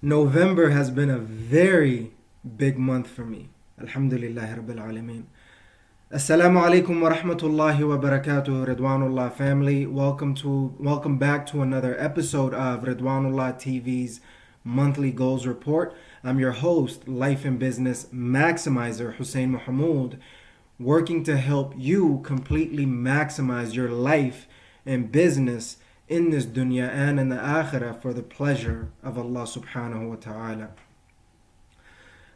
November has been a very big month for me. Alhamdulillah Rabbil Alameen. Assalamu alaikum wa rahmatullahi wa barakatuh, Ridwanullah family. Welcome back to another episode of Ridwanullah TV's monthly goals report. I'm your host, life and business maximizer Hussein Mohamud, working to help you completely maximize your life and business in this dunya and in the akhirah for the pleasure of Allah subhanahu wa ta'ala.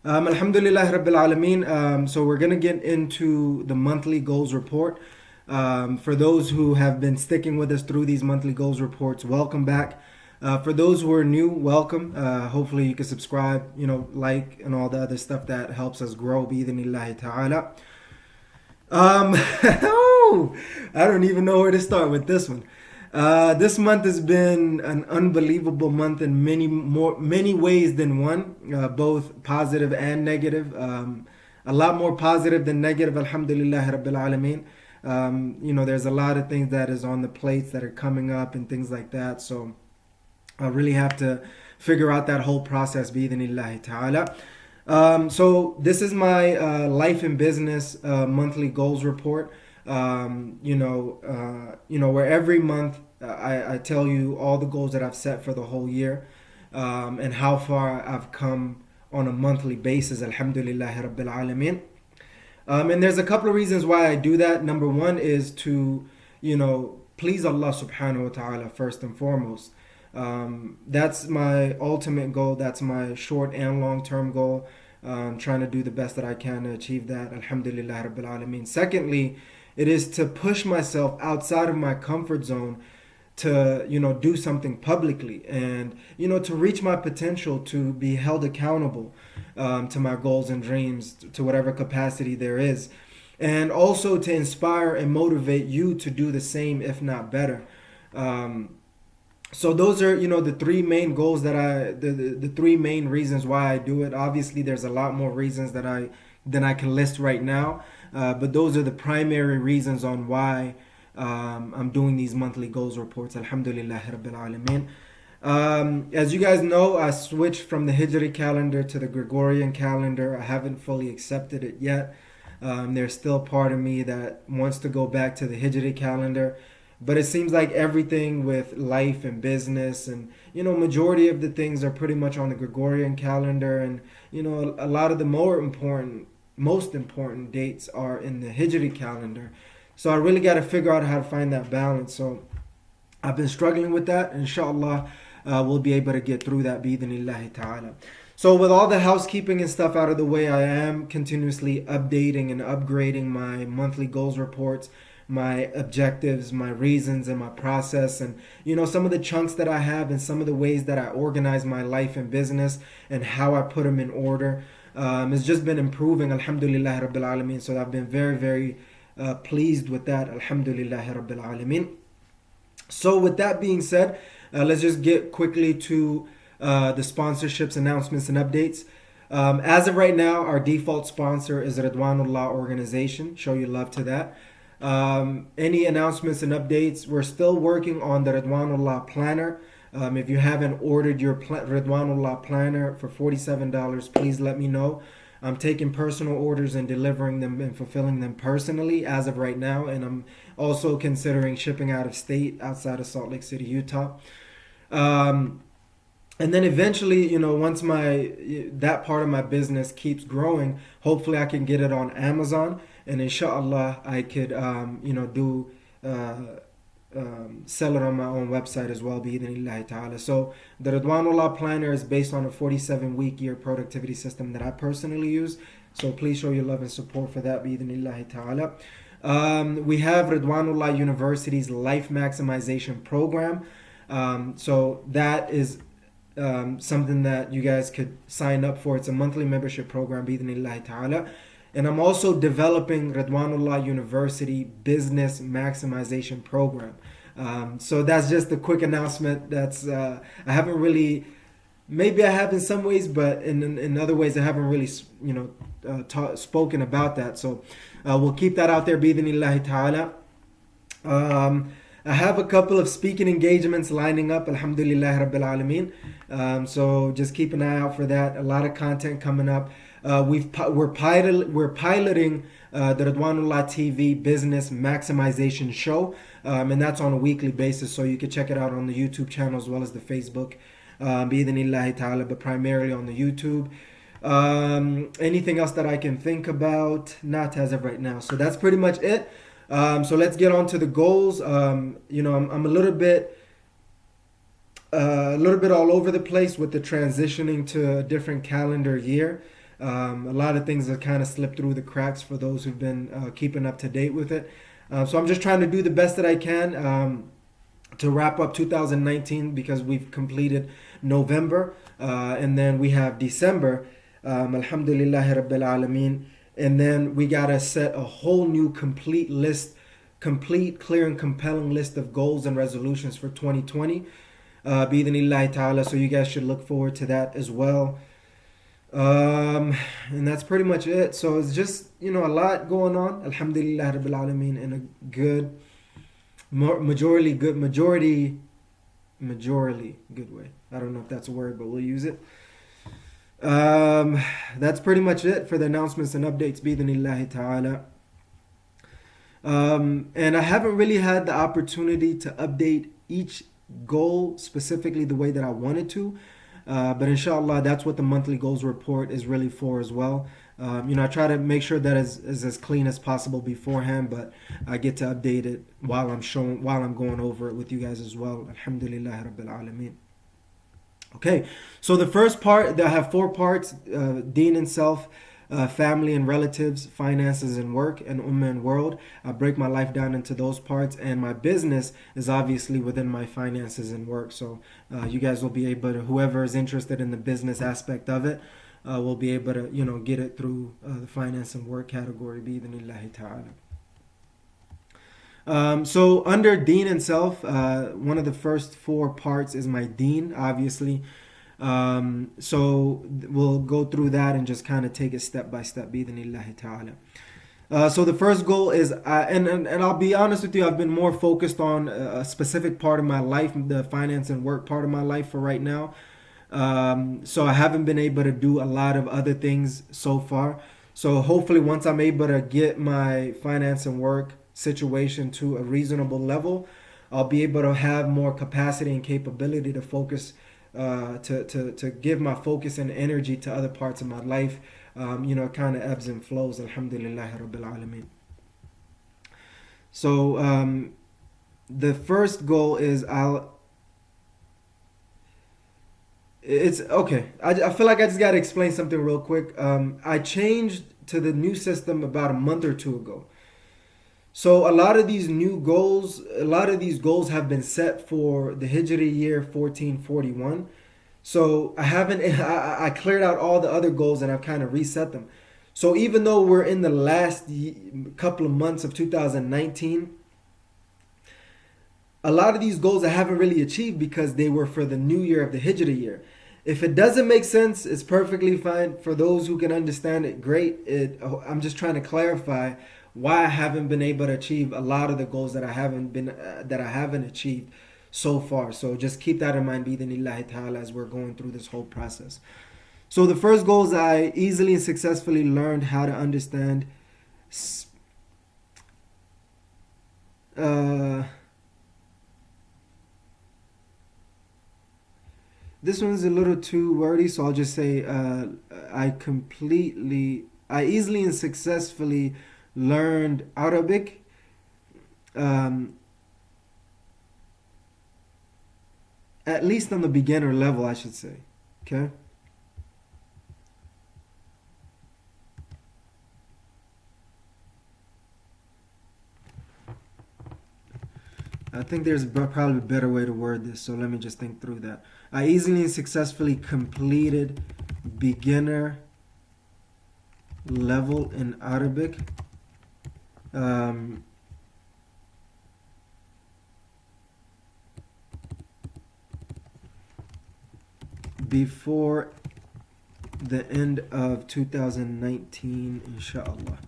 Alhamdulillah Rabbil Alameen. So we're going to get into the monthly goals report. For those who have been sticking with us through these monthly goals reports, welcome back. For those who are new, welcome. Hopefully you can subscribe, like, and all the other stuff that helps us grow, bi-idhnillahi ta'ala. I don't even know where to start with this one. This month has been an unbelievable month in many ways than one, both positive and negative. A lot more positive than negative, alhamdulillah Rabbil Alameen. There's a lot of things that is on the plates that are coming up and things like that. So I really have to figure out that whole process, bi-idhnillahi ta'ala. So this is my life and business monthly goals report. Where every month I tell you all the goals that I've set for the whole year, and how far I've come on a monthly basis, alhamdulillah Rabbil Alameen. And there's a couple of reasons why I do that. Number one is to, please Allah subhanahu wa ta'ala first and foremost. That's my ultimate goal. That's my short and long term goal. Trying to do the best that I can to achieve that, alhamdulillah Rabbil Alameen. Secondly, it is to push myself outside of my comfort zone to, do something publicly and, to reach my potential, to be held accountable to my goals and dreams, to whatever capacity there is. And also to inspire and motivate you to do the same, if not better. So those are, the three main goals that the three main reasons why I do it. Obviously, there's a lot more reasons than I can list right now. But those are the primary reasons on why I'm doing these monthly goals reports. Alhamdulillah Rabbil Alameen. As you guys know, I switched from the Hijri calendar to the Gregorian calendar. I haven't fully accepted it yet. There's still part of me that wants to go back to the Hijri calendar. But it seems like everything with life and business and, majority of the things are pretty much on the Gregorian calendar. And, a lot of the most important dates are in the Hijri calendar. So I really got to figure out how to find that balance. So I've been struggling with that. Inshallah, we'll be able to get through that, bi-idhnillahi ta'ala. So with all the housekeeping and stuff out of the way, I am continuously updating and upgrading my monthly goals reports, my objectives, my reasons, and my process, and some of the chunks that I have and some of the ways that I organize my life and business and how I put them in order. It's just been improving, alhamdulillah Rabbil Alameen. So I've been very, very pleased with that, alhamdulillah Rabbil Alameen. So with that being said, let's just get quickly to the sponsorships, announcements, and updates. As of right now, our default sponsor is Ridwanullah organization. Show your love to that. Any announcements and updates, we're still working on the Ridwanullah planner. If you haven't ordered your Ridwanullah planner for $47, please let me know. I'm taking personal orders and delivering them and fulfilling them personally as of right now. And I'm also considering shipping out of state, outside of Salt Lake City, Utah. And then eventually, once that part of my business keeps growing, hopefully I can get it on Amazon. And inshallah, I could, sell it on my own website as well, bi-idhnillahi ta'ala. So the Ridwanullah planner is based on a 47-week year productivity system that I personally use. So please show your love and support for that, bi-idhnillahi ta'ala. We have Ridwanullah University's Life Maximization Program. So that is something that you guys could sign up for. It's a monthly membership program, bi-idhnillahi ta'ala. And I'm also developing Ridwanullah University Business Maximization Program. So that's just a quick announcement. That's I haven't really, maybe I have in some ways, but in other ways I haven't really, spoken about that. So we'll keep that out there, bi-idhnillahi ta'ala. I have a couple of speaking engagements lining up, alhamdulillah rabbil alameen. So just keep an eye out for that. A lot of content coming up. We're piloting the Ridwanullah TV business maximization show, and that's on a weekly basis. So you can check it out on the YouTube channel as well as the Facebook, bi'idhnillahi ta'ala, but primarily on the YouTube. Anything else that I can think about? Not as of right now. So that's pretty much it. So let's get on to the goals. I'm a little bit all over the place with the transitioning to a different calendar year. A lot of things have kind of slipped through the cracks for those who've been keeping up to date with it. So I'm just trying to do the best that I can to wrap up 2019, because we've completed November, and then we have December. Alhamdulillahi Rabbil Alameen. And then we got to set a whole new complete, clear and compelling list of goals and resolutions for 2020. Bi'idhnillahi ta'ala. So you guys should look forward to that as well. And that's pretty much it. So it's just, a lot going on. Alhamdulillah Rabbil Alameen, in a good, majority good way. I don't know if that's a word, but we'll use it. That's pretty much it for the announcements and updates, bi'idhnillahi ta'ala. And I haven't really had the opportunity to update each goal specifically the way that I wanted to, but inshallah, that's what the monthly goals report is really for as well. I try to make sure that is as clean as possible beforehand, but I get to update it while I'm going over it with you guys as well. Alhamdulillah Rabbil Alameen. Okay, so the first part, I have 4 parts: Deen and self, family and relatives, finances and work, and ummah and world. I break my life down into those parts, and my business is obviously within my finances and work. So you guys will be able to, whoever is interested in the business aspect of it, will be able to, get it through the finance and work category, bi'idhnillahi ta'ala. So under Deen and self, one of the first 4 parts is my Deen, obviously. So we'll go through that and just kind of take it step by step, bi'idhnillahi ta'ala. So the first goal is, and I'll be honest with you, I've been more focused on a specific part of my life, the finance and work part of my life for right now. So I haven't been able to do a lot of other things so far. So hopefully once I'm able to get my finance and work situation to a reasonable level, I'll be able to have more capacity and capability to focus, to give my focus and energy to other parts of my life. It kind of ebbs and flows. Alhamdulillah Rabbil Alameen. So the first goal is it's okay. I feel like I just got to explain something real quick. I changed to the new system about a month or 2 ago. So a lot of these goals have been set for the Hijri year 1441. So I cleared out all the other goals and I've kind of reset them. So even though we're in the last couple of months of 2019, a lot of these goals I haven't really achieved because they were for the new year of the Hijri year. If it doesn't make sense, it's perfectly fine. For those who can understand it, great. I'm just trying to clarify why I haven't been able to achieve a lot of the goals that I haven't achieved so far. So just keep that in mind, bi'idhnillahi ta'ala, as we're going through this whole process. So the first goal is I easily and successfully learned how to understand this one's a little too wordy, so I'll just say I easily and successfully learned Arabic, at least on the beginner level, I should say. Okay. I think there's probably a better way to word this, so let me just think through that. I easily and successfully completed beginner level in Arabic. Before the end of 2019, inshallah.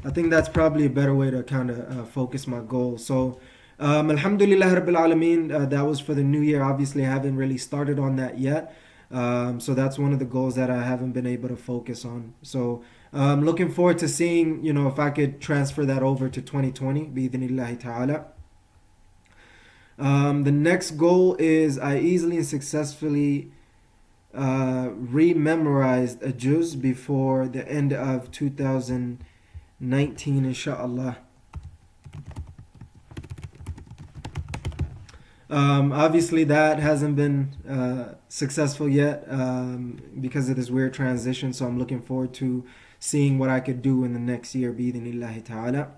I think that's probably a better way to kind of focus my goal. So Alhamdulillah Rabbil Alameen, that was for the new year. Obviously, I haven't really started on that yet. So that's one of the goals that I haven't been able to focus on. So looking forward to seeing, if I could transfer that over to 2020, bi'idhnillahi ta'ala. The next goal is I easily and successfully re-memorized a juz before the end of 2019, inshallah. Obviously, that hasn't been successful yet because of this weird transition. So I'm looking forward to seeing what I could do in the next year, bi'idhnillahi ta'ala.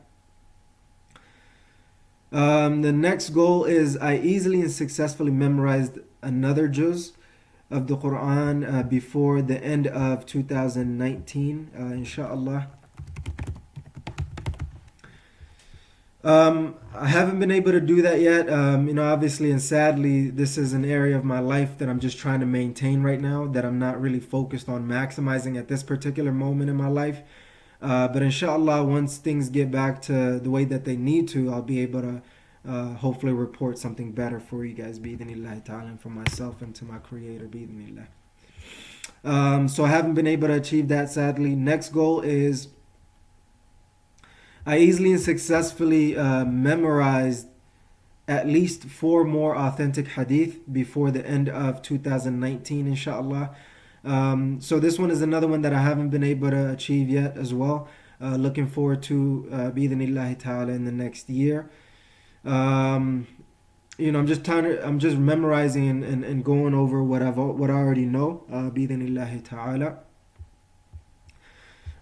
The next goal is I easily and successfully memorized another juz of the Quran before the end of 2019, inshallah. I haven't been able to do that yet. Obviously and sadly, this is an area of my life that I'm just trying to maintain right now, that I'm not really focused on maximizing at this particular moment in my life. But inshallah, once things get back to the way that they need to, I'll be able to hopefully report something better for you guys, bi'idhnillah ta'ala, and for myself and to my creator, bi'idhnillah. So I haven't been able to achieve that, sadly. Next goal is I easily and successfully memorized at least 4 more authentic hadith before the end of 2019, inshallah. So this one is another one that I haven't been able to achieve yet as well. Looking forward to bi'idhnillahi ta'ala in the next year. I'm just memorizing and going over what I already know, bi'idhnillahi ta'ala.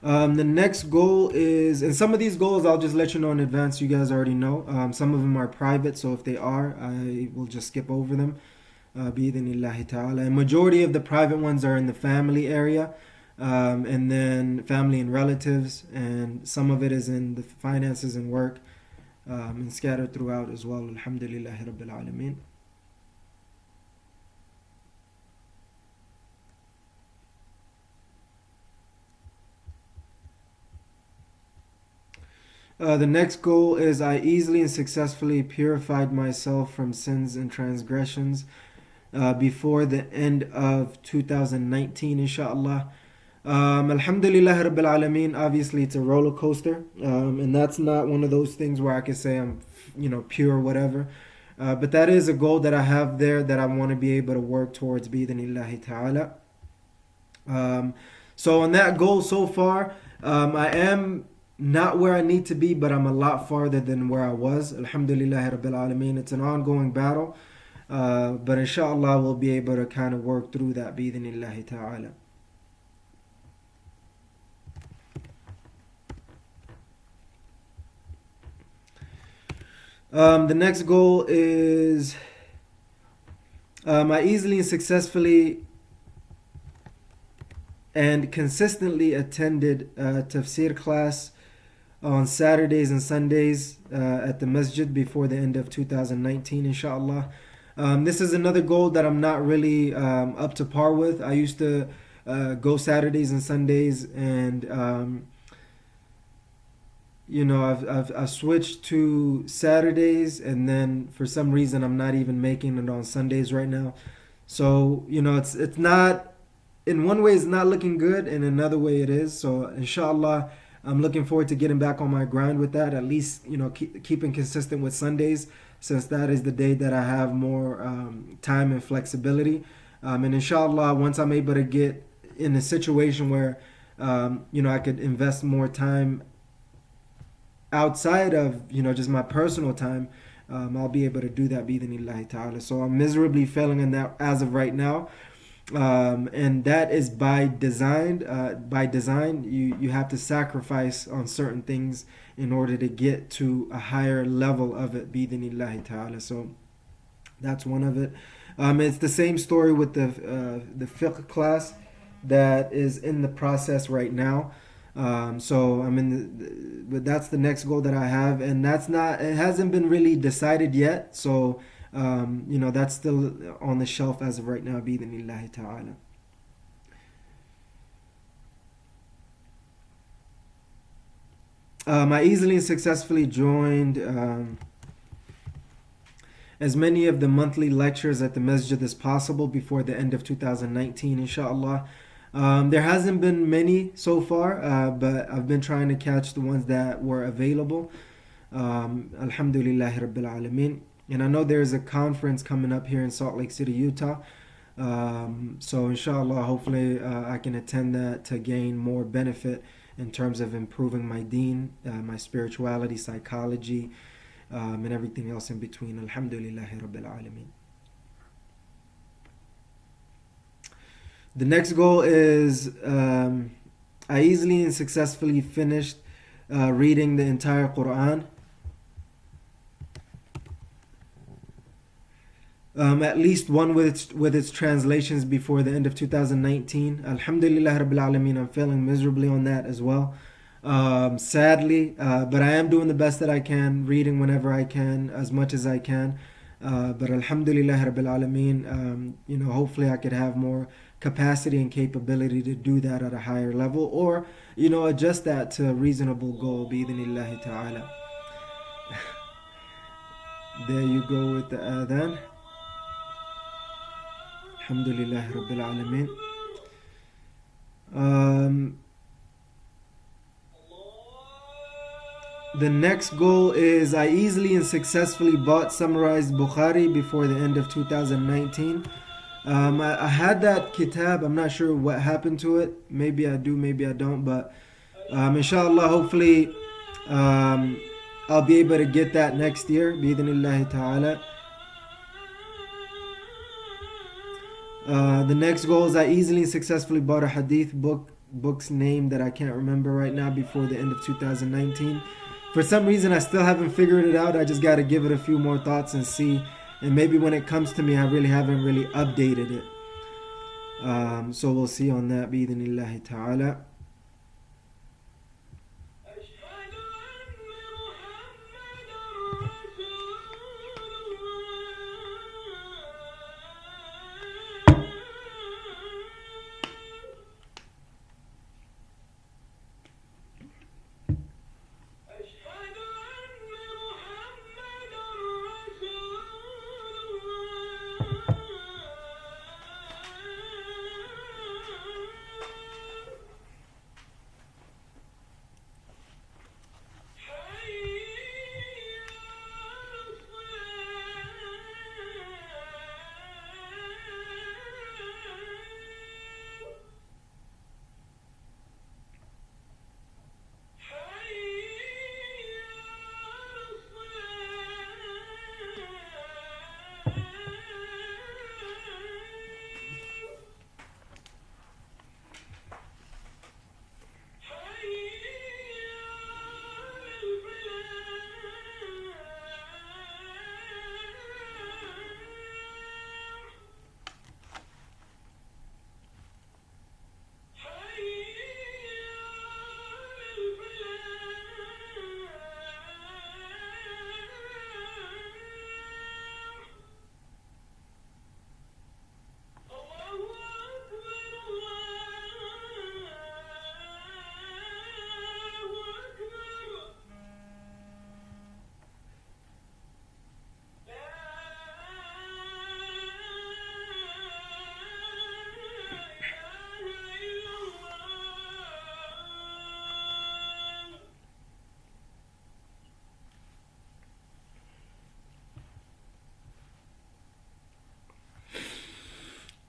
The next goal is, and some of these goals I'll just let you know in advance, you guys already know. Some of them are private, so if they are, I will just skip over them, bi'idhnillahi ta'ala. And majority of the private ones are in the family area, and then family and relatives, and some of it is in the finances and work, and scattered throughout as well. Alhamdulillahi Rabbil Alameen. The next goal is I easily and successfully purified myself from sins and transgressions before the end of 2019, inshallah. Alhamdulillah Rabbil Alameen, obviously it's a roller coaster, and that's not one of those things where I can say I'm, pure or whatever. But that is a goal that I have there that I want to be able to work towards, bi'idhnillahi ta'ala. So on that goal so far, I am not where I need to be, but I'm a lot farther than where I was. Alhamdulillah Rabbil Alameen. It's an ongoing battle, but inshallah we'll be able to kind of work through that, bi'idhnillahi ta'ala. The next goal is I easily and successfully and consistently attended tafsir class on Saturdays and Sundays at the masjid before the end of 2019, inshallah. This is another goal that I'm not really up to par with. I used to go Saturdays and Sundays, and I've switched to Saturdays, and then for some reason I'm not even making it on Sundays right now. So it's not, in one way it's not looking good, in another way it is. So inshallah, I'm looking forward to getting back on my grind with that. At least keeping consistent with Sundays, since that is the day that I have more time and flexibility. And inshallah, once I'm able to get in a situation where I could invest more time outside of just my personal time, I'll be able to do that, bi'idhnillahi ta'ala. So I'm miserably failing in that as of right now, and that is by design. By design, you have to sacrifice on certain things in order to get to a higher level of it, bi'idhnillahi ta'ala. So that's one of it. It's the same story with the fiqh class that is in the process right now. So I'm but that's the next goal that I have, and it hasn't been really decided yet. So that's still on the shelf as of right now, bi'idhnillahi ta'ala. I easily and successfully joined as many of the monthly lectures at the masjid as possible before the end of 2019, inshallah. There hasn't been many so far, but I've been trying to catch the ones that were available. Alhamdulillah Rabbil Alameen. And I know there's a conference coming up here in Salt Lake City, Utah. So inshallah, hopefully I can attend that to gain more benefit in terms of improving my deen, my spirituality, psychology, and everything else in between. Alhamdulillah Rabbil Alameen. The next goal is I easily and successfully finished reading the entire Quran. At least one with its translations before the end of 2019. Alhamdulillah Rabbil Alameen, I'm failing miserably on that as well. Sadly, but I am doing the best that I can, reading whenever I can, as much as I can. But Alhamdulillah Rabbil Alameen, hopefully I could have more capacity and capability to do that at a higher level, or adjust that to a reasonable goal, bi-idhnillahi ta'ala. There you go with the adhan. Alhamdulillah Rabbil Alameen. The next goal is I easily and successfully bought summarized Bukhari before the end of 2019. I had that kitab. I'm not sure what happened to it. Maybe I do, maybe I don't. But inshallah, hopefully I'll be able to get that next year, bi-idhnillahi ta'ala. The next goal is I easily and successfully bought a hadith book's name that I can't remember right now before the end of 2019. For some reason I still haven't figured it out. I just got to give it a few more thoughts and see, and maybe when it comes to me I really haven't updated it. So we'll see on that, bi-idhnillahi ta'ala.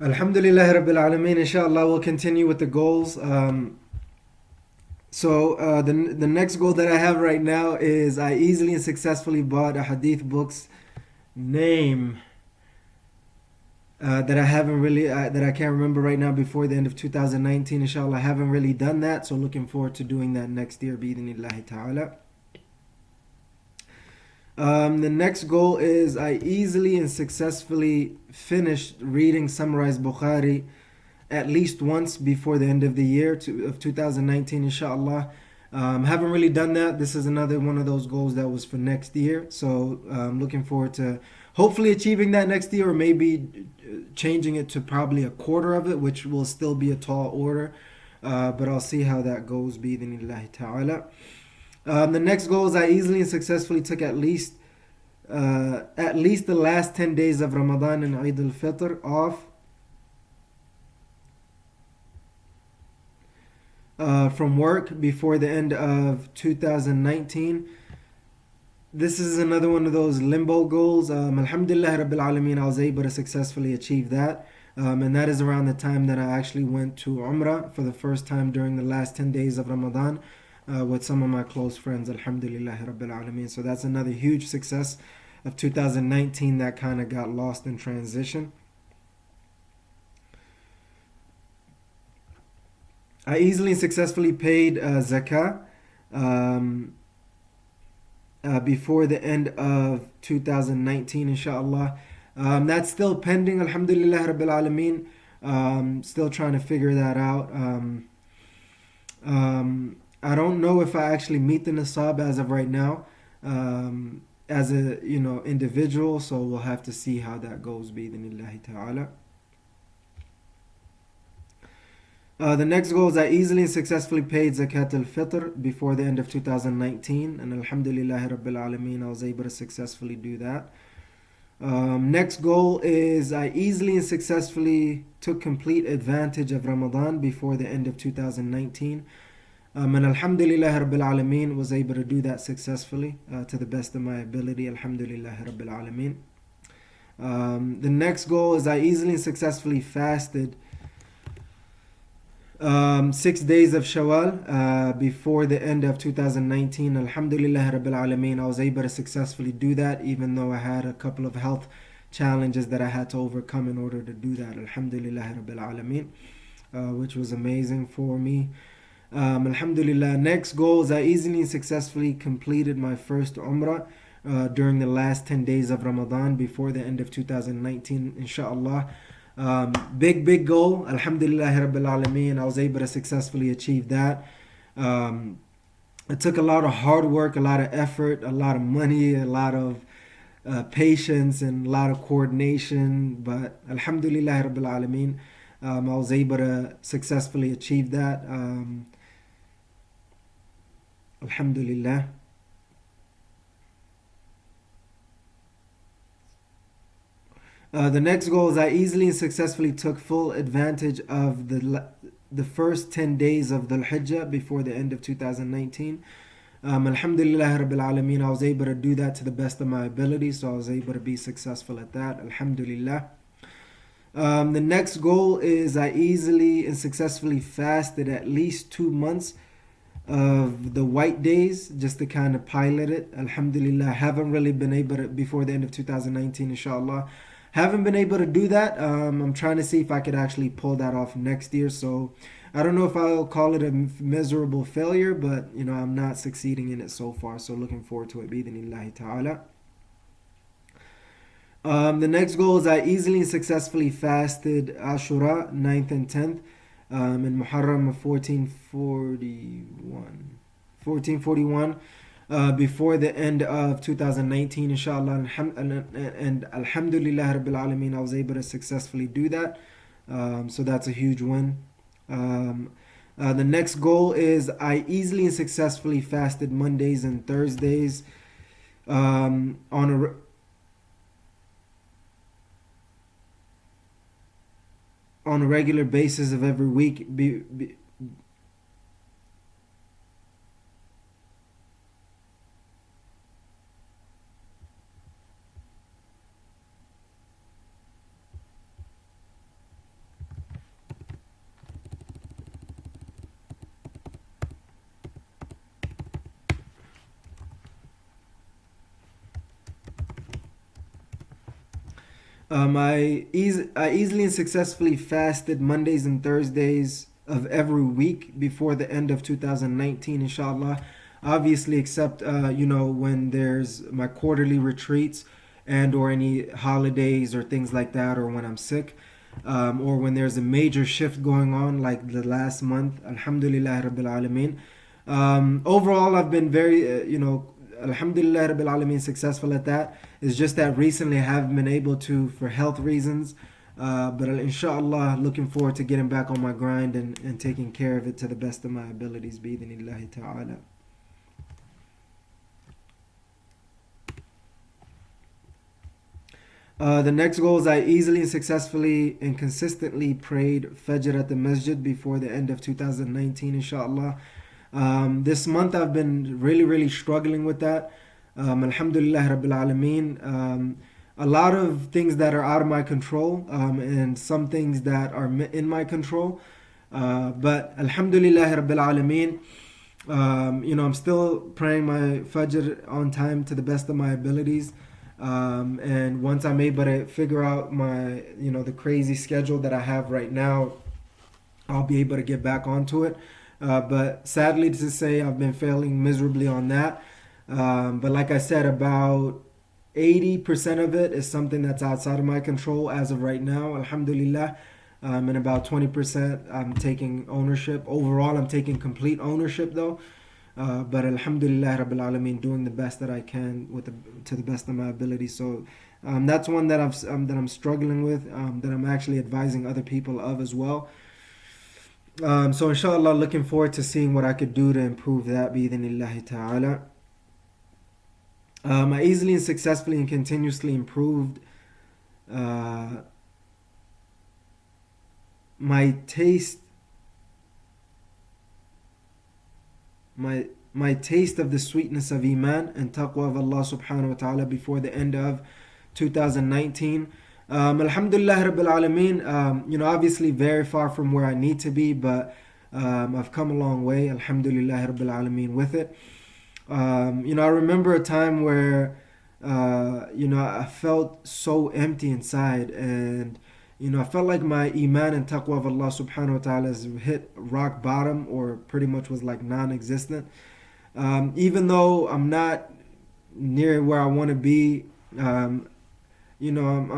Alhamdulillah Rabbil Alameen. Inshallah we'll continue with the goals. So the next goal that I have right now is I easily and successfully bought a hadith book's name that I haven't really that I can't remember right now before the end of 2019. Inshallah, I haven't really done that, so looking forward to doing that next year, bi-idhnillahi ta'ala. The next goal is I easily and successfully finished reading summarized Bukhari at least once before the end of the year of 2019, inshallah. Haven't really done that. This is another one of those goals that was for next year. So I'm looking forward to hopefully achieving that next year, or maybe changing it to probably a quarter of it, which will still be a tall order. But I'll see how that goes, bi-idhnillahi ta'ala. The next goal is I easily and successfully took at least at least the last 10 days of Ramadan and Eid al-Fitr off from work before the end of 2019. This is another one of those limbo goals. Alhamdulillah Rabbil Alameen, I was able to successfully achieve that. And that is around the time that I actually went to Umrah for the first time during the last 10 days of Ramadan with some of my close friends. Alhamdulillah Rabbil Alameen. So that's another huge success of 2019 that kind of got lost in transition. I easily and successfully paid zakah before the end of 2019, inshallah. That's still pending, alhamdulillah rabbil alameen. Still trying to figure that out. I don't know if I actually meet the nisab as of right now, as a individual, so we'll have to see how that goes, bi-idhnillahi ta'ala. The next goal is I easily and successfully paid Zakat al-Fitr before the end of 2019, and alhamdulillah rabbil alameen, I was able to successfully do that. Next goal is I easily and successfully took complete advantage of Ramadan before the end of 2019, and alhamdulillah rabbil alameen, was able to do that successfully to the best of my ability, alhamdulillah rabbil alameen. The next goal is I easily and successfully fasted 6 days of Shawwal before the end of 2019. Alhamdulillah Rabbil Alameen, I was able to successfully do that, even though I had a couple of health challenges that I had to overcome in order to do that. Alhamdulillah Rabbil Alameen, which was amazing for me. Alhamdulillah. Next goal is I easily and successfully completed my first Umrah during the last 10 days of Ramadan before the end of 2019, inshallah. Big goal, alhamdulillah rabbil alameen, I was able to successfully achieve that. It took a lot of hard work, a lot of effort, a lot of money, a lot of patience, and a lot of coordination, but alhamdulillah rabbil alameen, I was able to successfully achieve that. Alhamdulillah. The next goal is I easily and successfully took full advantage of the first 10 days of Dhul Hijjah before the end of 2019. Alhamdulillah Rabbil Alameen, I was able to do that to the best of my ability, so I was able to be successful at that, alhamdulillah. The next goal is I easily and successfully fasted at least 2 months of the white days just to kind of pilot it. Alhamdulillah, I haven't really been able to, before the end of 2019, inshallah. Haven't been able to do that. I'm trying to see if I could actually pull that off next year. So I don't know if I'll call it a miserable failure, but I'm not succeeding in it so far. So looking forward to it, bi-idhnillahi ta'ala. The next goal is I easily and successfully fasted Ashura 9th and 10th in Muharram of 1441. Before the end of 2019, inshallah, and alhamdulillah rabbil alameen, I was able to successfully do that, so that's a huge win. The next goal is I easily and successfully fasted Mondays and Thursdays on a regular basis of every week. I easily and successfully fasted Mondays and Thursdays of every week before the end of 2019, inshallah. Obviously, except when there's my quarterly retreats and or any holidays or things like that, or when I'm sick, or when there's a major shift going on, like the last month. Alhamdulillah rabbil alameen. Overall, I've been very alhamdulillah rabbil alameen, successful at that. It's just that recently I haven't been able to for health reasons, but inshallah looking forward to getting back on my grind and taking care of it to the best of my abilities, bi-idhnillahi ta'ala. The next goal is I easily and successfully and consistently prayed Fajr at the masjid before the end of 2019, inshallah. This month I've been really struggling with that. Alhamdulillah Rabbil Alameen. A lot of things that are out of my control, and some things that are in my control. But Alhamdulillah Rabbil Alameen. I'm still praying my Fajr on time to the best of my abilities. And once I'm able to figure out my, the crazy schedule that I have right now, I'll be able to get back onto it. But sadly to say, I've been failing miserably on that. But like I said, about 80% of it is something that's outside of my control as of right now, alhamdulillah. And about 20% I'm taking ownership. Overall, I'm taking complete ownership though. But alhamdulillah Rabbil Alameen, doing the best that I can to the best of my ability. So that's one that I'm struggling with, that I'm actually advising other people of as well. So inshallah, looking forward to seeing what I could do to improve that, bi-idhnillahi ta'ala. I easily and successfully and continuously improved my taste of the sweetness of Iman and taqwa of Allah subhanahu wa ta'ala before the end of 2019. Alhamdulillah Rabbil Alameen. Obviously very far from where I need to be, but I've come a long way, Alhamdulillah Rabbil Alameen, with it. I remember a time where I felt so empty inside, and I felt like my iman and taqwa of Allah subhanahu wa ta'ala has hit rock bottom, or pretty much was like non-existent. Even though I'm not near where I want to be, I'm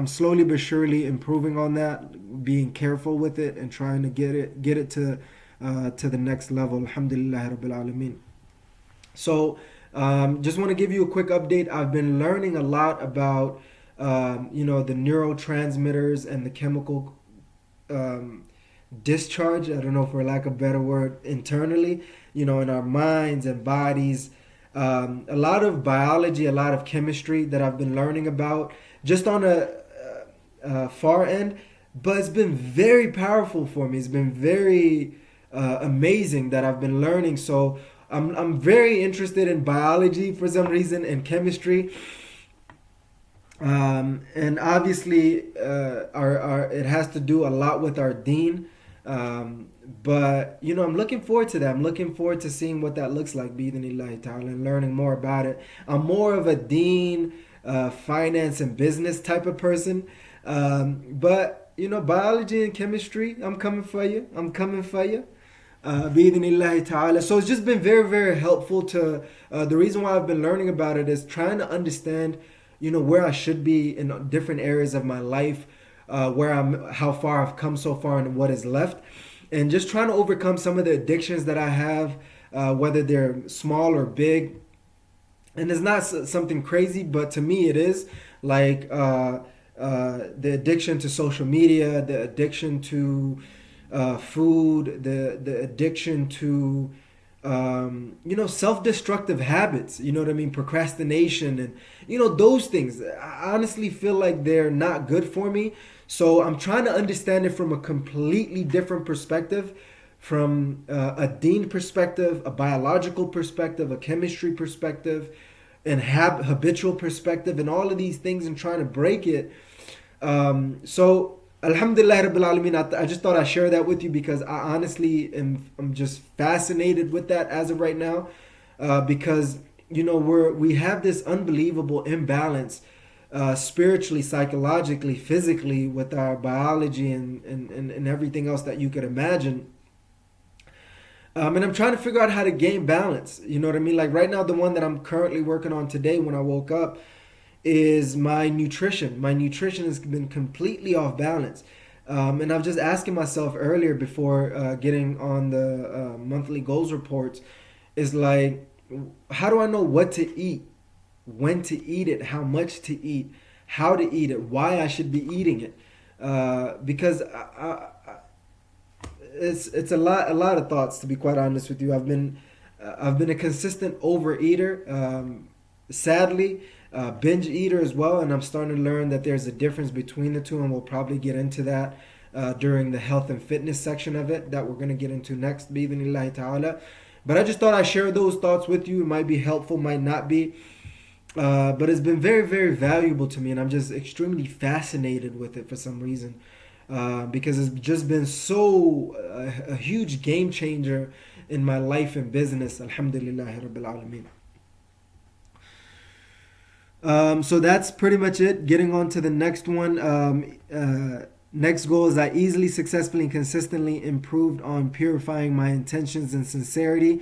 slowly but surely improving on that, being careful with it and trying to get it to the next level. Alhamdulillah Rabbil Alameen. So just want to give you a quick update. I've been learning a lot about the neurotransmitters and the chemical discharge, I don't know, for lack of a better word, internally, in our minds and bodies. A lot of biology, a lot of chemistry that I've been learning about just on a far end, but it's been very powerful for me. It's been very amazing that I've been learning. So I'm very interested in biology for some reason, and chemistry. And obviously, it has to do a lot with our deen. But I'm looking forward to that. I'm looking forward to seeing what that looks like, bi-idhnillahi ta'ala, and learning more about it. I'm more of a deen, finance and business type of person. But biology and chemistry, I'm coming for you. Bi-idhnillahi ta'ala. So it's just been very helpful to, the reason why I've been learning about it is trying to understand where I should be in different areas of my life, how far I've come so far and what is left, and just trying to overcome some of the addictions that I have, whether they're small or big. And it's not something crazy, but to me it is, like the addiction to social media, the addiction to food, the addiction to self-destructive habits, procrastination, and those things. I honestly feel like they're not good for me. So I'm trying to understand it from a completely different perspective, from a deen perspective, a biological perspective, a chemistry perspective, and habitual perspective, and all of these things, and trying to break it. So Alhamdulillah Rabbil Alameen, I just thought I'd share that with you, because I honestly I'm just fascinated with that as of right now, because we have this unbelievable imbalance, spiritually, psychologically, physically, with our biology and everything else that you could imagine. And I'm trying to figure out how to gain balance. You know what I mean? Like right now, the one that I'm currently working on today when I woke up is my nutrition. My nutrition has been completely off balance. And I'm just asking myself earlier before getting on the monthly goals reports, is like, how do I know what to eat, when to eat it, how much to eat, how to eat it, why I should be eating it? Because it's a lot of thoughts, to be quite honest with you. I've been a consistent overeater. Sadly, binge eater as well, and I'm starting to learn that there's a difference between the two, and we'll probably get into that during the health and fitness section of it that we're going to get into next, bi-idhnillahi ta'ala. But I just thought I'd share those thoughts with you. It might be helpful, might not be. But it's been very, very valuable to me, and I'm just extremely fascinated with it for some reason. Because it's just been so a huge game changer in my life and business. Alhamdulillah Rabbil Alameen. So that's pretty much it. Getting on to the next one. Next goal is I easily, successfully, and consistently improved on purifying my intentions and sincerity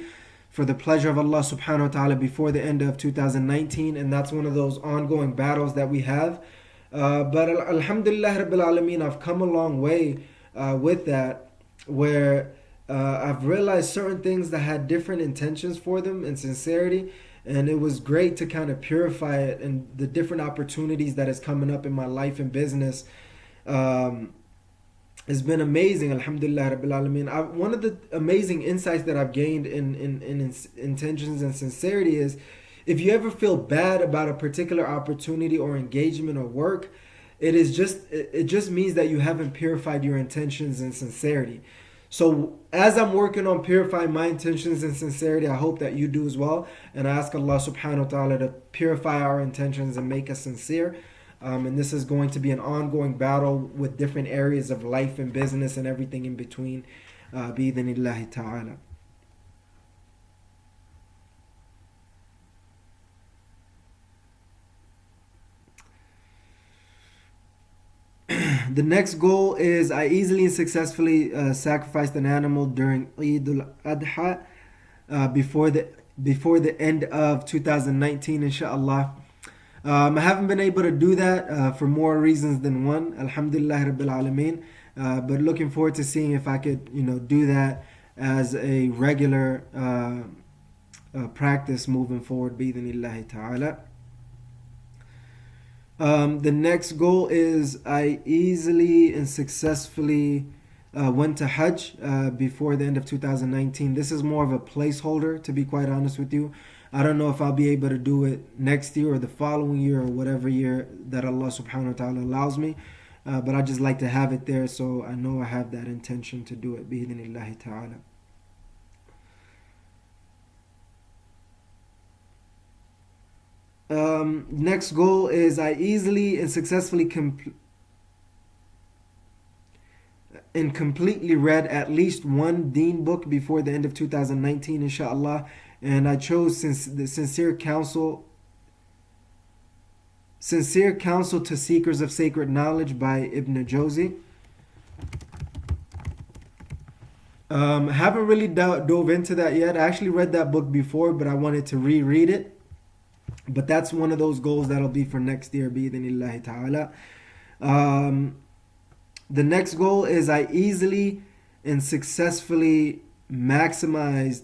for the pleasure of Allah subhanahu wa ta'ala before the end of 2019. And that's one of those ongoing battles that we have. But alhamdulillah Rabbil Alameen, I've come a long way with that, where I've realized certain things that had different intentions for them and sincerity, and it was great to kind of purify it, and the different opportunities that is coming up in my life and business. It's been amazing, alhamdulillah Rabbil Alameen. One of the amazing insights that I've gained in intentions and sincerity is, if you ever feel bad about a particular opportunity or engagement or work, it just means that you haven't purified your intentions and sincerity. So as I'm working on purifying my intentions and sincerity, I hope that you do as well. And I ask Allah subhanahu wa ta'ala to purify our intentions and make us sincere. And this is going to be an ongoing battle with different areas of life and business and everything in between. Bi-idhnillahi ta'ala. The next goal is I easily and successfully sacrificed an animal during Eid al-Adha before the end of 2019, inshallah. I haven't been able to do that for more reasons than one, alhamdulillah Rabbil Alameen. But looking forward to seeing if I could, do that as a regular practice moving forward, bi-idhnillahi ta'ala. The next goal is I easily and successfully went to Hajj before the end of 2019. This is more of a placeholder, to be quite honest with you. I don't know if I'll be able to do it next year or the following year or whatever year that Allah subhanahu wa ta'ala allows me. But I just like to have it there, so I know I have that intention to do it, bi-idhnillahi ta'ala. Next goal is I easily and successfully completely read at least one deen book before the end of 2019, inshallah. And I chose the Sincere Counsel to Seekers of Sacred Knowledge by Ibn Jawzi. Haven't really dove into that yet. I actually read that book before, but I wanted to reread it. But that's one of those goals that'll be for next year, bi-idhnillahi ta'ala. The next goal is I easily and successfully maximized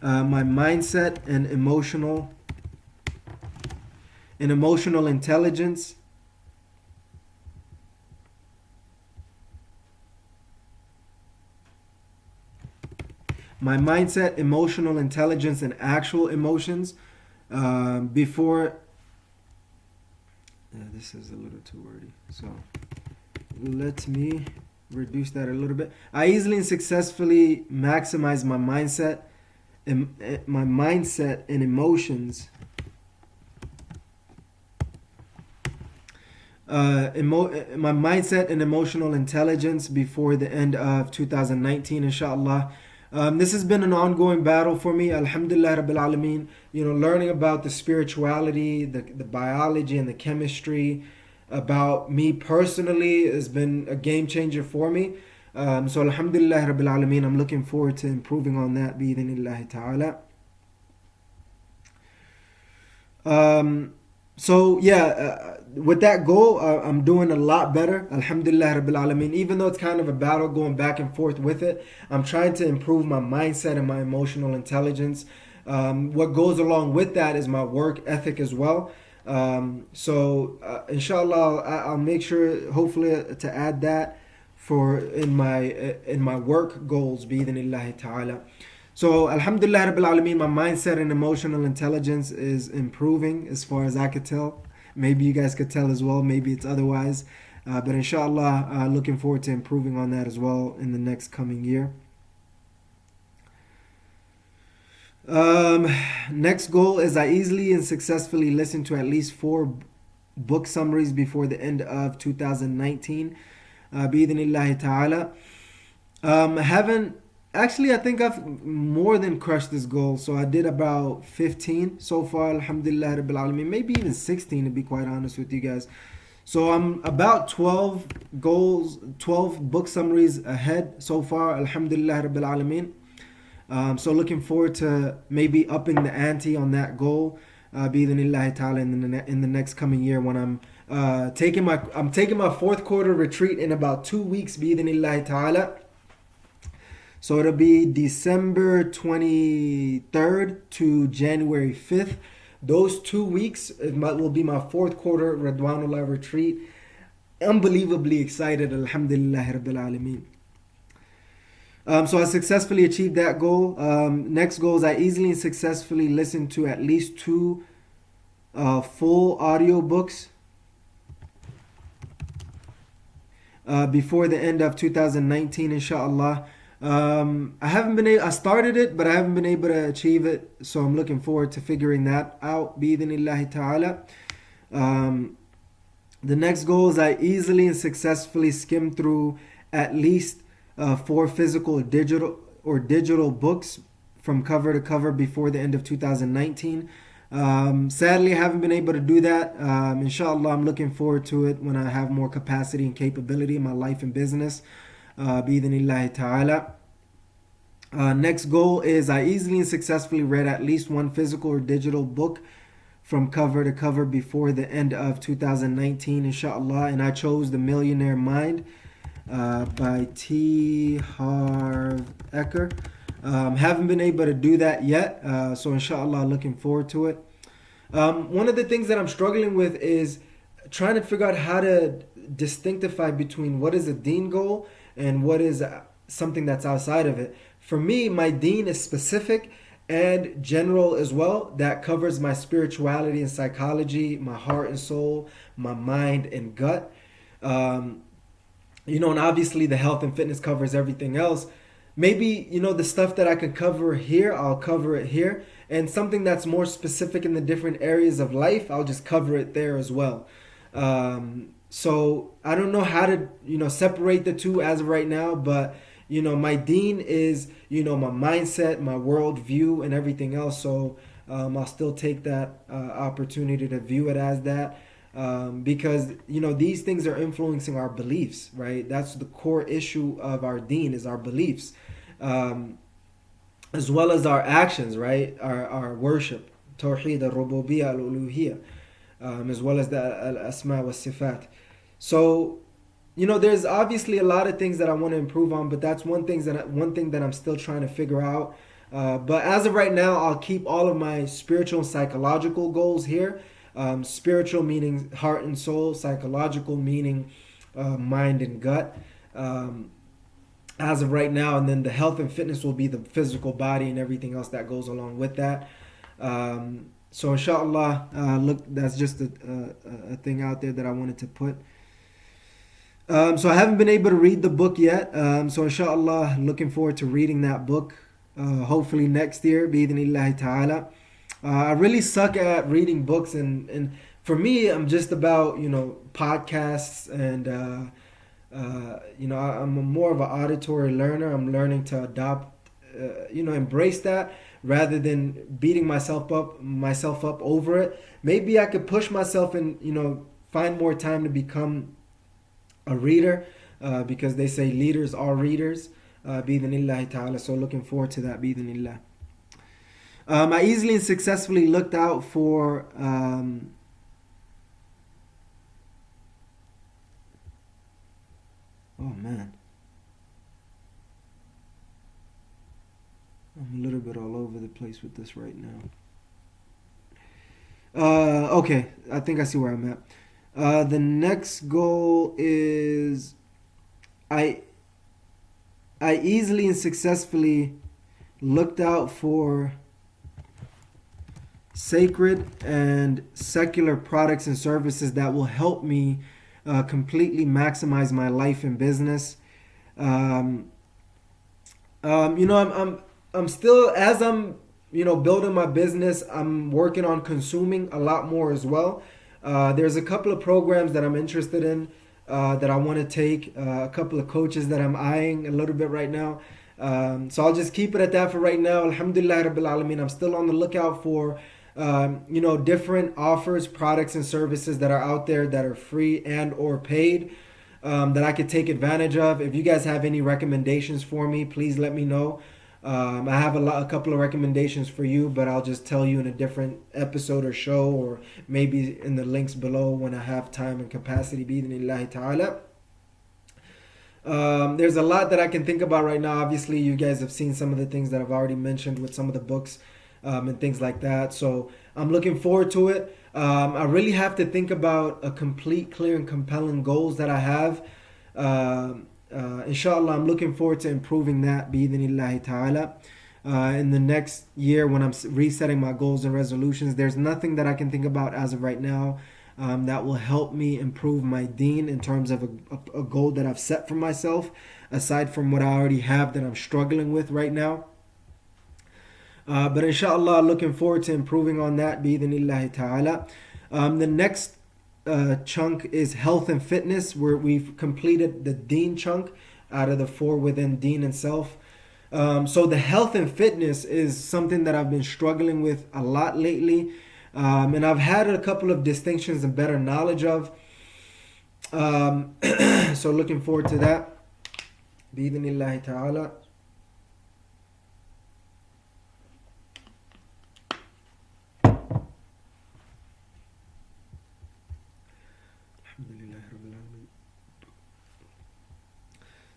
my mindset and emotional intelligence. My mindset, emotional intelligence, and actual emotions before. This is a little too wordy, so let me reduce that a little bit. I easily and successfully maximize my mindset and emotions. My mindset and emotional intelligence before the end of 2019, inshallah. This has been an ongoing battle for me, alhamdulillah Rabbil Alameen. Learning about the spirituality, the biology and the chemistry about me personally has been a game changer for me. So alhamdulillah Rabbil Alameen, I'm looking forward to improving on that, bi-idhnillahi ta'ala. With that goal, I'm doing a lot better, alhamdulillah Rabbil Alameen. Even though it's kind of a battle going back and forth with it, I'm trying to improve my mindset and my emotional intelligence. What goes along with that is my work ethic as well. Inshallah, I'll make sure, hopefully, to add that in my work goals, bi-idhnillahi ta'ala. So Alhamdulillah Rabbil Alameen, my mindset and emotional intelligence is improving as far as I could tell. Maybe you guys could tell as well. Maybe it's otherwise. But inshallah, looking forward to improving on that as well in the next coming year. Next goal is I easily and successfully listen to at least 4 book summaries before the end of 2019. Bi-idhnillahi ta'ala. Haven't actually, I think I've more than crushed this goal. So I did about 15 so far, alhamdulillah rabbil alameen, maybe even 16 to be quite honest with you guys. So I'm about 12 goals, 12 book summaries ahead so far, alhamdulillah rabbil alameen. So looking forward to maybe upping the ante on that goal, bi-idhnillahi ta'ala, in the next coming year when I'm taking my 4th quarter retreat in about 2 weeks, bi-idhnillahi ta'ala. So it'll be December 23rd to January 5th. Those 2 weeks will be my 4th quarter Ridwanullah retreat. Unbelievably excited, alhamdulillah rabbil alameen. So I successfully achieved that goal. Next goal is I easily and successfully listened to at least 2 full audio books before the end of 2019, inshallah. I started it, but I haven't been able to achieve it. So I'm looking forward to figuring that out, bi-idhnillahi ta'ala. The next goal is I easily and successfully skim through at least 4 physical or digital books from cover to cover before the end of 2019. Sadly, I haven't been able to do that. Inshallah, I'm looking forward to it when I have more capacity and capability in my life and business. Bi-idhnillahi ta'ala. Next goal is I easily and successfully read at least 1 physical or digital book from cover to cover before the end of 2019, inshallah. And I chose The Millionaire Mind by T. Harv Eker. Haven't been able to do that yet, so inshallah, looking forward to it. One of the things that I'm struggling with is trying to figure out how to distinctify between what is a deen goal and what is something that's outside of it. For me, my deen is specific and general as well. That covers my spirituality and psychology, my heart and soul, my mind and gut. And obviously the health and fitness covers everything else. Maybe, the stuff that I could cover here, I'll cover it here. And something that's more specific in the different areas of life, I'll just cover it there as well. So I don't know how to, separate the two as of right now, but, my deen is, my mindset, my worldview and everything else. So I'll still take that opportunity to view it as that. Because these things are influencing our beliefs, right? That's the core issue of our deen, is our beliefs, as well as our actions, right? Our worship, tawheed, al-rububiyyah, al-uluhiyyah, as well as the al-asma wa sifat. So there's obviously a lot of things that I want to improve on, but that's one thing that I'm still trying to figure out. But as of right now, I'll keep all of my spiritual and psychological goals here. Spiritual meaning heart and soul, psychological meaning mind and gut, as of right now. And then the health and fitness will be the physical body and everything else that goes along with that. So inshallah, look, that's just a thing out there that I wanted to put. So I haven't been able to read the book yet. So inshallah, looking forward to reading that book, hopefully next year, bi-idhnillahi ta'ala. I really suck at reading books, and for me, I'm just about podcasts, and I'm more of an auditory learner. I'm learning to adopt, embrace that rather than beating myself up over it. Maybe I could push myself and find more time to become a reader, because they say leaders are readers. Bi-idhnillahi ta'ala. So looking forward to that, bi-idhnillah. I easily and successfully looked out for oh man, I'm a little bit all over the place with this right now. Okay, I think I see where I'm at. The next goal is I easily and successfully looked out for sacred and secular products and services that will help me completely maximize my life and business. Um, I'm still, as I'm building my business, I'm working on consuming a lot more as well. There's a couple of programs that I'm interested in that I want to take. A couple of coaches that I'm eyeing a little bit right now. So I'll just keep it at that for right now. Alhamdulillah Rabbil Alameen. I'm still on the lookout for different offers, products, and services that are out there that are free and or paid, that I could take advantage of. If you guys have any recommendations for me, please let me know. I have a couple of recommendations for you, but I'll just tell you in a different episode or show, or maybe in the links below when I have time and capacity. Bi-idhnillahi ta'ala. There's a lot that I can think about right now. Obviously, you guys have seen some of the things that I've already mentioned with some of the books and things like that. So I'm looking forward to it. I really have to think about a complete, clear, and compelling goals that I have. Inshallah, I'm looking forward to improving that bi-idhnillahi ta'ala. In the next year, when I'm resetting my goals and resolutions, there's nothing that I can think about as of right now that will help me improve my deen in terms of a goal that I've set for myself, aside from what I already have that I'm struggling with right now. But inshallah, looking forward to improving on that bi-idhnillahi ta'ala. The next chunk is health and fitness, where we've completed the deen chunk out of the 4 within deen and self. So the health and fitness is something that I've been struggling with a lot lately, and I've had a couple of distinctions and better knowledge of. So looking forward to that bi-idhnillahi ta'ala.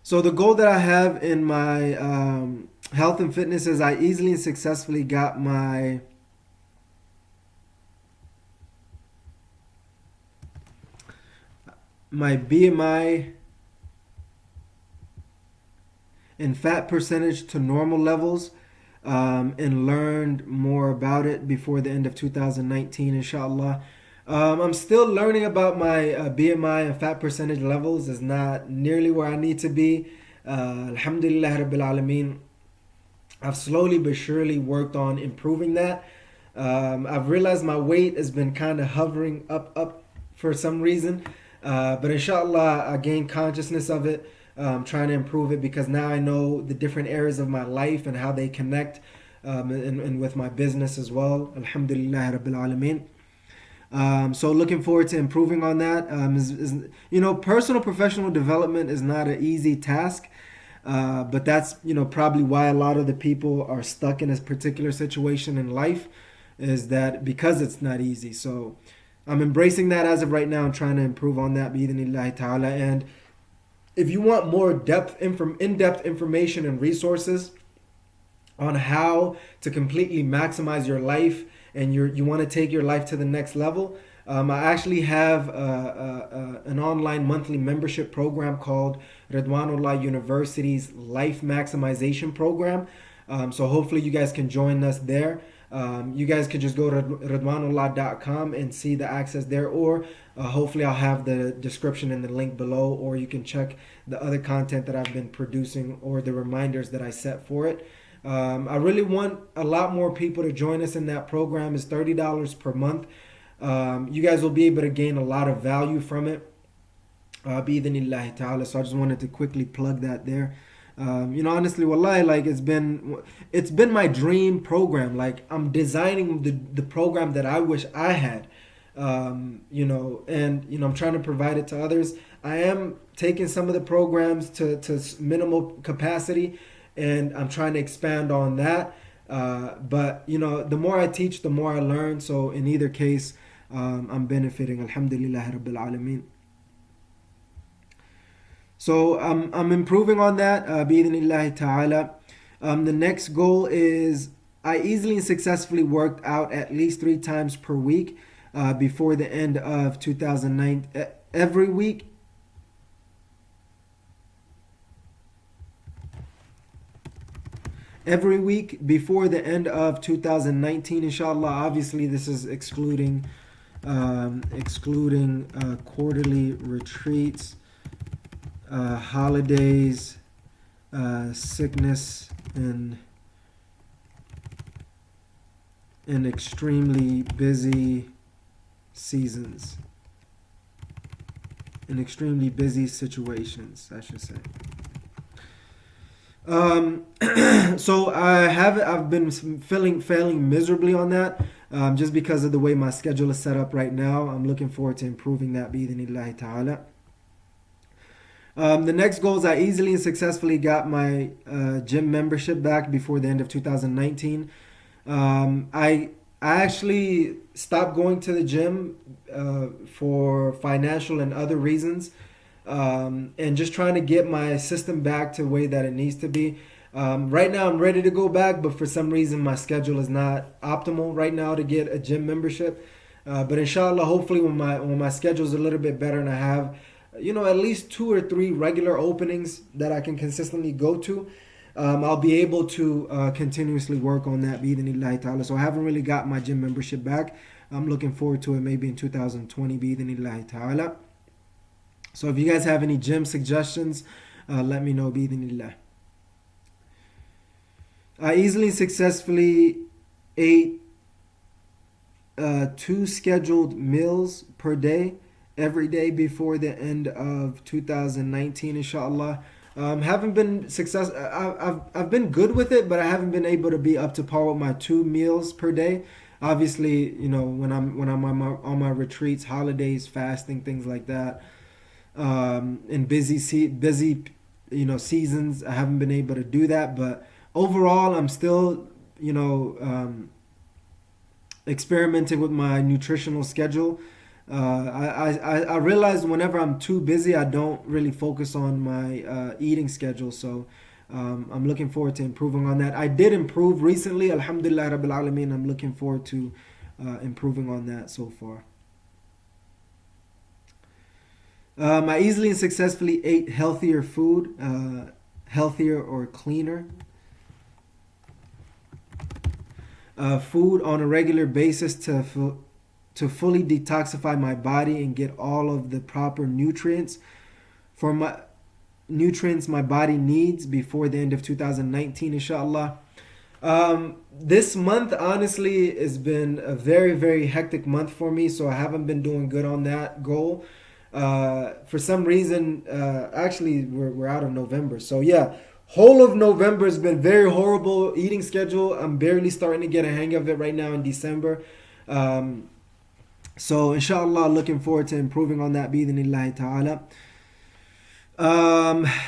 So the goal that I have in my health and fitness is I easily and successfully got my BMI and fat percentage to normal levels, and learned more about it before the end of 2019, inshallah. I'm still learning about my BMI and fat percentage levels. Is not nearly where I need to be. Alhamdulillah Rabbil Alameen. I've slowly but surely worked on improving that. I've realized my weight has been kind of hovering up for some reason. But inshallah, I gained consciousness of it. Trying to improve it because now I know the different areas of my life and how they connect, and with my business as well. Alhamdulillah Rabbil Alameen. So looking forward to improving on that. Personal professional development is not an easy task, but that's probably why a lot of the people are stuck in this particular situation in life, is that because it's not easy. So I'm embracing that as of right now and trying to improve on that bi-idhnillahi ta'ala. And if you want more in-depth information and resources on how to completely maximize your life, and you want to take your life to the next level, I actually have an online monthly membership program called Ridwanullah University's Life Maximization Program. So hopefully you guys can join us there. You guys could just go to ridwanullah.com and see the access there, or hopefully I'll have the description in the link below, or you can check the other content that I've been producing or the reminders that I set for it. I really want a lot more people to join us in that program. It's $30 per month. You guys will be able to gain a lot of value from it. Bi-idhnillahi ta'ala. So I just wanted to quickly plug that there. Honestly, wallahi, like it's been my dream program. Like I'm designing the program that I wish I had. And I'm trying to provide it to others. I am taking some of the programs to minimal capacity, and I'm trying to expand on that. But the more I teach, the more I learn. So in either case, I'm benefiting. Alhamdulillah Rabbil Alameen. So I'm improving on that. Bi-idhnillahi ta'ala. The next goal is I easily and successfully worked out at least 3 times per week before the end of 2009. Every week. every week before the end of 2019, inshallah. Obviously, this is excluding quarterly retreats, holidays, sickness, and extremely busy seasons, in extremely busy situations, I should say. So I've been failing miserably on that, just because of the way my schedule is set up right now. I'm looking forward to improving that bi'idhnillahi ta'ala. The next goal is I easily and successfully got my gym membership back before the end of 2019. I actually stopped going to the gym for financial and other reasons, and just trying to get my system back to the way that it needs to be. Right now, I'm ready to go back, but for some reason, my schedule is not optimal right now to get a gym membership. But inshallah, hopefully, when my schedule is a little bit better and I have, at least 2 or 3 regular openings that I can consistently go to, I'll be able to continuously work on that bi'idhnillahi ta'ala. So I haven't really got my gym membership back. I'm looking forward to it maybe in 2020 bi'idhnillahi ta'ala. So if you guys have any gym suggestions, let me know bi'idhnillah. I easily and successfully ate 2 scheduled meals per day every day before the end of 2019, inshallah. Haven't been success. I've been good with it, but I haven't been able to be up to par with my 2 meals per day. Obviously, when I'm on my retreats, holidays, fasting, things like that, in busy seasons, I haven't been able to do that. But overall, I'm still experimenting with my nutritional schedule. I realize whenever I'm too busy, I don't really focus on my eating schedule. So I'm looking forward to improving on that. I did improve recently, alhamdulillah rabbil alameen. I'm looking forward to improving on that so far. I easily and successfully ate healthier food, healthier or cleaner food on a regular basis to fully detoxify my body and get all of the proper nutrients my body needs before the end of 2019, inshallah. This month, honestly, has been a very, very hectic month for me, so I haven't been doing good on that goal. For some reason, actually, we're out of November. So yeah, whole of November has been very horrible eating schedule. I'm barely starting to get a hang of it right now in December. So inshallah, looking forward to improving on that bi'idhnillahi ta'ala.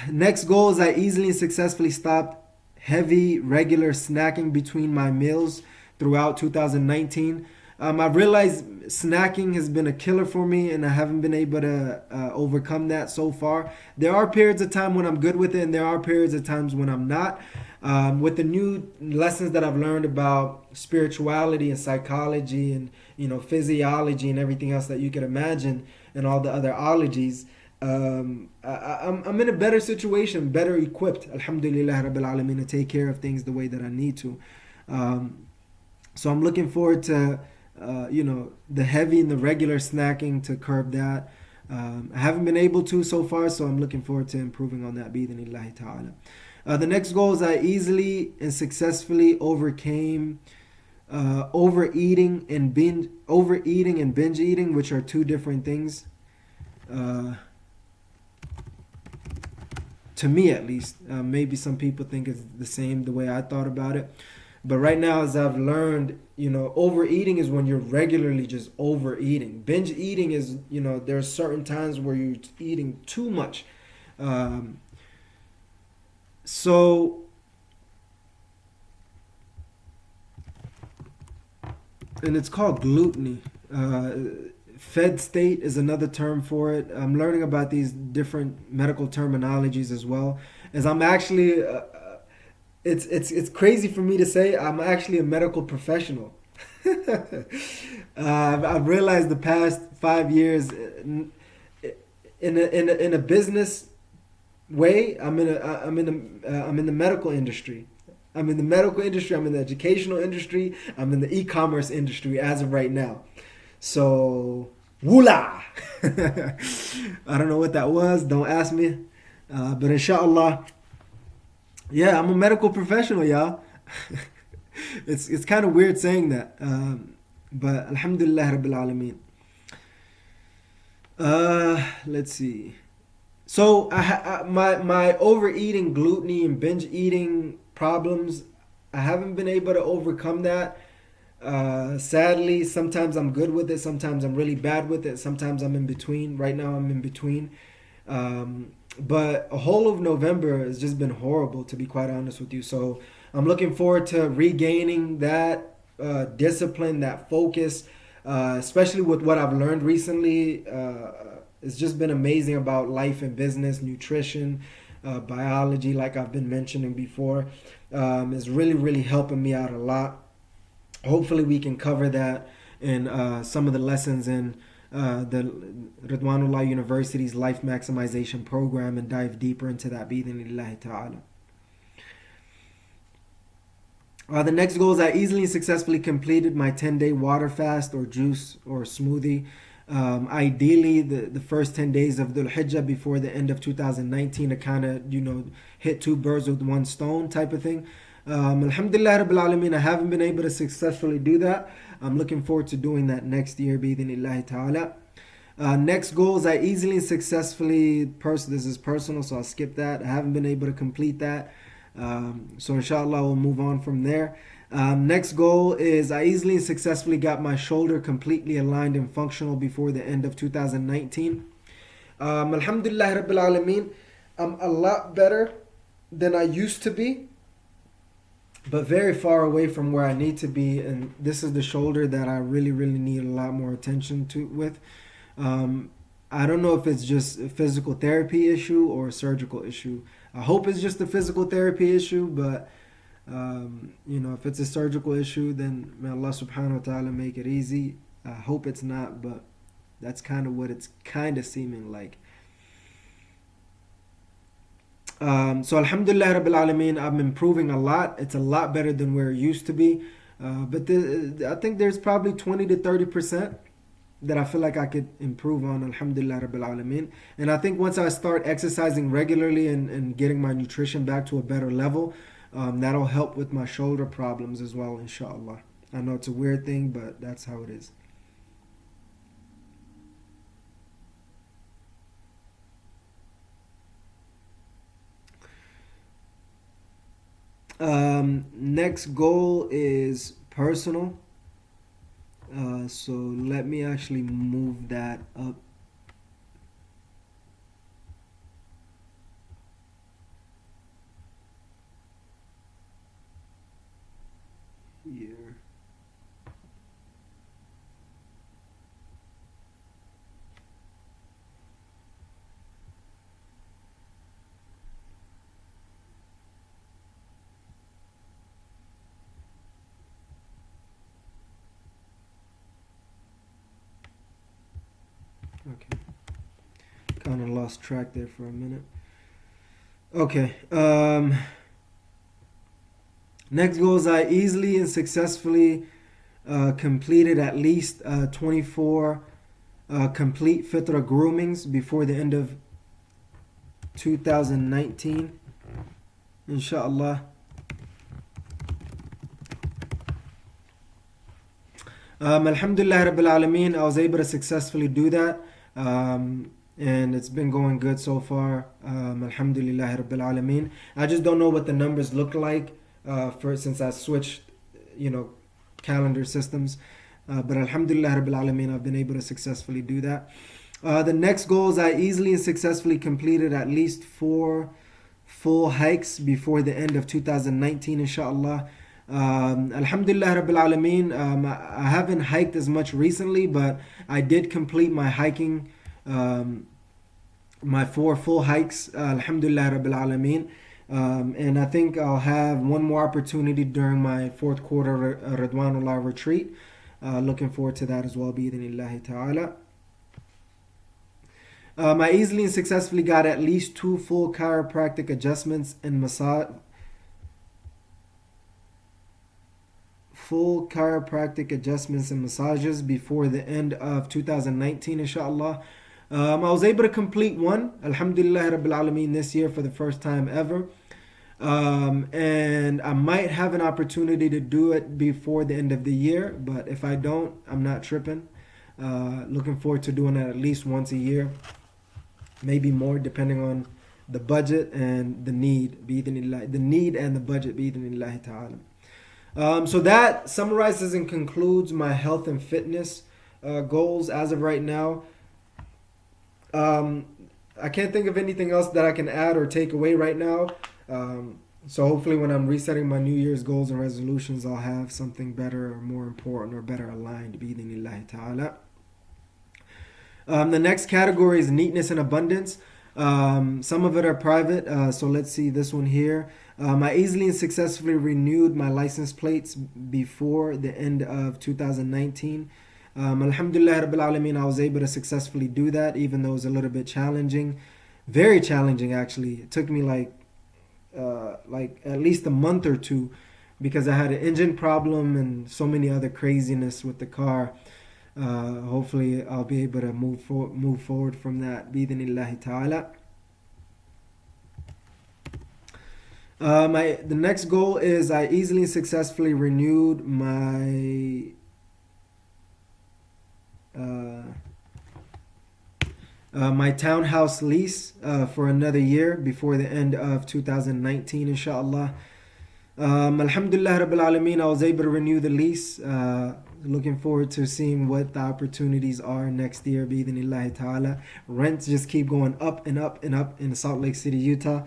Next goal is I easily and successfully stopped heavy regular snacking between my meals throughout 2019. I realized snacking has been a killer for me, and I haven't been able to overcome that so far. There are periods of time when I'm good with it, and there are periods of times when I'm not. With the new lessons that I've learned about spirituality and psychology and physiology and everything else that you could imagine, and all the other ologies, I'm in a better situation, better equipped, alhamdulillah rabbil alameen, to take care of things the way that I need to. So I'm looking forward to the heavy and the regular snacking to curb that. I haven't been able to so far, so I'm looking forward to improving on that bi'idhnillahi ta'ala. The next goal is I easily and successfully overcame overeating and binge eating, which are 2 different things. To me, at least. Maybe some people think it's the same the way I thought about it. But right now, as I've learned, overeating is when you're regularly just overeating. Binge eating is, there are certain times where you're eating too much. So, and it's called gluttony. Fed state is another term for it. I'm learning about these different medical terminologies as well. As I'm actually, it's crazy for me to say, I'm actually a medical professional. I've realized the past 5 years, in a business way, I'm in the medical industry. I'm in the medical industry. I'm in the educational industry. I'm in the e-commerce industry as of right now. So, wula! I don't know what that was. Don't ask me. But inshallah, yeah, I'm a medical professional, y'all. It's kind of weird saying that. But alhamdulillah rabbil alameen. Let's see. So my overeating, gluttony, and binge eating problems, I haven't been able to overcome that. Sadly, sometimes I'm good with it, sometimes I'm really bad with it, sometimes I'm in between. Right now, I'm in between. But a whole of November has just been horrible, to be quite honest with you. So I'm looking forward to regaining that discipline, that focus, especially with what I've learned recently. It's just been amazing about life and business, nutrition, biology, like I've been mentioning before. It's really, really helping me out a lot. Hopefully we can cover that in some of the lessons in the Ridwanullah University's Life Maximization Program and dive deeper into that, bi-idhnillahi ta'ala. The next goal is I easily and successfully completed my 10-day water fast or juice or smoothie. Ideally, the first 10 days of Dhul Hijjah before the end of 2019 to kind of, hit two birds with one stone type of thing. Alhamdulillah Rabbil Alameen, I haven't been able to successfully do that. I'm looking forward to doing that next year, bi-idhnillahi ta'ala. Next goal is I easily and successfully, this is personal, so I'll skip that. I haven't been able to complete that. So inshallah we'll move on from there. Next goal is I easily and successfully got my shoulder completely aligned and functional before the end of 2019. Alhamdulillah Rabbil Alameen, I'm a lot better than I used to be, but very far away from where I need to be. And this is the shoulder that I really, really need a lot more attention to with. I don't know if it's just a physical therapy issue or a surgical issue. I hope it's just a physical therapy issue, but if it's a surgical issue, then may Allah subhanahu wa ta'ala make it easy. I hope it's not, but that's kind of what it's kind of seeming like. So alhamdulillah Rabbil Alameen, I'm improving a lot. It's a lot better than where it used to be. But I think there's probably 20 to 30% that I feel like I could improve on, alhamdulillah Rabbil Alameen. And I think once I start exercising regularly and getting my nutrition back to a better level, that'll help with my shoulder problems as well, inshallah. I know it's a weird thing, but that's how it is. Next goal is personal. So let me actually move that up here. Okay, kind of lost track there for a minute. Okay, next goal is I easily and successfully completed at least 24 complete fitra groomings before the end of 2019, inshallah. Alhamdulillah Rabbil Alameen, I was able to successfully do that. And it's been going good so far. Alhamdulillah Rabbil Alameen. I just don't know what the numbers look like since I switched, calendar systems. But Alhamdulillah Rabbil Alameen, I've been able to successfully do that. The next goal is I easily and successfully completed at least 4 full hikes before the end of 2019, inshallah. Alhamdulillah Rabbil Alameen, I haven't hiked as much recently, but I did complete my hiking, my 4 full hikes, Alhamdulillah Rabbil Alameen. And I think I'll have one more opportunity during my 4th quarter Ridwanullah retreat. Looking forward to that as well, bi-idhnillahi ta'ala. I easily and successfully got at least 2 full chiropractic adjustments and massage. full chiropractic adjustments and massages before the end of 2019, inshallah. I was able to complete one, alhamdulillah rabbil alameen, this year for the first time ever. And I might have an opportunity to do it before the end of the year, but if I don't, I'm not tripping. Looking forward to doing it at least once a year, maybe more, depending on the budget and the need, the need and the budget, bi'idhnillahi ta'ala. So that summarizes and concludes my health and fitness goals as of right now. I can't think of anything else that I can add or take away right now. So hopefully when I'm resetting my New Year's goals and resolutions, I'll have something better or more important or better aligned, bi'idhnillahi ta'ala. The next category is neatness and abundance. Some of it are private, so let's see this one here. I easily and successfully renewed my license plates before the end of 2019. Alhamdulillah rabbil alameen, I was able to successfully do that, even though it was a little bit challenging. Very challenging, actually. It took me like at least a month or two, because I had an engine problem and so many other craziness with the car. Hopefully I'll be able to move forward from that, bi'idhnillahi ta'ala. The next goal is I easily and successfully renewed my my townhouse lease for another year before the end of 2019, inshallah. Alhamdulillah rabbil alameen, I was able to renew the lease. Looking forward to seeing what the opportunities are next year, bi'idhnillahi ta'ala. Rents just keep going up and up and up in Salt Lake City, Utah.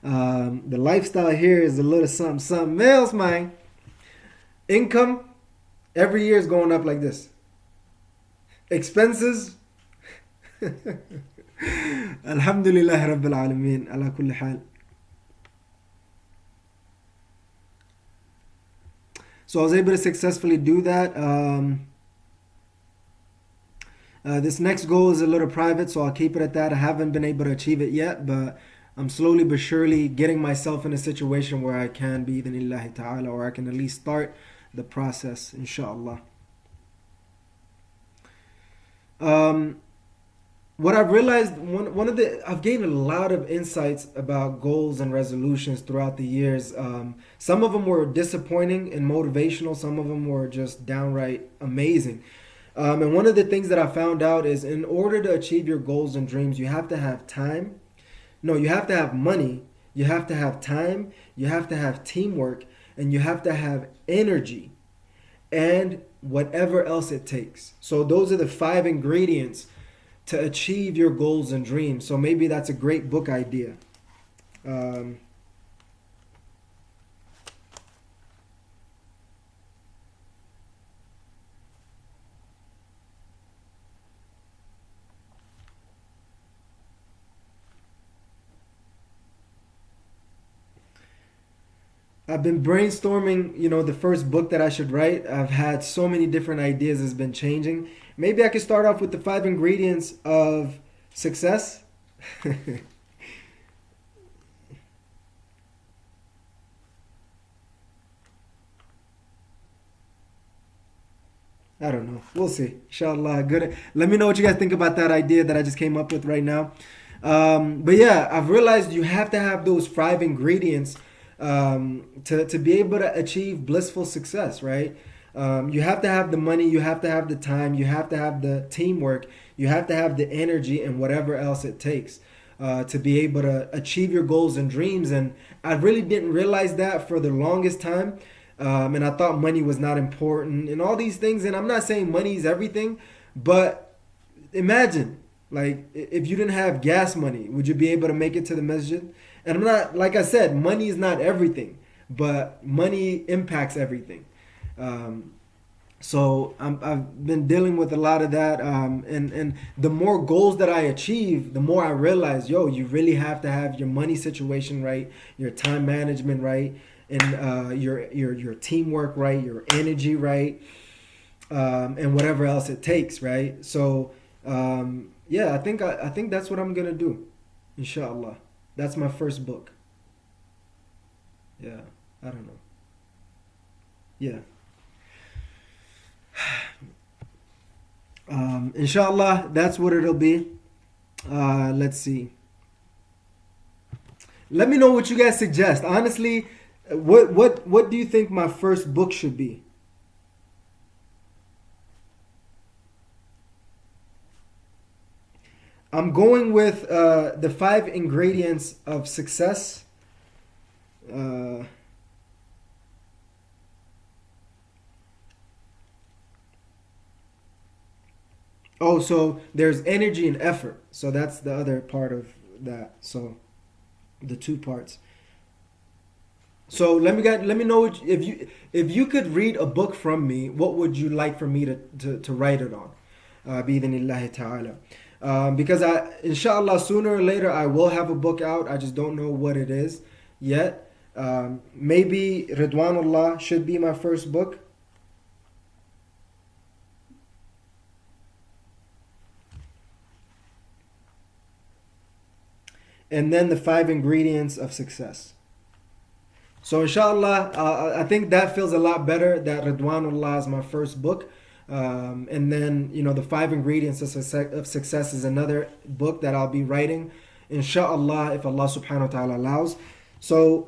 The lifestyle here is a little something else, man. Income every year is going up like this. Expenses, alhamdulillah rabbil alameen, ala kulli hal. So I was able to successfully do that. This next goal is a little private, so I'll keep it at that. I haven't been able to achieve it yet, but I'm slowly but surely getting myself in a situation where I can, bi'idhnillahi ta'ala, or I can at least start the process, inshallah. What I've realized, I've gained a lot of insights about goals and resolutions throughout the years. Some of them were disappointing and motivational. Some of them were just downright amazing. And one of the things that I found out is, in order to achieve your goals and dreams, you have to have time. No, you have to have money. You have to have time. You have to have teamwork. And you have to have energy. And whatever else it takes. So those are the 5 ingredients to achieve your goals and dreams. So maybe that's a great book idea. I've been brainstorming, the first book that I should write. I've had so many different ideas. It's been changing. Maybe I could start off with the 5 ingredients of success. I don't know. We'll see. Inshallah. Good. Let me know what you guys think about that idea that I just came up with right now. But yeah, I've realized you have to have those 5 ingredients to be able to achieve blissful success, right? You have to have the money, you have to have the time, you have to have the teamwork, you have to have the energy and whatever else it takes to be able to achieve your goals and dreams. And I really didn't realize that for the longest time. And I thought money was not important and all these things. And I'm not saying money is everything, but imagine, like, if you didn't have gas money, would you be able to make it to the masjid? And I'm not, like I said, money is not everything, but money impacts everything. So I've been dealing with a lot of that. And the more goals that I achieve, the more I realize, you really have to have your money situation right, your time management right, and your teamwork right, your energy right, and whatever else it takes, right? So I think that's what I'm gonna do, inshallah. That's my first book. Yeah, I don't know. Yeah. Inshallah, that's what it'll be. Let's see. Let me know what you guys suggest. Honestly, what do you think my first book should be? I'm going with the 5 ingredients of success. Uh, oh, so there's energy and effort. So that's the other part of that. So the two parts. So let me know if you could read a book from me, what would you like for me to write it on? Bi-idhnillahi ta'ala. Because inshallah, sooner or later I will have a book out. I just don't know what it is yet. Maybe Ridwanullah should be my first book. And then the 5 ingredients of success. So inshallah, I think that feels a lot better that Ridwanullah is my first book. And then, the 5 ingredients of success is another book that I'll be writing, inshallah, if Allah subhanahu wa ta'ala allows. So,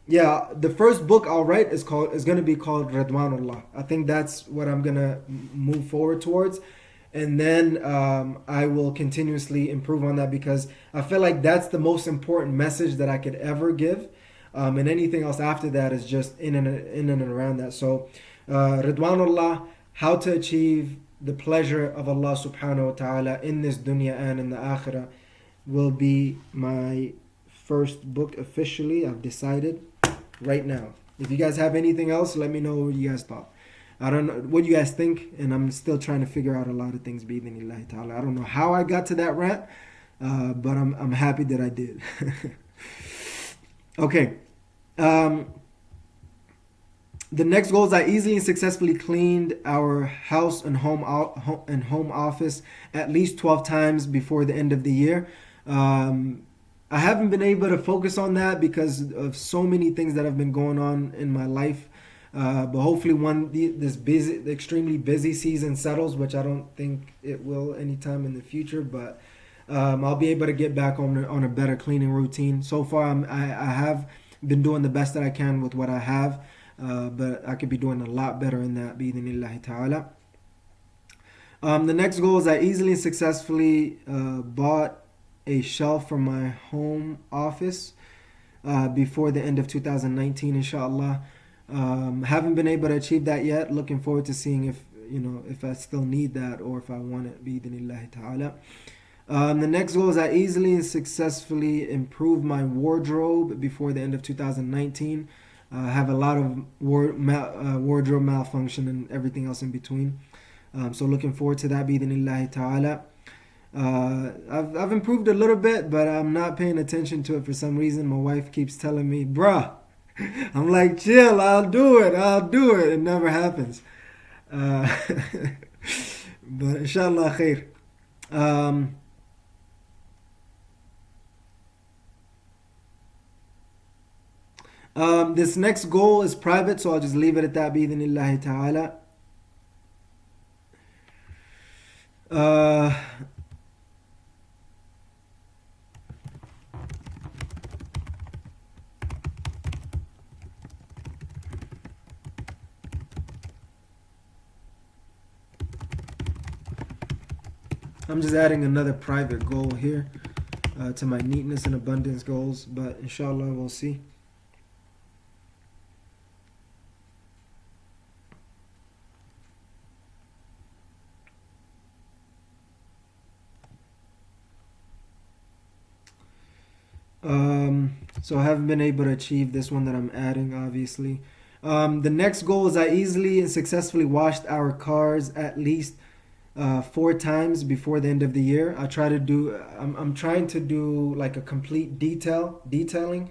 yeah, the first book I'll write is going to be called Ridwanullah. I think that's what I'm going to move forward towards. And then I will continuously improve on that, because I feel like that's the most important message that I could ever give. And anything else after that is just in and around that. So, Ridwanullah, how to achieve the pleasure of Allah subhanahu wa ta'ala in this dunya and in the akhirah, will be my first book officially. I've decided right now. If you guys have anything else, let me know what you guys thought. I don't know what you guys think, and I'm still trying to figure out a lot of things, bi-idhnillahi ta'ala. I don't know how I got to that rant, but I'm happy that I did. Okay. The next goal is I easily and successfully cleaned our house and home office at least 12 times before the end of the year. I haven't been able to focus on that because of so many things that have been going on in my life. But hopefully this extremely busy season settles, which I don't think it will anytime in the future. But I'll be able to get back on a better cleaning routine. So far, I have been doing the best that I can with what I have. But I could be doing a lot better in that, bi-idhnillahi ta'ala. The next goal is I easily and successfully bought a shelf for my home office before the end of 2019, inshallah. Haven't been able to achieve that yet. Looking forward to seeing if I still need that or if I want it, bi-idhnillahi ta'ala. The next goal is I easily and successfully improve my wardrobe before the end of 2019. I have a lot of wardrobe malfunction and everything else in between. So looking forward to that, bi-idhnillahi ta'ala. I've improved a little bit, but I'm not paying attention to it for some reason. My wife keeps telling me, bruh. I'm like, chill, I'll do it. It never happens. But inshallah khair. This next goal is private, so I'll just leave it at that, bi-idhnillahi ta'ala. I'm just adding another private goal here to my neatness and abundance goals, but inshallah we'll see. So I haven't been able to achieve this one that I'm adding, obviously. The next goal is I easily and successfully washed our cars at least 4 times before the end of the year. I'm trying to do like a complete detailing,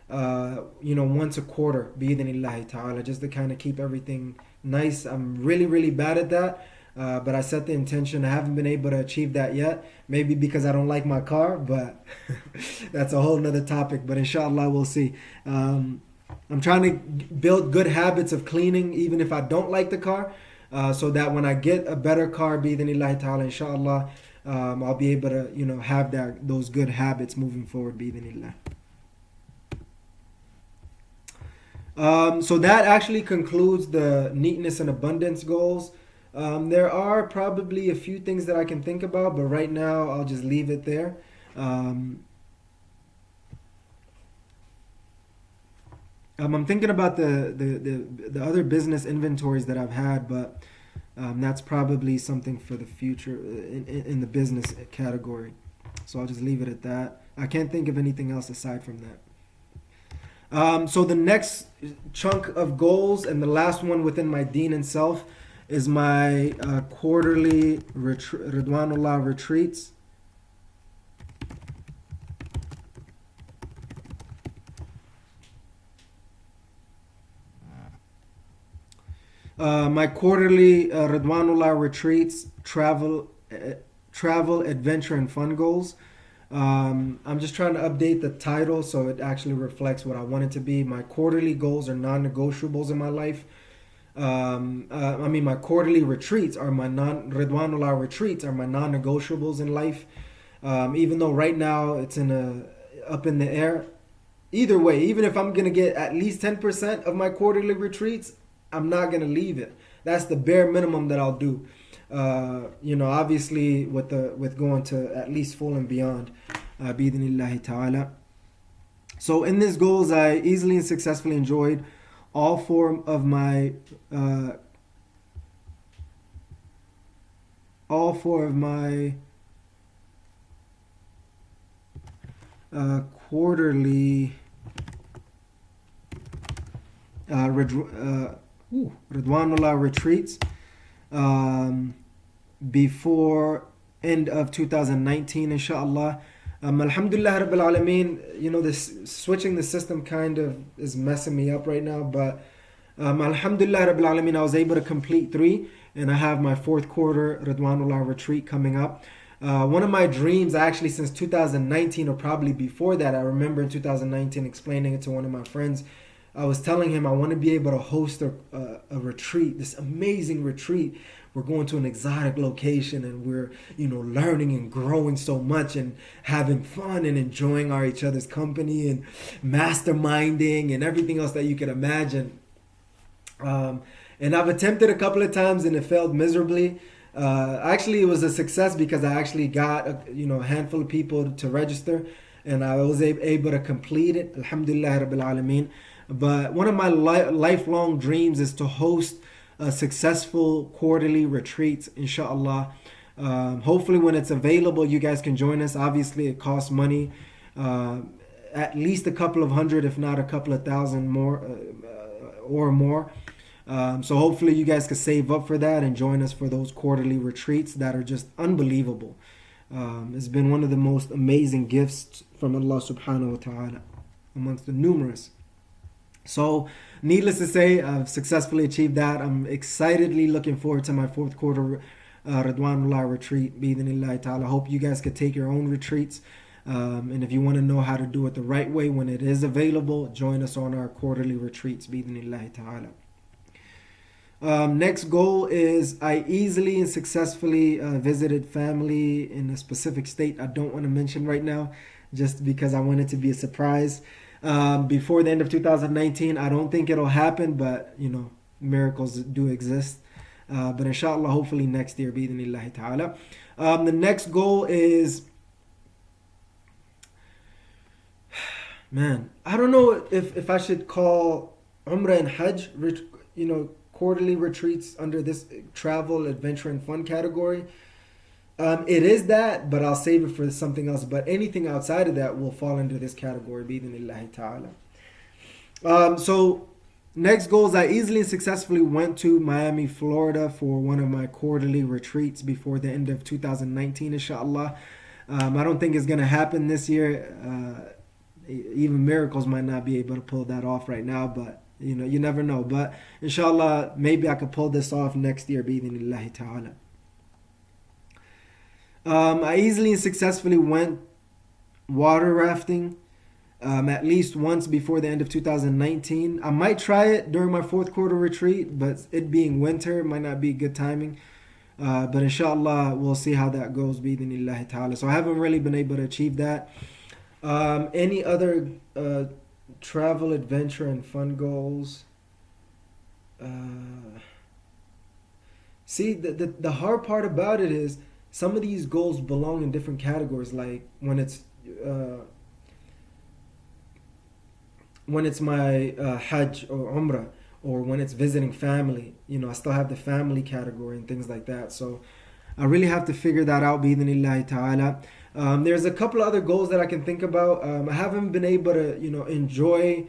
once a quarter, bi-idhnillahi ta'ala, just to kind of keep everything nice. I'm really, really bad at that. But I set the intention. I haven't been able to achieve that yet. Maybe because I don't like my car, but that's a whole nother topic. But inshallah, we'll see. I'm trying to build good habits of cleaning, even if I don't like the car. so that when I get a better car, bi'idhnillahi ta'ala, inshallah, I'll be able to, have those good habits moving forward, bi'idhnillah. So that actually concludes the neatness and abundance goals. There are probably a few things that I can think about, but right now I'll just leave it there. I'm thinking about the other business inventories that I've had, but that's probably something for the future in the business category. So I'll just leave it at that. I can't think of anything else aside from that. So the next chunk of goals and the last one within my deen and self is my quarterly Ridwanullah retreats. My quarterly Ridwanullah retreats, travel, adventure, and fun goals. I'm just trying to update the title so it actually reflects what I want it to be. My quarterly goals are non-negotiables in my life. My quarterly retreats are my Ridwanullah retreats are my non-negotiables in life. Even though right now it's up in the air. Either way, even if I'm gonna get at least 10% of my quarterly retreats, I'm not gonna leave it. That's the bare minimum that I'll do. Obviously with going to at least full and beyond, bi'idhnillahi ta'ala. So in these goals, I easily and successfully enjoyed all four of my quarterly Ridwanullah retreats before end of 2019, inshallah. Alhamdulillah Rabbil Alameen, this switching the system kind of is messing me up right now, but Alhamdulillah Rabbil Alameen, I was able to complete 3, and I have my 4th quarter Ridwanullah retreat coming up. One of my dreams, actually since 2019 or probably before that, I remember in 2019 explaining it to one of my friends. I was telling him I want to be able to host a retreat, this amazing retreat. We're going to an exotic location and we're, learning and growing so much and having fun and enjoying each other's company and masterminding and everything else that you can imagine. And I've attempted a couple of times and it failed miserably. Actually, it was a success because I actually got a handful of people to register and I was able to complete it. Alhamdulillah Rabbil Alameen. But one of my lifelong dreams is to host successful quarterly retreats, inshallah. Hopefully when it's available, you guys can join us. Obviously, it costs money, at least a couple of hundred, if not a couple of thousand more or more. So hopefully you guys can save up for that and join us for those quarterly retreats that are just unbelievable. It's been one of the most amazing gifts from Allah subhanahu wa ta'ala amongst the numerous. So, needless to say, I've successfully achieved that. I'm excitedly looking forward to my 4th quarter Ridwanullah retreat, bi'idhnillahi ta'ala. Hope you guys could take your own retreats. And if you want to know how to do it the right way when it is available, join us on our quarterly retreats, bi'idhnillahi ta'ala. Next goal is I easily and successfully visited family in a specific state I don't want to mention right now, just because I want it to be a surprise. Before the end of 2019, I don't think it'll happen, but miracles do exist. But inshallah, hopefully next year, bi'idhnillahi ta'ala. The next goal is, I don't know if I should call Umrah and Hajj, quarterly retreats under this travel, adventure, and fun category. It is that, but I'll save it for something else. But anything outside of that will fall into this category, bi'idhnillahi ta'ala. So next goals, I easily and successfully went to Miami, Florida for one of my quarterly retreats before the end of 2019, inshallah. I don't think it's going to happen this year. Even miracles might not be able to pull that off right now, but you never know. But inshallah, maybe I could pull this off next year, bi'idhnillahi ta'ala. I easily and successfully went water rafting at least once before the end of 2019. I might try it during my fourth quarter retreat, but it being winter might not be good timing. But inshallah, we'll see how that goes. Bi-idhnillahi ta'ala. So I haven't really been able to achieve that. Any other travel, adventure, and fun goals? See, the hard part about it is some of these goals belong in different categories. Like when it's my Hajj or Umrah, or when it's visiting family, I still have the family category and things like that. So I really have to figure that out, bi-idhnillahi ta'ala. There's a couple of other goals that I can think about. I haven't been able to, enjoy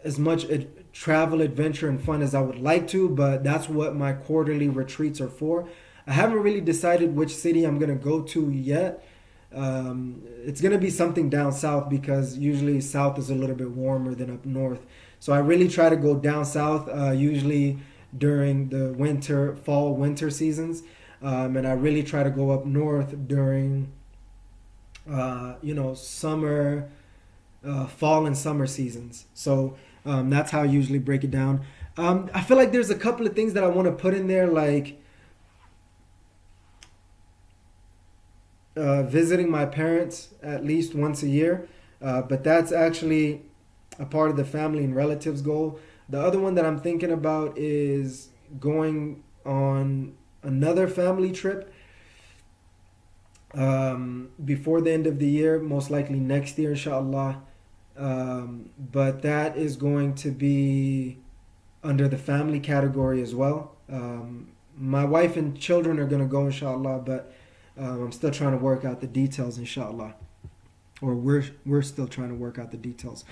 as much travel, adventure, and fun as I would like to, but that's what my quarterly retreats are for. I haven't really decided which city I'm going to go to yet. It's going to be something down south because usually south is a little bit warmer than up north. So I really try to go down south, usually during the fall, winter seasons. And I really try to go up north during, summer, fall and summer seasons. So that's how I usually break it down. I feel like there's a couple of things that I want to put in there, like visiting my parents at least once a year. But that's actually a part of the family and relatives goal. The other one that I'm thinking about is going on another family trip before the end of the year, most likely next year, inshallah. But that is going to be under the family category as well. My wife and children are going to go, inshallah, but I'm still trying to work out the details, inshallah. Or we're still trying to work out the details.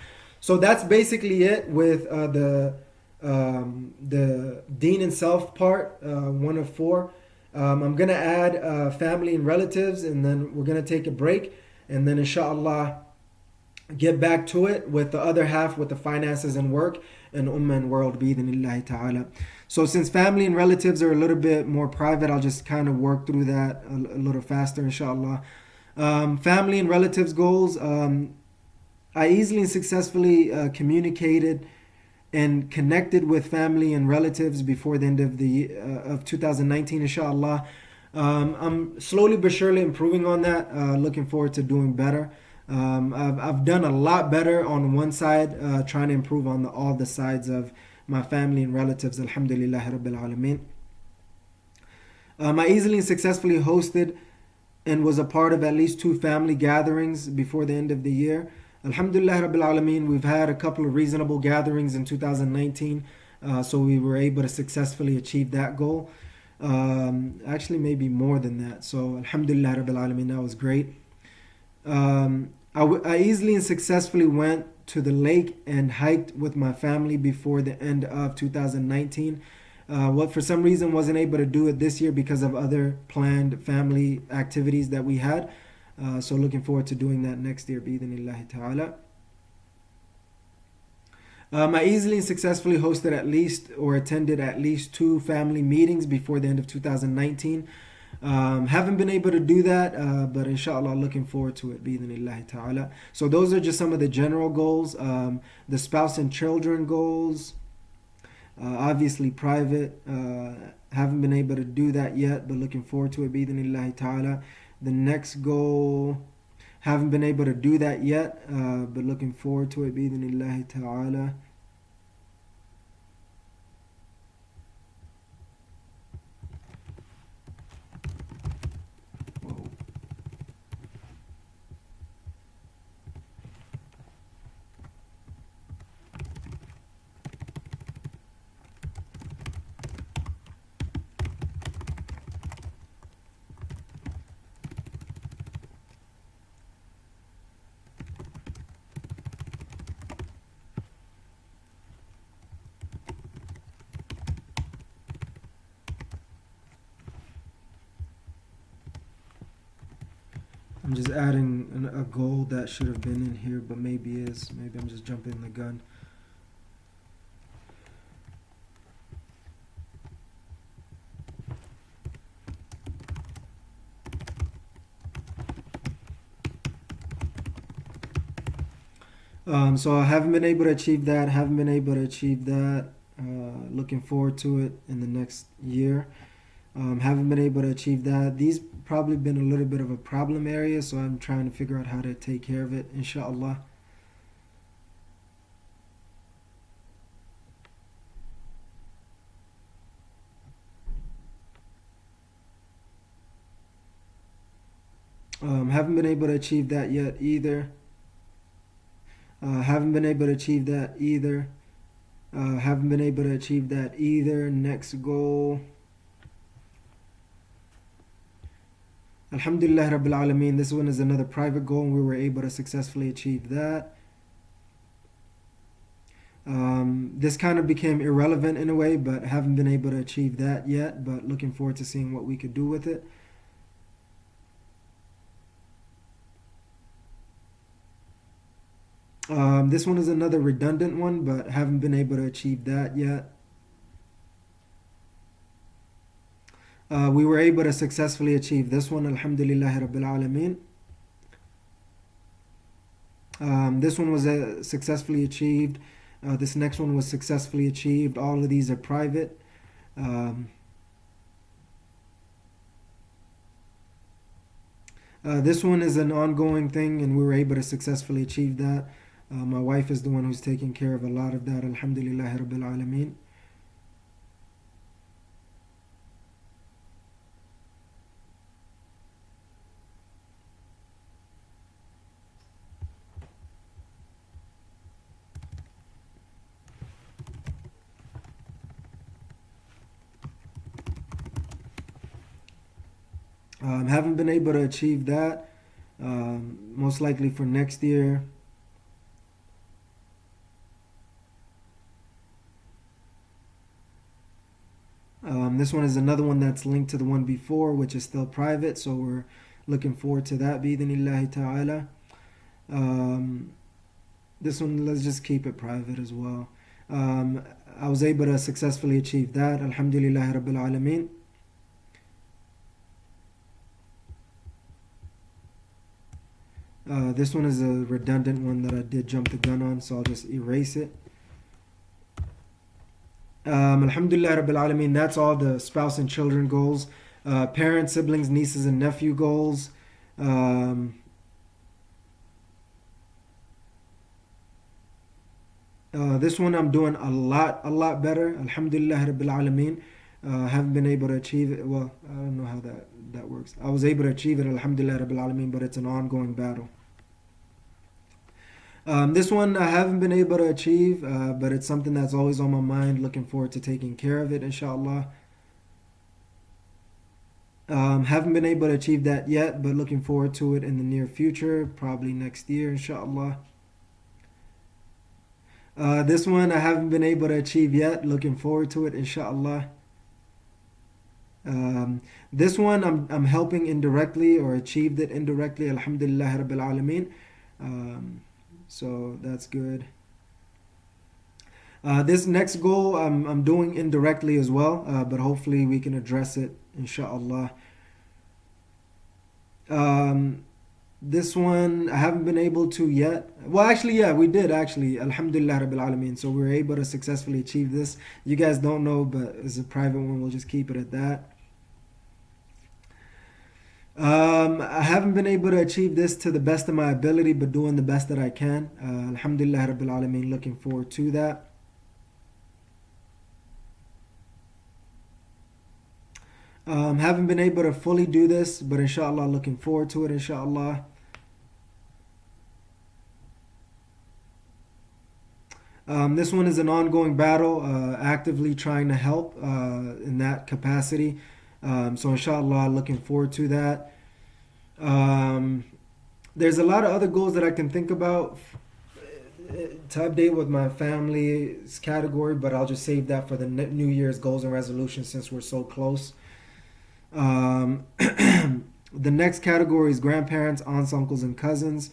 So that's basically it with the Deen and Self part, 1 of 4. I'm going to add family and relatives, and then we're going to take a break, and then inshallah get back to it with the other half, with the finances and work and Ummah and world, bi-idhnillahi ta'ala. So since family and relatives are a little bit more private, I'll just kind of work through that a little faster, inshallah. Family and relatives goals. I easily and successfully communicated and connected with family and relatives before the end of 2019, inshallah. I'm slowly but surely improving on that. Looking forward to doing better. I've done a lot better on one side, trying to improve on all the sides of my family and relatives. Alhamdulillah Rabbil Alameen. I easily and successfully hosted and was a part of at least 2 family gatherings before the end of the year. Alhamdulillah Rabbil Alameen, we've had a couple of reasonable gatherings in 2019, so we were able to successfully achieve that goal. Actually, maybe more than that. So Alhamdulillah Rabbil Alameen, that was great. I easily and successfully went to the lake and hiked with my family before the end of 2019. What for some reason wasn't able to do it this year because of other planned family activities that we had. So looking forward to doing that next year, bi-idhnillahi ta'ala. I easily and successfully hosted at least or attended at least 2 family meetings before the end of 2019. Haven't been able to do that, but inshallah looking forward to it, bi-idhnillahi ta'ala. So those are just some of the general goals. The spouse and children goals, obviously private. Haven't been able to do that yet, but looking forward to it, bi-idhnillahi ta'ala. The next goal, haven't been able to do that yet, but looking forward to it, bi-idhnillahi ta'ala. I'm just adding a goal that should have been in here, but maybe is. Maybe I'm just jumping the gun. So I haven't been able to achieve that. Haven't been able to achieve that. Looking forward to it in the next year. Haven't been able to achieve that. These probably been a little bit of a problem area, so I'm trying to figure out how to take care of it, inshallah. Haven't been able to achieve that yet either. Haven't been able to achieve that either. Haven't been able to achieve that either. Next goal. Alhamdulillah Rabbil Alameen. This one is another private goal and we were able to successfully achieve that. This kind of became irrelevant in a way, but haven't been able to achieve that yet, but looking forward to seeing what we could do with it. This one is another redundant one, but haven't been able to achieve that yet. We were able to successfully achieve this one, Alhamdulillah Rabbil Alameen. This one was successfully achieved. This next one was successfully achieved. All of these are private. This one is an ongoing thing and we were able to successfully achieve that. My wife is the one who's taking care of a lot of that, Alhamdulillah Rabbil Alameen. Haven't been able to achieve that. Most likely for next year. This one is another one that's linked to the one before, which is still private, so we're looking forward to that, bi-idhnillahi ta'ala. This one, let's just keep it private as well. I was able to successfully achieve that, Alhamdulillah Rabbil Alameen. This one is a redundant one that I did jump the gun on, so I'll just erase it. Alhamdulillah Rabbil Alameen, that's all the spouse and children goals. Parents, siblings, nieces and nephew goals. This one I'm doing a lot better. Alhamdulillah Rabbil Alameen. Haven't been able to achieve it. Well, I don't know how that works. I was able to achieve it, Alhamdulillah Rabbil Alameen, but it's an ongoing battle. This one I haven't been able to achieve, but it's something that's always on my mind. Looking forward to taking care of it, inshallah. Haven't been able to achieve that yet, but looking forward to it in the near future, probably next year, inshallah. This one I haven't been able to achieve yet, looking forward to it, inshallah. This one I'm helping indirectly or achieved it indirectly, Alhamdulillah Rabbil Alameen. So that's good. This next goal I'm doing indirectly as well, but hopefully we can address it, inshallah. This one I haven't been able to yet. Well, actually, yeah, we did actually. Alhamdulillah Rabbil Alameen. So we were able to successfully achieve this. You guys don't know, but it's a private one. We'll just keep it at that. I haven't been able to achieve this to the best of my ability, but doing the best that I can. Alhamdulillah Rabbil Alameen. Looking forward to that. Haven't been able to fully do this, but inshallah looking forward to it, inshallah. This one is an ongoing battle, actively trying to help in that capacity. So inshallah looking forward to that. There's a lot of other goals that I can think about to update with my family's category, but I'll just save that for the New Year's goals and resolutions since we're so close. The next category is grandparents, aunts, uncles, and cousins.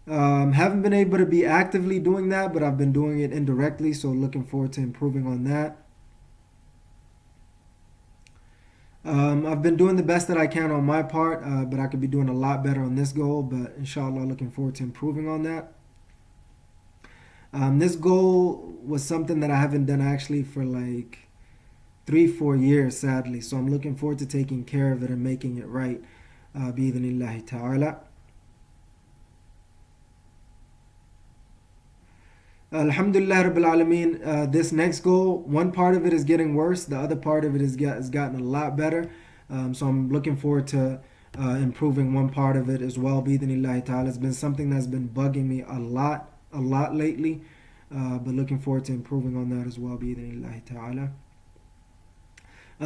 Haven't been able to be actively doing that, but I've been doing it indirectly, so looking forward to improving on that. I've been doing the best that I can on my part, but I could be doing a lot better on this goal, but inshallah looking forward to improving on that. This goal was something that I haven't done actually for like 3-4 years, sadly. So I'm looking forward to taking care of it and making it right. Bi-idhnillahi ta'ala. Alhamdulillah Rabbil Alameen. This next goal, one part of it is getting worse. The other part of it has gotten a lot better. So I'm looking forward to improving one part of it as well. Bi-idhnillahi ta'ala. It's been something that's been bugging me a lot lately. But looking forward to improving on that as well. Bi-idhnillahi ta'ala.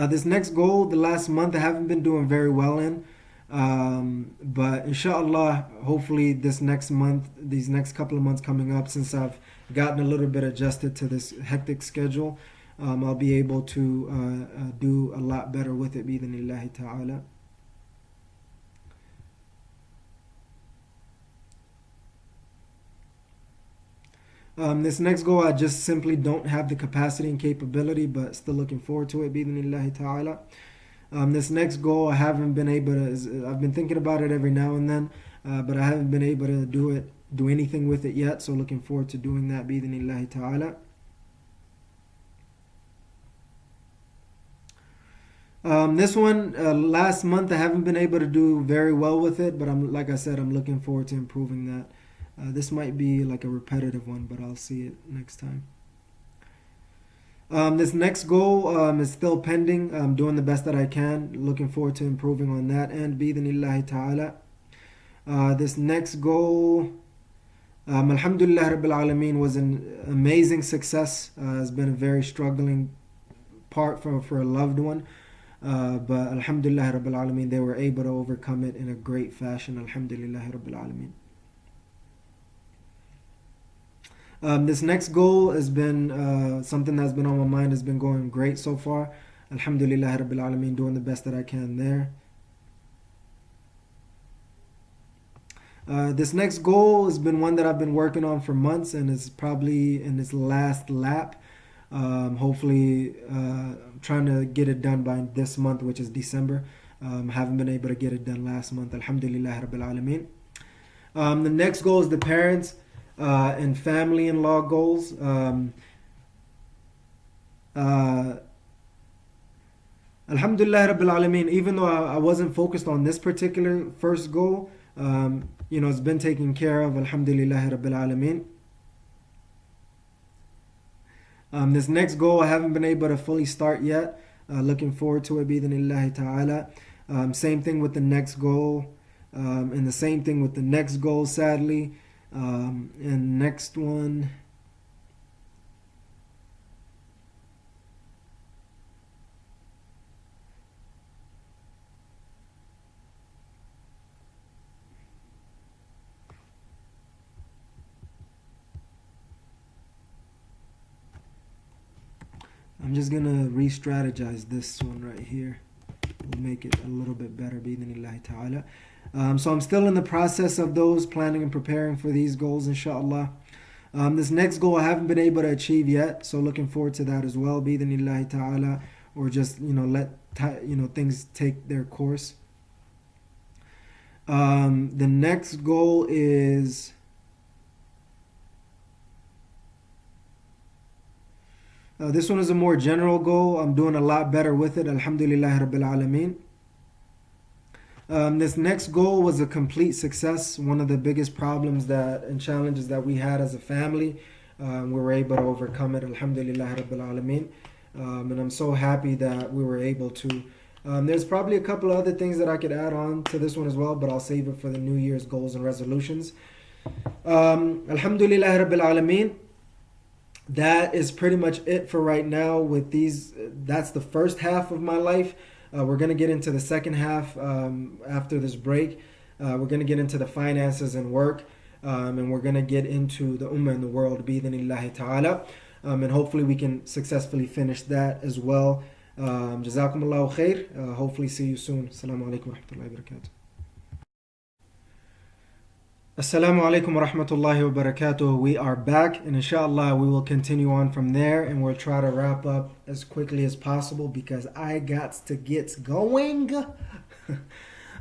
This next goal, the last month, I haven't been doing very well in. But inshallah, hopefully this next month, these next couple of months coming up, since I've gotten a little bit adjusted to this hectic schedule, I'll be able to do a lot better with it, bi-idhnillahi ta'ala. This next goal, I just simply don't have the capacity and capability, but still looking forward to it, bi-idhnillahi ta'ala. This next goal, I haven't been able to, I've been thinking about it every now and then, but I haven't been able to do anything with it yet, so looking forward to doing that, bi-idhnillahi ta'ala. This one, last month, I haven't been able to do very well with it, but like I said, I'm looking forward to improving that. This might be like a repetitive one, but I'll see it next time. This next goal is still pending. I'm doing the best that I can. Looking forward to improving on that end. Bi-idhnillahi ta'ala. This next goal, Alhamdulillah Rabbil Alameen, was an amazing success. It's been a very struggling part for a loved one. But Alhamdulillah Rabbil Alameen, they were able to overcome it in a great fashion. Alhamdulillah Rabbil Alameen. This next goal has been something that's been on my mind, has been going great so far. Alhamdulillah Rabbil Alameen, doing the best that I can there. This next goal has been one that I've been working on for months and is probably in its last lap. Hopefully, I'm trying to get it done by this month, which is December. Haven't been able to get it done last month. Alhamdulillah Rabbil Alameen. The next goal is the parents and family-in-law goals. Alhamdulillah Rabbil Alameen, even though I wasn't focused on this particular first goal, it's been taken care of. Alhamdulillah Rabbil Alameen. This next goal I haven't been able to fully start yet. Looking forward to it, bi-idhnillahi ta'ala. Same thing with the next goal. And the same thing with the next goal, sadly. And next one, I'm just gonna re-strategize this one right here. We'll make it a little bit better, bi-idhnillahi ta'ala. So I'm still in the process of those, planning and preparing for these goals, inshallah. This next goal I haven't been able to achieve yet, so looking forward to that as well, bi-idhnillahi ta'ala, or just let things take their course. The next goal is this one is a more general goal. I'm doing a lot better with it, alhamdulillah Rabbil Alameen. This next goal was a complete success. One of the biggest problems and challenges that we had as a family, we were able to overcome it, alhamdulillah Rabbil Alameen. And I'm so happy that we were able to. There's probably a couple of other things that I could add on to this one as well, but I'll save it for the New Year's goals and resolutions. Alhamdulillah Rabbil Alameen. That is pretty much it for right now with these. That's the first half of my life. We're going to get into the second half after this break. We're going to get into the finances and work. And we're going to get into the ummah and the world, bi-idhnillahi ta'ala. And hopefully we can successfully finish that as well. Jazakumullahu khair. Hopefully see you soon. Assalamu alaikum wa rahmatullahi wa barakatuh. Assalamu alaikum wa rahmatullahi wa barakatuh. We are back, and inshallah we will continue on from there, and we'll try to wrap up as quickly as possible because I got to get going.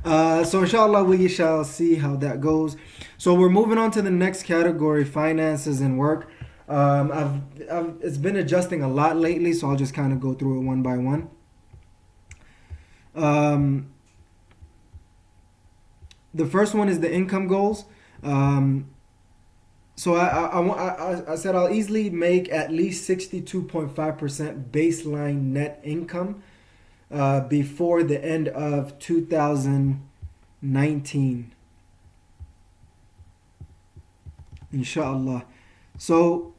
So inshallah we shall see how that goes. So we're moving on to the next category, finances and work. It's been adjusting a lot lately, so I'll just kind of go through it one by one. Um, the first one is the income goals. So I said I'll easily make at least 62.5% baseline net income before the end of 2019, inshallah. So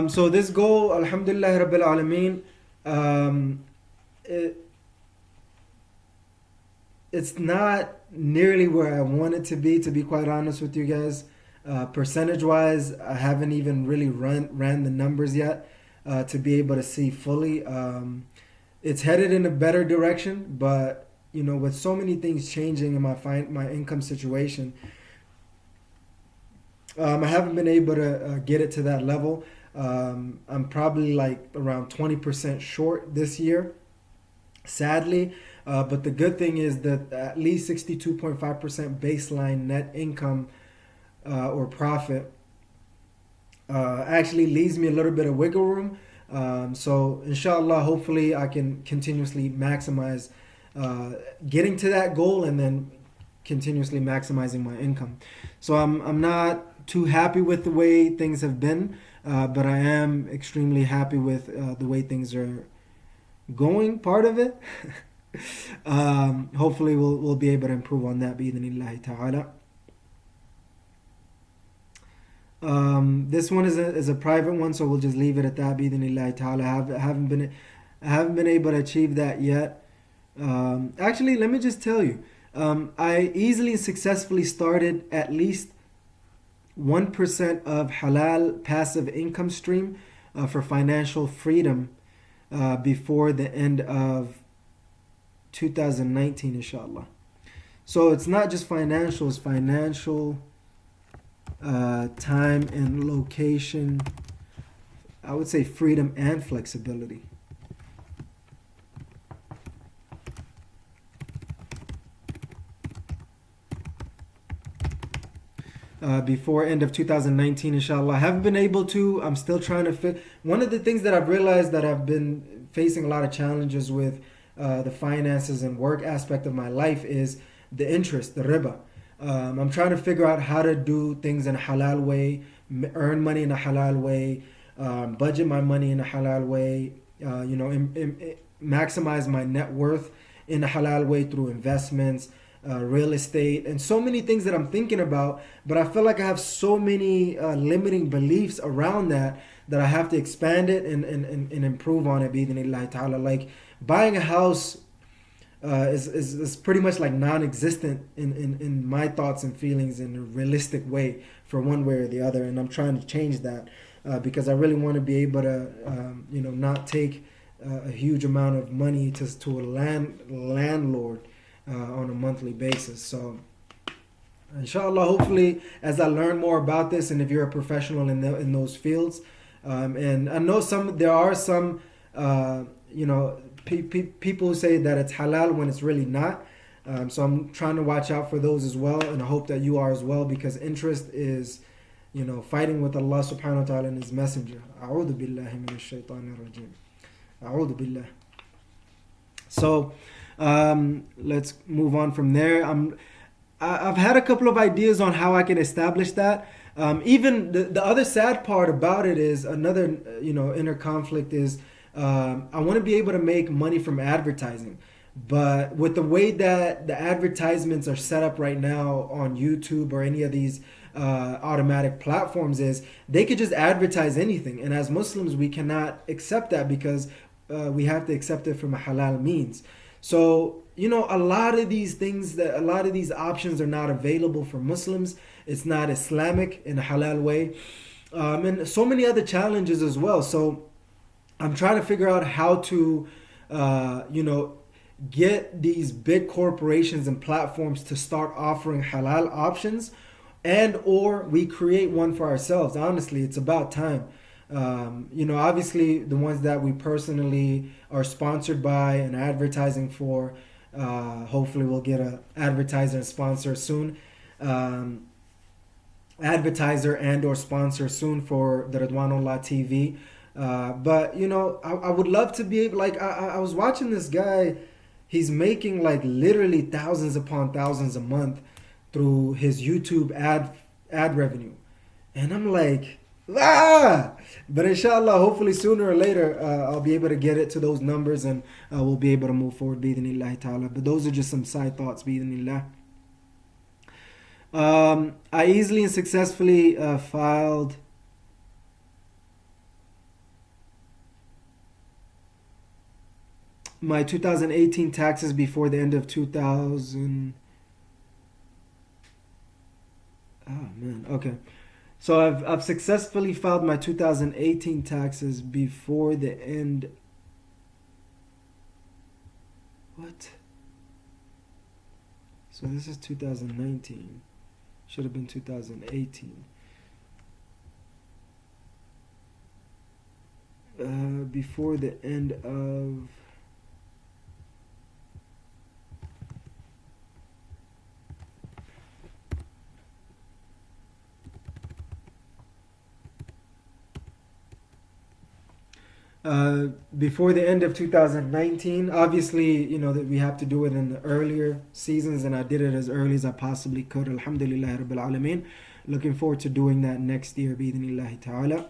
so this goal, Alhamdulillah Rabbil Alameen, um, it, it's not nearly where I want it to be quite honest with you guys. Percentage wise, I haven't even really ran the numbers yet to be able to see fully. It's headed in a better direction, but with so many things changing in my income situation, I haven't been able to get it to that level. I'm probably like around 20% short this year, sadly. But the good thing is that at least 62.5% baseline net income or profit actually leaves me a little bit of wiggle room. So inshallah, hopefully I can continuously maximize getting to that goal and then continuously maximizing my income. So I'm not too happy with the way things have been, but I am extremely happy with the way things are going. Part of it. Hopefully we'll be able to improve on that bi'idhnillahi ta'ala. This one is a private one, so we'll just leave it at that bi'idhnillahi ta'ala. I haven't been able to achieve that yet. Actually, let me just tell you, I easily and successfully started at least 1% of halal passive income stream for financial freedom before the end of 2019, inshallah. So it's not just financial, it's financial, time and location, I would say freedom and flexibility. Before end of 2019, inshallah. I haven't been able to. I'm still trying to fit. One of the things that I've realized that I've been facing a lot of challenges with the finances and work aspect of my life is the interest, the riba. I'm trying to figure out how to do things in a halal way, earn money in a halal way, budget my money in a halal way, maximize my net worth in a halal way through investments, real estate, and so many things that I'm thinking about. But I feel like I have so many limiting beliefs around that I have to expand it and improve on it, bi'idhnillahi ta'ala. Like buying a house is pretty much like non-existent in my thoughts and feelings in a realistic way for one way or the other. And I'm trying to change that because I really want to be able to, not take a huge amount of money to a landlord on a monthly basis. So inshallah, hopefully as I learn more about this, and if you're a professional in those fields, and I know there are some people who say that it's halal when it's really not, so I'm trying to watch out for those as well, and I hope that you are as well, because interest is fighting with Allah subhanahu wa ta'ala and his messenger. A'udhu billahi minash shaitanir rajim. A'udhu billah. So let's move on from there. I've had a couple of ideas on how I can establish that. Even the other sad part about it is another inner conflict is I want to be able to make money from advertising, but with the way that the advertisements are set up right now on YouTube or any of these automatic platforms, is they could just advertise anything, and as Muslims we cannot accept that because we have to accept it from a halal means. So a lot of these options are not available for Muslims. It's not Islamic in a halal way, and so many other challenges as well. So I'm trying to figure out how to get these big corporations and platforms to start offering halal options, and or we create one for ourselves. Honestly, it's about time. Obviously the ones that we personally are sponsored by and advertising for, hopefully we'll get a advertiser and sponsor soon. Advertiser and or sponsor soon for the Ridwanullah TV. But I would love to be able, like, I was watching this guy. He's making like literally thousands upon thousands a month through his YouTube ad revenue, and I'm like, ah. But inshallah, hopefully sooner or later, I'll be able to get it to those numbers, and we'll be able to move forward, bi'idhnillahi ta'ala. But those are just some side thoughts, bi'idhnillah. I easily and successfully filed my 2018 taxes before the end of 2000. Oh man, okay. So I've successfully filed my 2018 taxes before the end. What? So this is 2019. Should have been 2018. Before the end of. Before the end of 2019. Obviously, that we have to do it in the earlier seasons, and I did it as early as I possibly could. Alhamdulillah Rabbil Alameen. Looking forward to doing that next year, bi'idhnillahi ta'ala.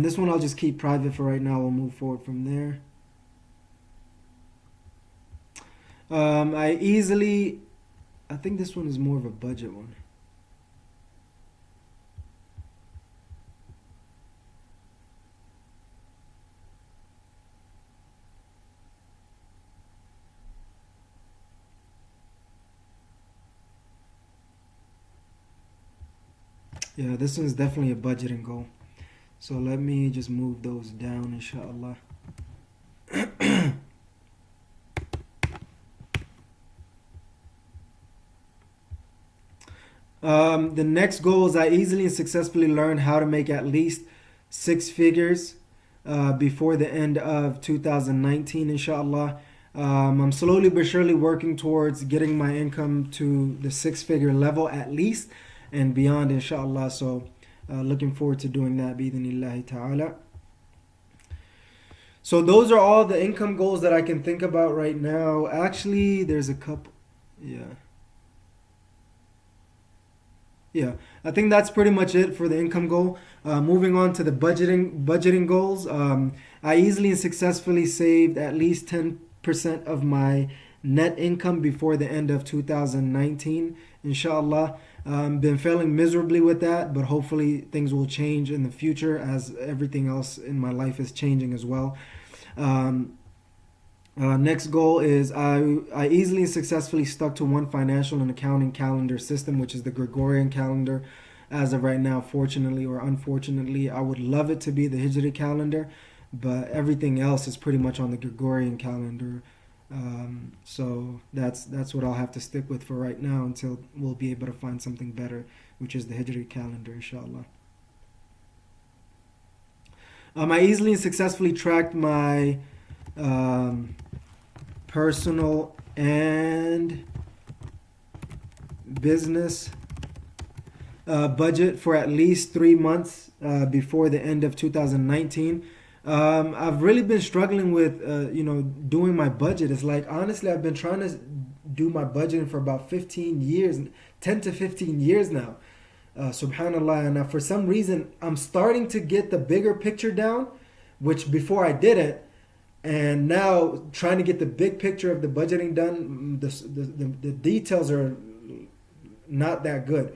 This one I'll just keep private for right now. We'll move forward from there. I think this one is more of a budget one. Yeah, this one's definitely a budgeting goal. So let me just move those down, inshallah. The next goal is I easily and successfully learned how to make at least 6 figures before the end of 2019, inshallah. I'm slowly but surely working towards getting my income to the 6-figure level at least, and beyond, inshallah. So looking forward to doing that, bi'idhnillahi ta'ala. So those are all the income goals that I can think about right now. Actually, there's a couple. Yeah, I think that's pretty much it for the income goal. Moving on to the budgeting goals. I easily and successfully saved at least 10% of my net income before the end of 2019, inshallah. Been failing miserably with that, but hopefully things will change in the future as everything else in my life is changing as well. Next goal is I easily and successfully stuck to one financial and accounting calendar system, which is the Gregorian calendar. As of right now, fortunately or unfortunately, I would love it to be the Hijri calendar, but everything else is pretty much on the Gregorian calendar. So that's what I'll have to stick with for right now until we'll be able to find something better, which is the Hijri calendar, inshallah. I easily and successfully tracked my personal and business budget for at least 3 months before the end of 2019. I've really been struggling with doing my budget. It's like, honestly, I've been trying to do my budgeting for about 15 years, 10 to 15 years now. Subhanallah. And for some reason, I'm starting to get the bigger picture down, which before I didn't. And now trying to get the big picture of the budgeting done, the details are not that good.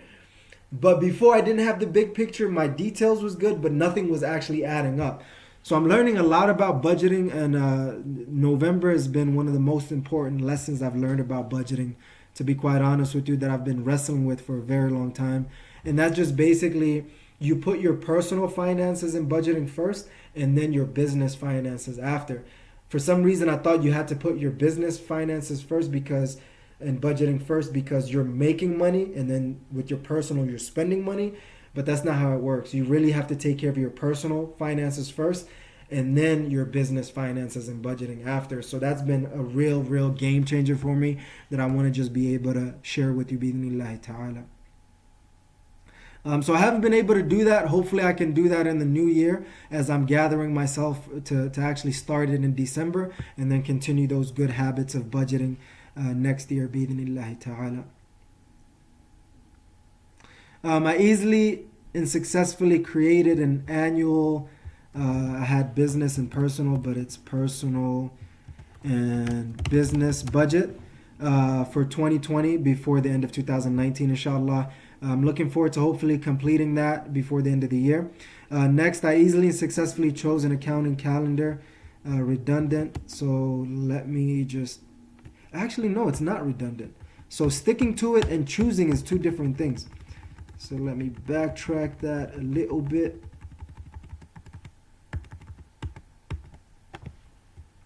But before I didn't have the big picture, my details was good, but nothing was actually adding up. So I'm learning a lot about budgeting, and November has been one of the most important lessons I've learned about budgeting, to be quite honest with you, that I've been wrestling with for a very long time. And that's just basically you put your personal finances and budgeting first, and then your business finances after. For some reason, I thought you had to put your business finances first because and budgeting first because you're making money, and then with your personal you're spending money. But that's not how it works. You really have to take care of your personal finances first, and then your business finances and budgeting after. So that's been a real game changer for me that I want to just be able to share with you, bi'idhnillahi ta'ala. So I haven't been able to do that. Hopefully I can do that in the new year as I'm gathering myself to actually start it in December and then continue those good habits of budgeting next year, bi'idhnillahi ta'ala. I easily and successfully created an annual, I had business and personal, but it's personal and business budget for 2020 before the end of 2019, inshallah. I'm looking forward to hopefully completing that before the end of the year. Next, I easily and successfully chose an accounting calendar, redundant. So let me just, actually no, it's not redundant. So sticking to it and choosing is two different things. So let me backtrack that a little bit.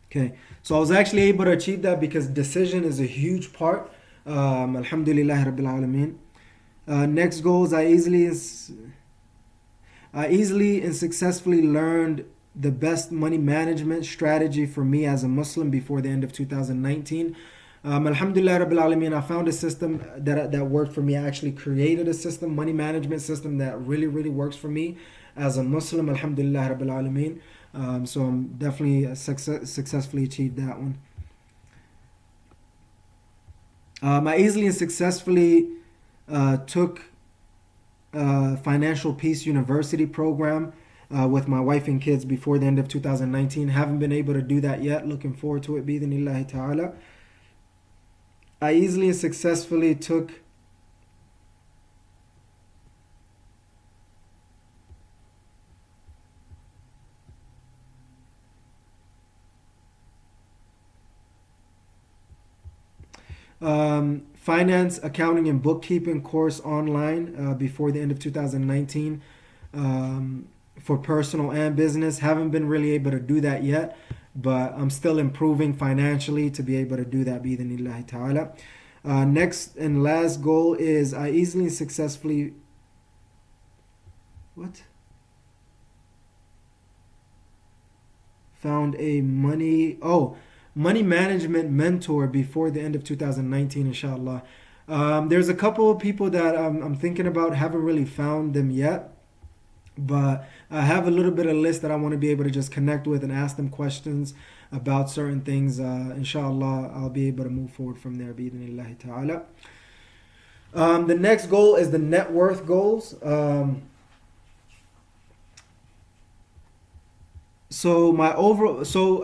Okay, so I was actually able to achieve that because decision is a huge part. Alhamdulillah Rabbil Alameen. Next goals, I easily and successfully learned the best money management strategy for me as a Muslim before the end of 2019. Alhamdulillah Rabbil Alameen, I found a system that worked for me. I actually created a system, money management system that really works for me as a Muslim. Alhamdulillah Rabbil Alameen. So I'm definitely successfully achieved that one. I easily and successfully took Financial Peace University program with my wife and kids before the end of 2019. Haven't been able to do that yet. Looking forward to it, bi'idhnillahi ta'ala. I easily and successfully took finance, accounting, and bookkeeping course online before the end of 2019 for personal and business. Haven't been really able to do that yet, but I'm still improving financially to be able to do that, bi'idhnillahi ta'ala. Next and last goal is I easily and successfully found a money management mentor before the end of 2019, inshallah. There's a couple of people that I'm thinking about, haven't really found them yet, but I have a little bit of a list that I want to be able to just connect with and ask them questions about certain things. Inshallah, I'll be able to move forward from there, bi'idhnillahi ta'ala. The next goal is the net worth goals. So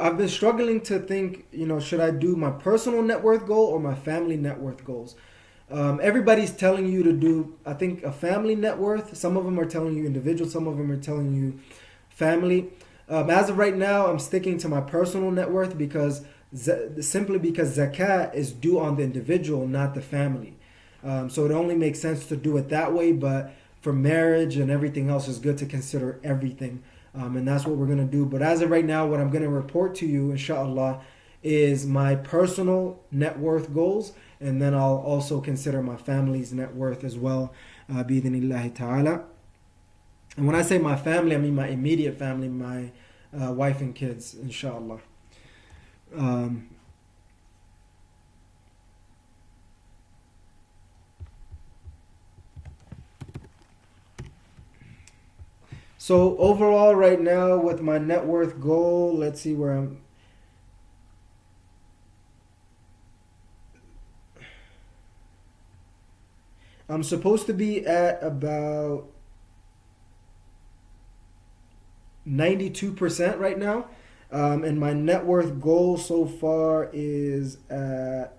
I've been struggling to think, should I do my personal net worth goal or my family net worth goals? Everybody's telling you to do, I think, a family net worth. Some of them are telling you individual, some of them are telling you family. As of right now, I'm sticking to my personal net worth simply because zakat is due on the individual, not the family. So it only makes sense to do it that way, but for marriage and everything else, it's good to consider everything. And that's what we're going to do. But as of right now, what I'm going to report to you, inshallah, is my personal net worth goals. And then I'll also consider my family's net worth as well, bi'idhnillahi ta'ala. And when I say my family, I mean my immediate family, my wife and kids, inshallah. So overall right now with my net worth goal, let's see where I'm supposed to be at about 92% right now. And my net worth goal so far is at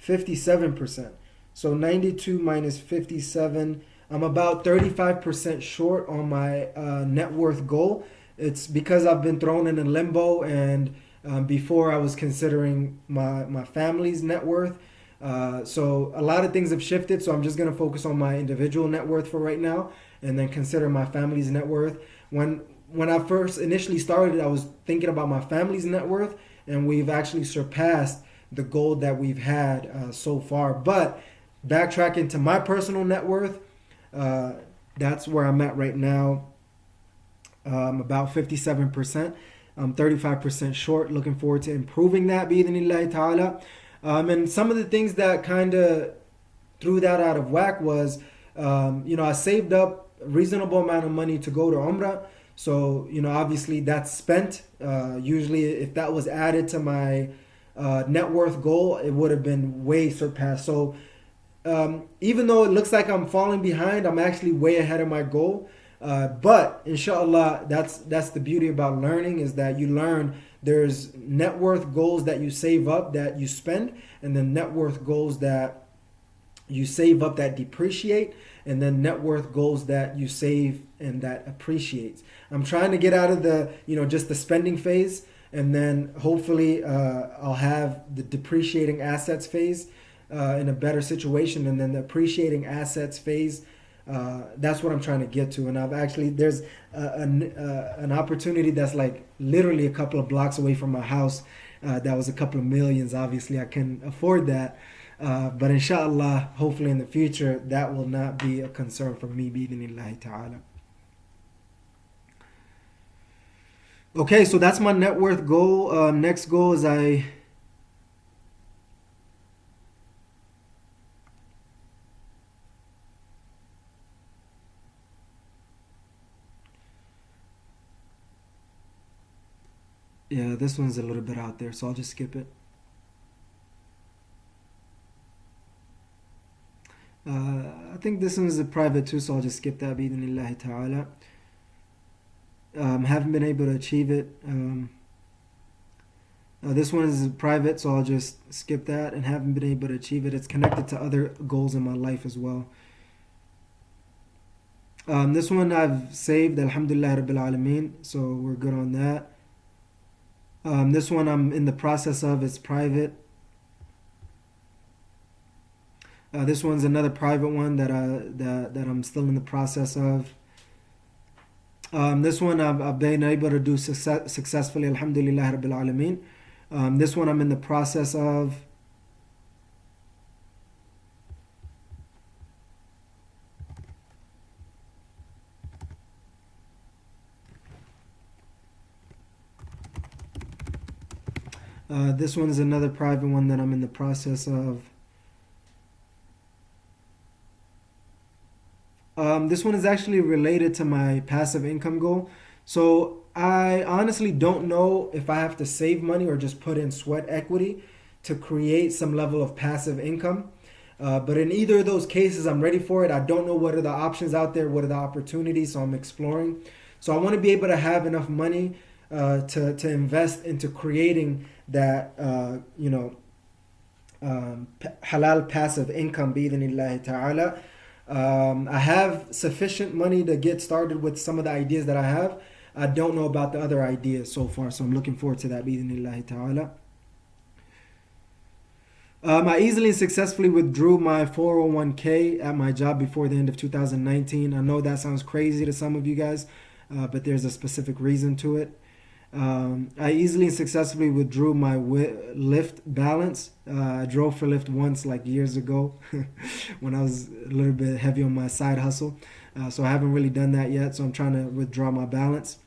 57%. So 92 minus 57, I'm about 35% short on my net worth goal. It's because I've been thrown in a limbo, and before I was considering my family's net worth. So a lot of things have shifted. So I'm just gonna focus on my individual net worth for right now, and then consider my family's net worth. When I first initially started, I was thinking about my family's net worth, and we've actually surpassed the goal that we've had so far. But backtracking to my personal net worth, that's where I'm at right now. About 57%. I'm 35% short. Looking forward to improving that, bi'idhnillahi ta'ala. And some of the things that kind of threw that out of whack was, I saved up a reasonable amount of money to go to Umrah. So, obviously that's spent. Usually if that was added to my net worth goal, it would have been way surpassed. So even though it looks like I'm falling behind, I'm actually way ahead of my goal. But inshallah, that's the beauty about learning, is that you learn there's net worth goals that you save up that you spend, and then net worth goals that you save up that depreciate, and then net worth goals that you save and that appreciates. I'm trying to get out of the, just the spending phase, and then hopefully I'll have the depreciating assets phase in a better situation, and then the appreciating assets phase. That's what I'm trying to get to. And I've actually, there's an opportunity that's like literally a couple of blocks away from my house. That was a couple of millions. Obviously I can afford that. But inshallah, hopefully in the future, that will not be a concern for me, bi'idhnillahi ta'ala. Okay, so that's my net worth goal. Next goal is yeah, this one's a little bit out there, so I'll just skip it. I think this one's a private too, so I'll just skip that, bi'idhnillahi ta'ala. Haven't been able to achieve it. This one is private, so I'll just skip that, and haven't been able to achieve it. It's connected to other goals in my life as well. This one I've saved, alhamdulillah rabbil alameen, so we're good on that. This one I'm in the process of, it's private. This one's another private one that I'm still in the process of. This one I've been able to do successfully, alhamdulillah rabbil alameen. This one I'm in the process of. This one is another private one that I'm in the process of. This one is actually related to my passive income goal. So I honestly don't know if I have to save money or just put in sweat equity to create some level of passive income. But in either of those cases, I'm ready for it. I don't know what are the options out there, what are the opportunities, so I'm exploring. So I want to be able to have enough money to invest into creating that, halal passive income, bi'idhnillahi ta'ala. I have sufficient money to get started with some of the ideas that I have. I don't know about the other ideas so far, so I'm looking forward to that, bi'idhnillahi ta'ala. I easily and successfully withdrew my 401k at my job before the end of 2019. I know that sounds crazy to some of you guys, but there's a specific reason to it. I easily and successfully withdrew my Lyft balance. I drove for Lyft once, like years ago, when I was a little bit heavy on my side hustle. So I haven't really done that yet, so I'm trying to withdraw my balance.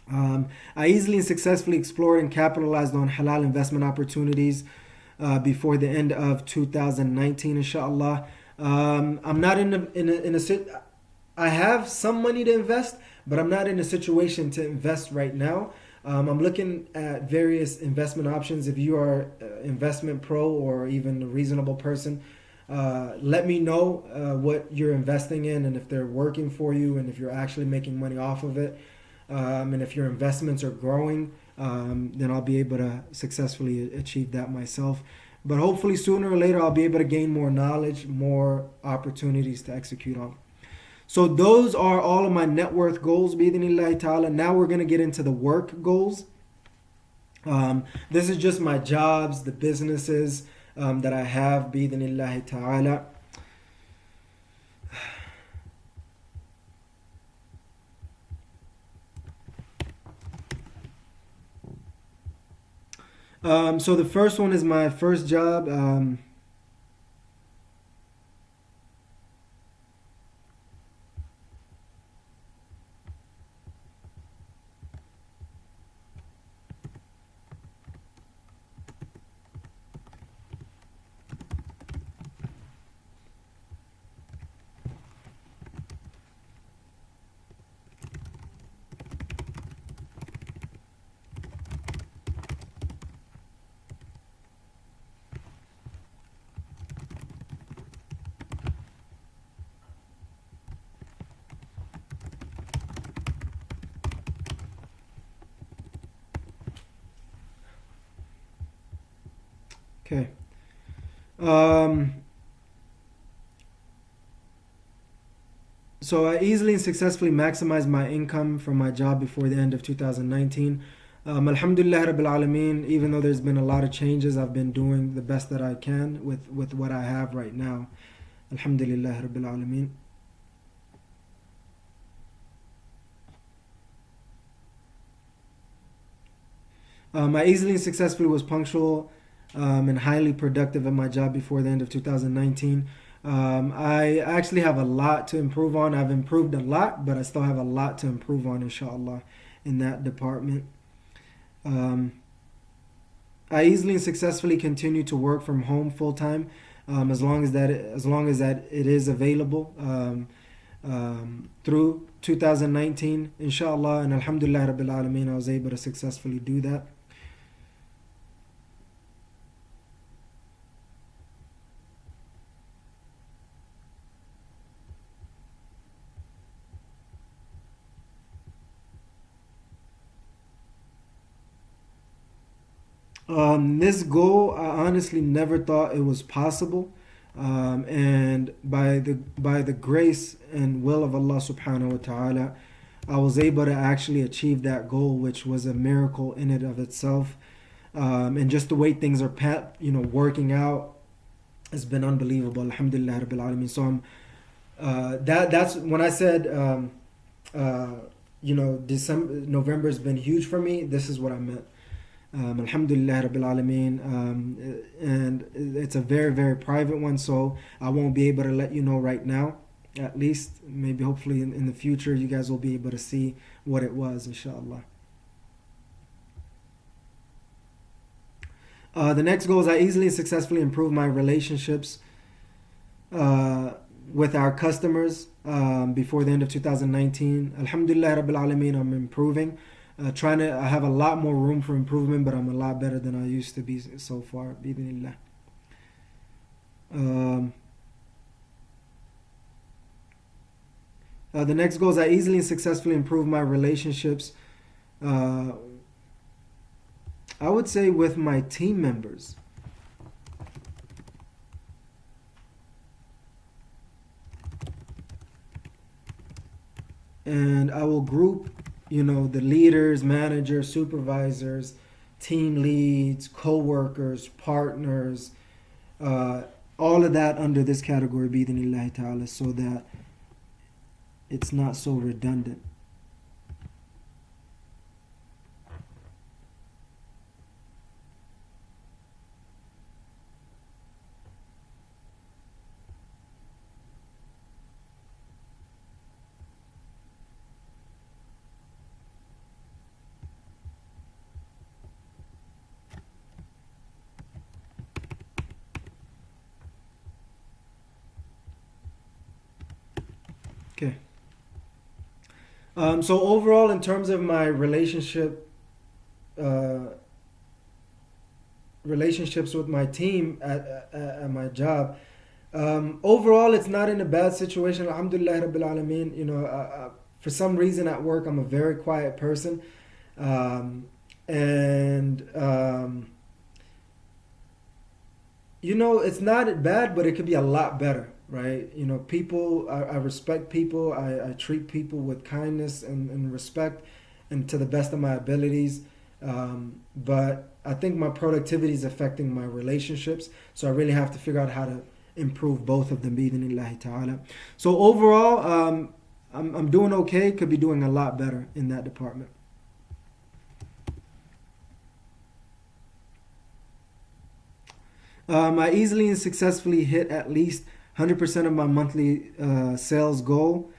I easily and successfully explored and capitalized on halal investment opportunities before the end of 2019, inshallah. I'm not I have some money to invest, but I'm not in a situation to invest right now. I'm looking at various investment options. If you are investment pro or even a reasonable person, let me know what you're investing in and if they're working for you and if you're actually making money off of it. And if your investments are growing, then I'll be able to successfully achieve that myself. But hopefully sooner or later I'll be able to gain more knowledge, more opportunities to execute on. So those are all of my net worth goals, bi'idhnillahi ta'ala. Now we're going to get into the work goals. This is just my jobs, the businesses, that I have, bi'idhnillahi ta'ala. So the first one is my first job. Okay. Um, so I easily and successfully maximized my income from my job before the end of 2019. Alhamdulillah Rabbil Alameen, even though there's been a lot of changes, I've been doing the best that I can with what I have right now. Alhamdulillah Rabbil Alameen. I easily and successfully was punctual and highly productive at my job before the end of 2019. I actually have a lot to improve on. I've improved a lot, but I still have a lot to improve on, inshallah, in that department. I easily and successfully continue to work from home full time, as long as that it is available through 2019, inshallah, and alhamdulillah Rabbil Alameen, I was able to successfully do that. This goal, I honestly never thought it was possible, and by the grace and will of Allah Subhanahu wa Taala, I was able to actually achieve that goal, which was a miracle in it of itself. And just the way things are, working out, has been unbelievable. Alhamdulillah Rabbil Alameen. So that's when I said, November has been huge for me. This is what I meant. Alhamdulillah Rabbil Alameen. And it's a very, very private one, so I won't be able to let you know right now. At least, maybe hopefully in the future, you guys will be able to see what it was, inshallah. The next goal is I easily and successfully improve my relationships with our customers before the end of 2019. Alhamdulillah Rabbil Alameen, I'm improving. I have a lot more room for improvement, but I'm a lot better than I used to be so far. Bismillah. The next goal is I easily and successfully improve my relationships. I would say with my team members. And I will group, the leaders, managers, supervisors, team leads, co-workers, partners, all of that under this category, bi'idhnillahi ta'ala, so that it's not so redundant. Okay. So overall, in terms of my relationships with my team at my job, overall, it's not in a bad situation. Alhamdulillah Rabbil Alameen. For some reason at work, I'm a very quiet person, and it's not bad, but it could be a lot better, right? People, I respect people. I treat people with kindness and respect, and to the best of my abilities. But I think my productivity is affecting my relationships, so I really have to figure out how to improve both of them, bi'idhnillahi ta'ala. So overall, I'm doing okay. Could be doing a lot better in that department. I easily and successfully hit at least 100% of my monthly sales goal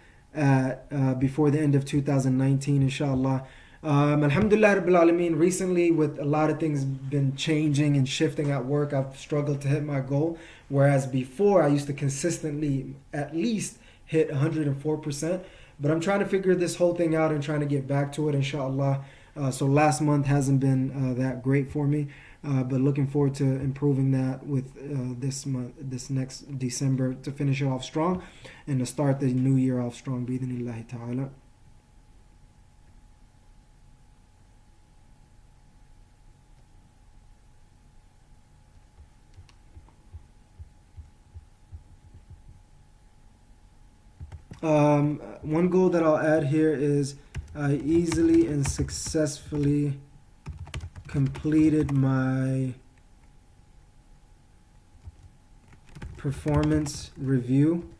before the end of 2019, inshallah. Alhamdulillah Rabbil Alameen, recently with a lot of things been changing and shifting at work, I've struggled to hit my goal. Whereas before I used to consistently at least hit 104%. But I'm trying to figure this whole thing out and trying to get back to it, inshallah. So last month hasn't been that great for me. But looking forward to improving that with this month, this next December, to finish it off strong and to start the new year off strong, bi'idhnillahi ta'ala. One goal that I'll add here is I easily and successfully completed my performance review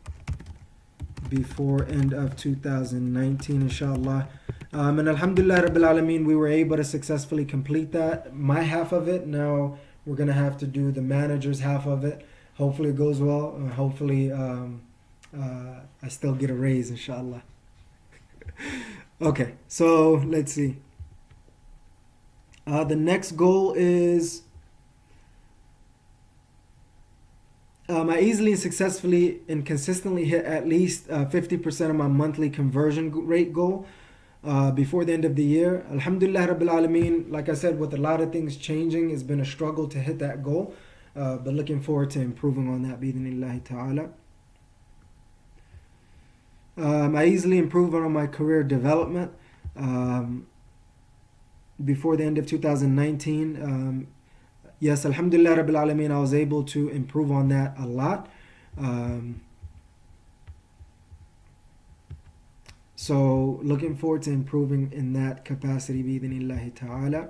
before end of 2019, inshallah. And alhamdulillah Rabbil Alameen, we were able to successfully complete that. My half of it, now we're going to have to do the manager's half of it. Hopefully it goes well. Hopefully I still get a raise, inshallah. Okay, so let's see. The next goal is I easily and successfully and consistently hit at least 50% of my monthly conversion rate goal before the end of the year. Alhamdulillah Rabbil Alameen, like I said, with a lot of things changing, it's been a struggle to hit that goal. But looking forward to improving on that, bi'idhnillahi ta'ala. I easily improved on my career development before the end of 2019. Yes, alhamdulillah Rabbil Alameen, I was able to improve on that a lot. So looking forward to improving in that capacity, bi'idhnillahi ta'ala.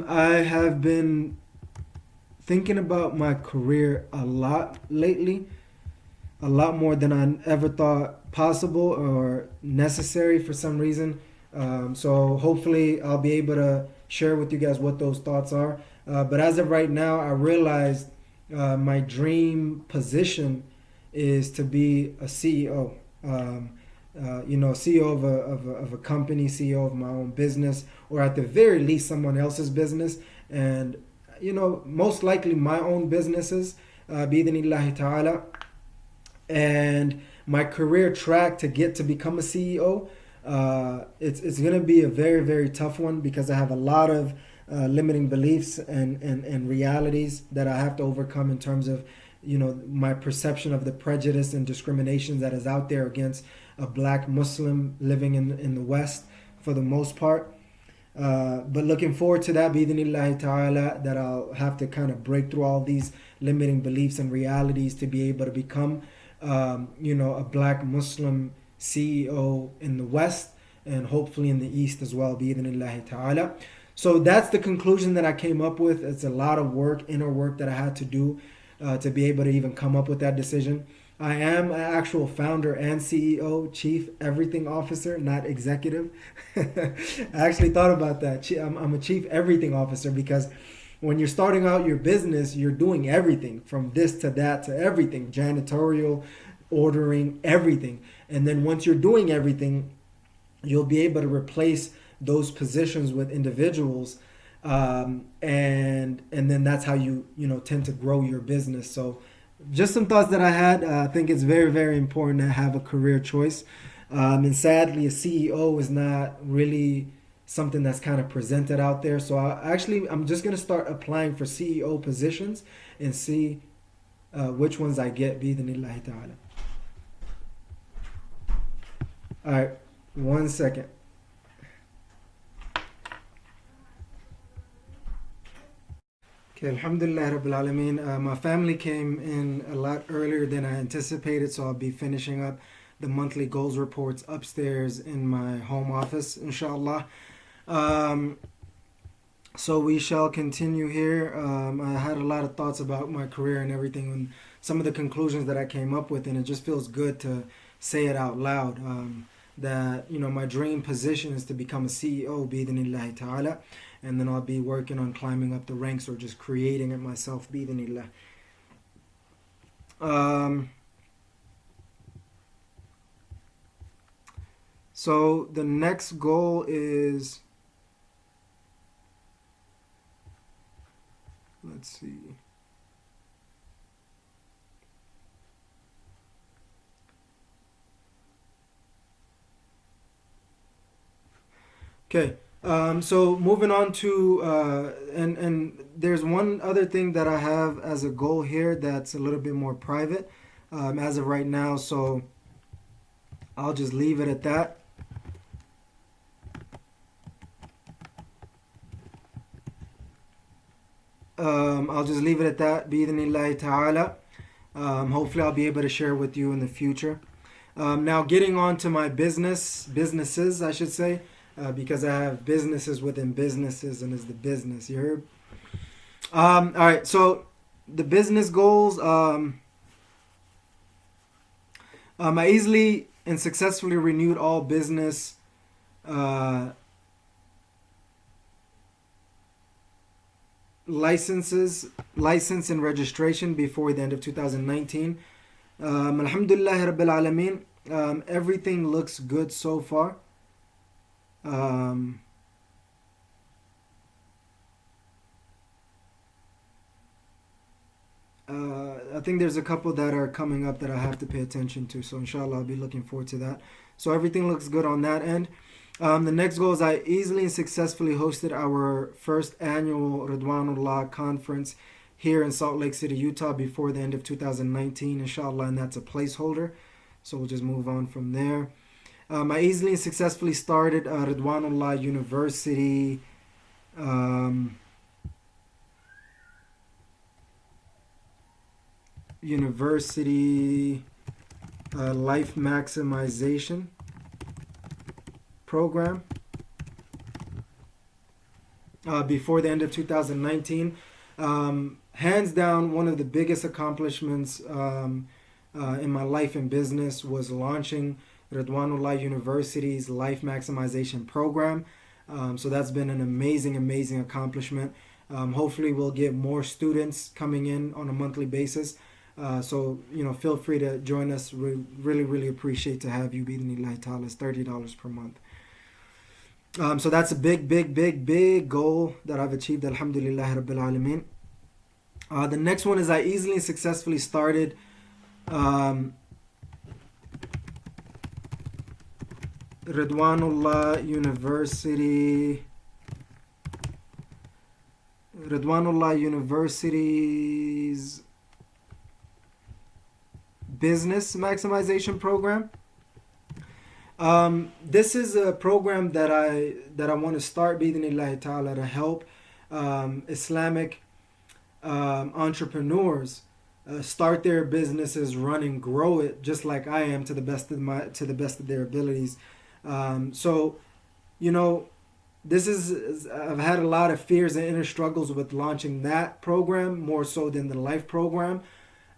I have been thinking about my career a lot lately, a lot more than I ever thought possible or necessary for some reason. So hopefully I'll be able to share with you guys what those thoughts are. But as of right now, I realized my dream position is to be a CEO. CEO of a company, CEO of my own business, or at the very least someone else's business, and most likely my own businesses, bi'idhnillahi ta'ala. And my career track to get to become a CEO, it's gonna be a very, very tough one, because I have a lot of limiting beliefs and realities that I have to overcome in terms of my perception of the prejudice and discrimination that is out there against a black Muslim living in the West for the most part. But looking forward to that, bi'idhnillahi ta'ala, that I'll have to kind of break through all these limiting beliefs and realities to be able to become a black Muslim CEO in the West, and hopefully in the East as well, bi'idhnillahi ta'ala. So that's the conclusion that I came up with. It's a lot of work, inner work, that I had to do to be able to even come up with that decision. I am an actual founder and CEO, chief everything officer, not executive. I actually thought about that. I'm a chief everything officer, because when you're starting out your business, you're doing everything from this to that to everything, janitorial, ordering, everything. And then once you're doing everything, you'll be able to replace those positions with individuals. And then that's how you tend to grow your business. So just some thoughts that I had. I think it's very, very important to have a career choice. And sadly, a CEO is not really something that's kind of presented out there. So I'm just gonna start applying for CEO positions and see which ones I get. Bi-idhnillahi ta'ala. All right, 1 second. Okay, Alhamdulillah Rabbil Alameen. My family came in a lot earlier than I anticipated, so I'll be finishing up the monthly goals reports upstairs in my home office, inshallah. Um, so we shall continue here. I had a lot of thoughts about my career and everything, and some of the conclusions that I came up with, and it just feels good to say it out loud. That my dream position is to become a CEO, bi-idhnillahi ta'ala, and then I'll be working on climbing up the ranks or just creating it myself, bi-idhnillah. So the next goal is, let's see. Okay. So moving on to and there's one other thing that I have as a goal here that's a little bit more private as of right now. So I'll just leave it at that. I'll just leave it at that. Bi-idhnillahi ta'ala. Hopefully I'll be able to share with you in the future. Now getting on to my businesses, I should say. Because I have businesses within businesses and is the business. You heard? All right. So the business goals. I easily and successfully renewed all business license and registration before the end of 2019. Alhamdulillah Rabbil Alameen. Everything looks good so far. I think there's a couple that are coming up that I have to pay attention to. So inshallah, I'll be looking forward to that. So everything looks good on that end. The next goal is I easily and successfully hosted our first annual Ridwanullah conference here in Salt Lake City, Utah before the end of 2019, inshallah, and that's a placeholder. So we'll just move on from there. I easily and successfully started Ridwanullah University. Life maximization program before the end of 2019. Hands down, one of the biggest accomplishments in my life and business was launching Ridwanullah University's Life Maximization Program. So that's been an amazing accomplishment. Hopefully we'll get more students coming in on a monthly basis. So feel free to join us. We really appreciate to have you. Bi-idhnillahi ta'ala. It's $30 per month. So that's a big goal that I've achieved. Alhamdulillah Rabbil Alameen. The next one is I easily and successfully started Ridwanullah University's business maximization program. This is a program that I want to start bi-idhnillahi ta'ala to help Islamic entrepreneurs start their businesses, run and grow it just like I am to the best of their abilities. So I've had a lot of fears and inner struggles with launching that program more so than the life program,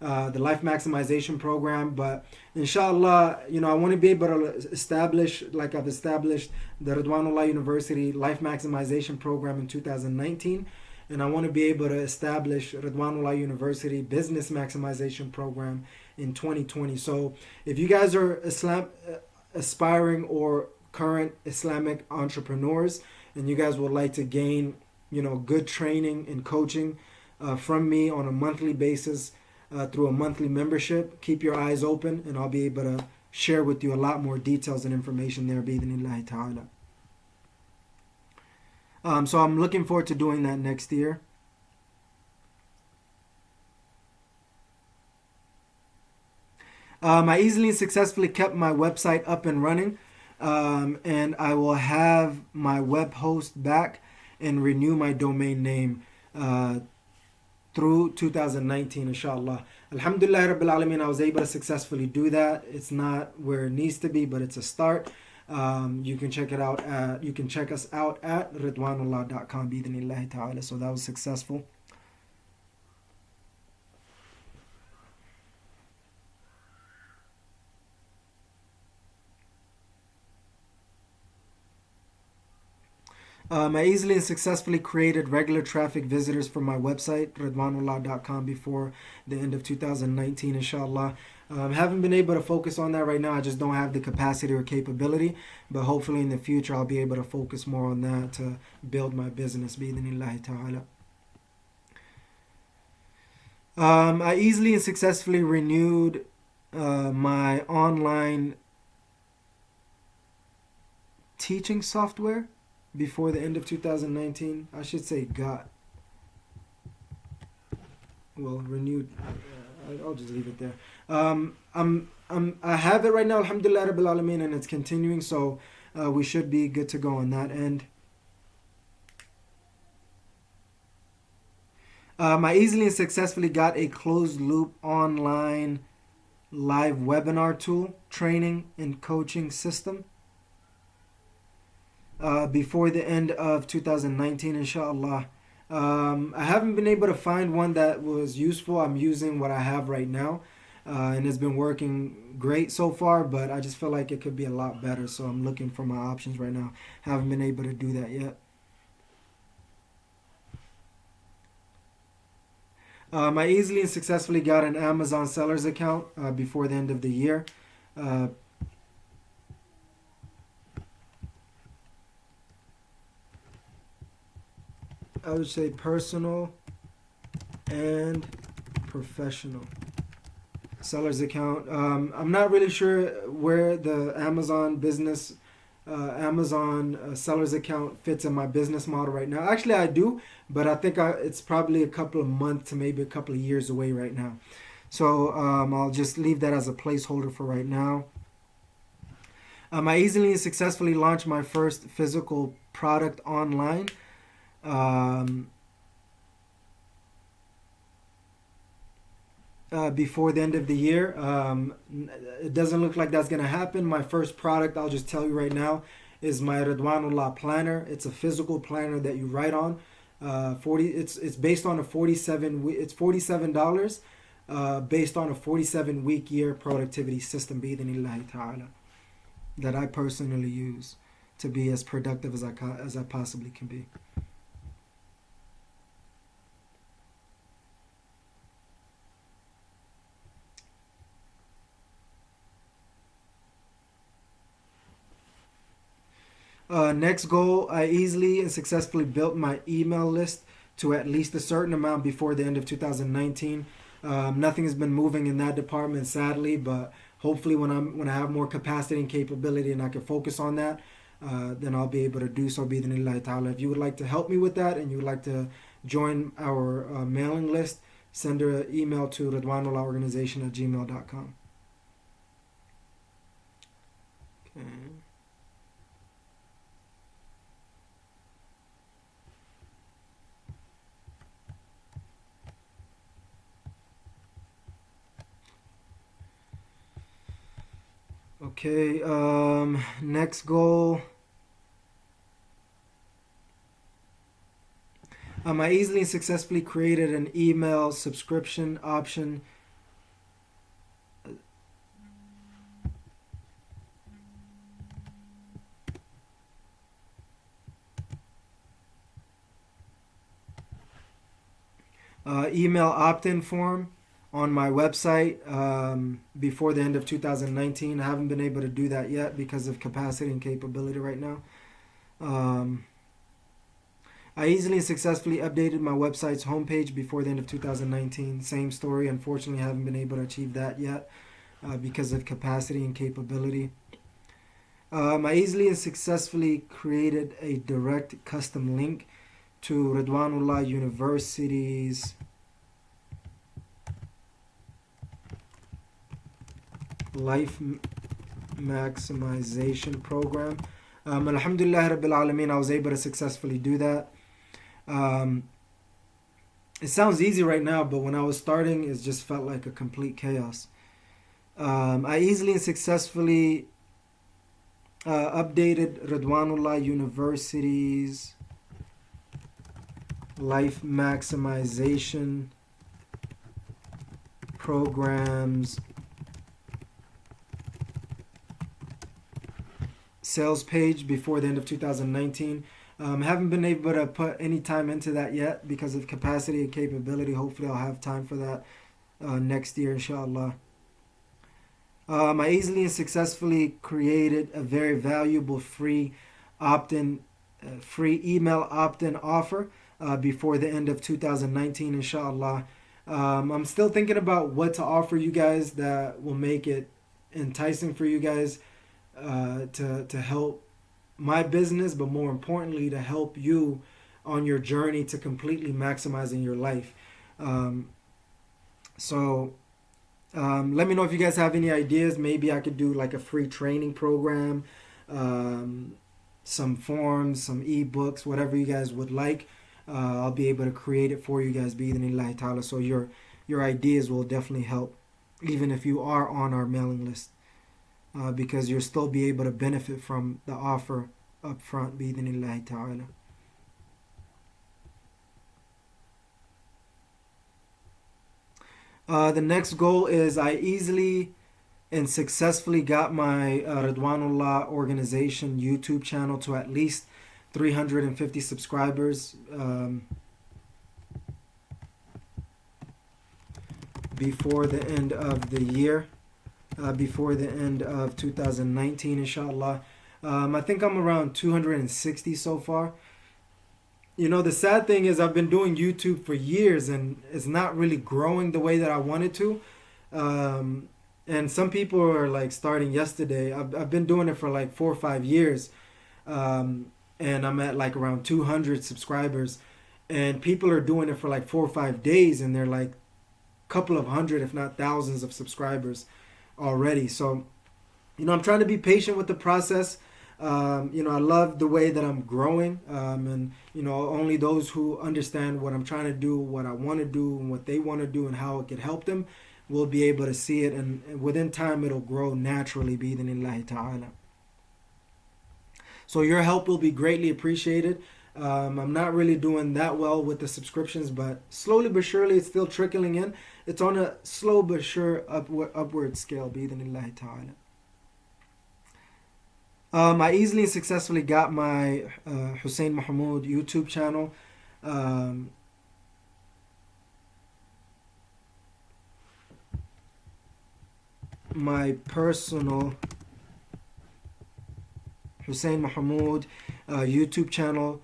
the life maximization program. But inshallah, I want to be able to establish, like I've established, the Ridwanullah University Life Maximization Program in 2019. And I want to be able to establish Ridwanullah University Business Maximization Program in 2020. So if you guys are aspiring or current Islamic entrepreneurs and you guys would like to gain good training and coaching from me on a monthly basis through a monthly membership, keep your eyes open and I'll be able to share with you a lot more details and information there, bi-idhnillahi ta'ala. So I'm looking forward to doing that next year. I easily and successfully kept my website up and running, and I will have my web host back and renew my domain name through 2019, inshallah. Alhamdulillah Rabbil Alameen, I was able to successfully do that. It's not where it needs to be, but it's a start. You can check us out at ridwanullah.com bi-idhnillahi ta'ala. So that was successful. I easily and successfully created regular traffic visitors for my website, ridwanullah.com, before the end of 2019, inshallah. Haven't been able to focus on that right now. I just don't have the capacity or capability. But hopefully in the future, I'll be able to focus more on that to build my business, bi-idhnillahi ta'ala. I easily and successfully renewed my online teaching software before the end of 2019. I should say renewed. I'll just leave it there. I have it right now, alhamdulillah Rabbil Alameen, and it's continuing, so we should be good to go on that end. I easily and successfully got a closed loop online live webinar tool, training and coaching system before the end of 2019, inshallah. I haven't been able to find one that was useful. I'm using what I have right now, and it's been working great so far, but I just feel like it could be a lot better, so I'm looking for my options right now. Haven't been able to do that yet. I easily and successfully got an Amazon sellers account before the end of the year. I would say personal and professional sellers account. I'm not really sure where the Amazon sellers account fits in my business model right now. Actually, I do, but I think it's probably a couple of months to maybe a couple of years away right now. So I'll just leave that as a placeholder for right now. I easily and successfully launched my first physical product online. Before the end of the year. It doesn't look like that's going to happen. My first product, I'll just tell you right now, is my Ridwanullah planner. It's a physical planner that you write on. It's based on it's $47 based on a 47-week year productivity system, bi-idhnillahi ta'ala, that I personally use to be as productive as I possibly can be. Next goal, I easily and successfully built my email list to at least a certain amount before the end of 2019. Nothing has been moving in that department, sadly, but hopefully when I have more capacity and capability and I can focus on that, then I'll be able to do so, bi-idhnillahi ta'ala. If you would like to help me with that and you would like to join our mailing list, send an email to ridwanullahorganization@gmail.com. Okay. Okay, next goal. I easily and successfully created an email subscription option. Email opt-in form on my website before the end of 2019. I haven't been able to do that yet because of capacity and capability right now. I easily and successfully updated my website's homepage before the end of 2019. Same story. Unfortunately, I haven't been able to achieve that yet. because of capacity and capability. I easily and successfully created a direct custom link to Ridwanullah University's life maximization program. Alhamdulillah Rabbil Alameen, I was able to successfully do that. It sounds easy right now, but when I was starting, it just felt like a complete chaos. I easily and successfully updated Ridwanullah University's life maximization programs sales page before the end of 2019. Haven't been able to put any time into that yet because of capacity and capability. Hopefully I'll have time for that next year, inshallah. I easily and successfully created a very valuable free email opt-in offer before the end of 2019, inshallah. I'm still thinking about what to offer you guys that will make it enticing for you guys to help my business, but more importantly, to help you on your journey to completely maximizing your life. Let me know if you guys have any ideas. Maybe I could do like a free training program, some forms, some ebooks, whatever you guys would like. I'll be able to create it for you guys, bi'idhnillahi ta'ala. So your ideas will definitely help, even if you are on our mailing list, because you'll still be able to benefit from the offer up front, bi'idhnillahi ta'ala. The next goal is I easily and successfully got my Ridwanullah organization YouTube channel to at least 350 subscribers before the end of the year, before the end of 2019, inshallah. I think I'm around 260 so far. You know, the sad thing is I've been doing YouTube for years and it's not really growing the way that I wanted to. And some people are like starting yesterday. I've been doing it for like 4 or 5 years. And I'm at like around 200 subscribers. And people are doing it for like 4 or 5 days and they're like a couple of hundred, if not thousands of subscribers already. So, you know, I'm trying to be patient with the process. You know, I love the way that I'm growing, and you know, only those who understand what I'm trying to do, what I want to do, and what they want to do, and how it could help them, will be able to see it, and within time, it'll grow naturally, bi'idhnillahi ta'ala. So your help will be greatly appreciated. I'm not really doing that well with the subscriptions, but slowly but surely, it's still trickling in. It's on a slow but sure upward scale, bi'idhnillahi ta'ala. I easily and successfully got my Hussein Mohamud YouTube channel. My personal Hussein Mohamud YouTube channel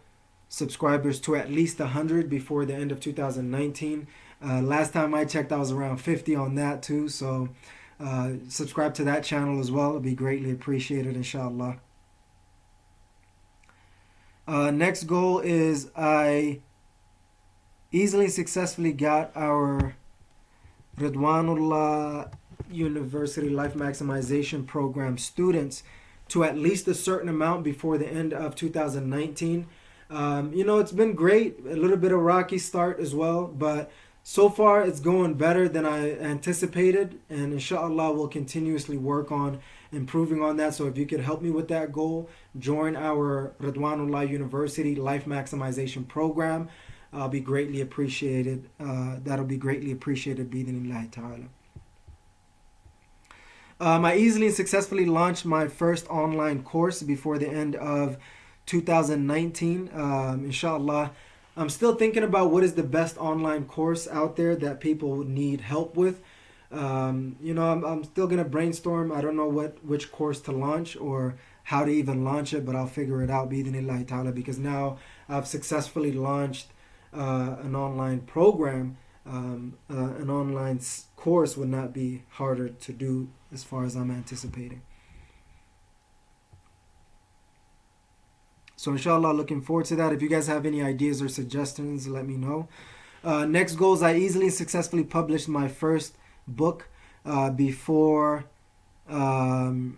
subscribers to at least 100 before the end of 2019. Last time I checked, I was around 50 on that too. So subscribe to that channel as well. It'll be greatly appreciated, inshallah. Next goal is I easily and successfully got our Ridwanullah University Life Maximization Program students to at least a certain amount before the end of 2019. You know, it's been great. A little bit of rocky start as well, but so far it's going better than I anticipated, and inshallah we'll continuously work on improving on that. So if you could help me with that goal, join our Ridwanullah University Life Maximization Program. I'll be greatly appreciated. That'll be greatly appreciated, bi'idhnillahi ta'ala. I easily and successfully launched my first online course before the end of 2019, inshallah. I'm still thinking about what is the best online course out there that people need help with. You know, I'm still going to brainstorm. I don't know which course to launch or how to even launch it, but I'll figure it out, bi'idhnillahi ta'ala, because now I've successfully launched an online program. An online course would not be harder to do as far as I'm anticipating. So inshallah, looking forward to that. If you guys have any ideas or suggestions, let me know. Next goal is I easily and successfully published my first book before end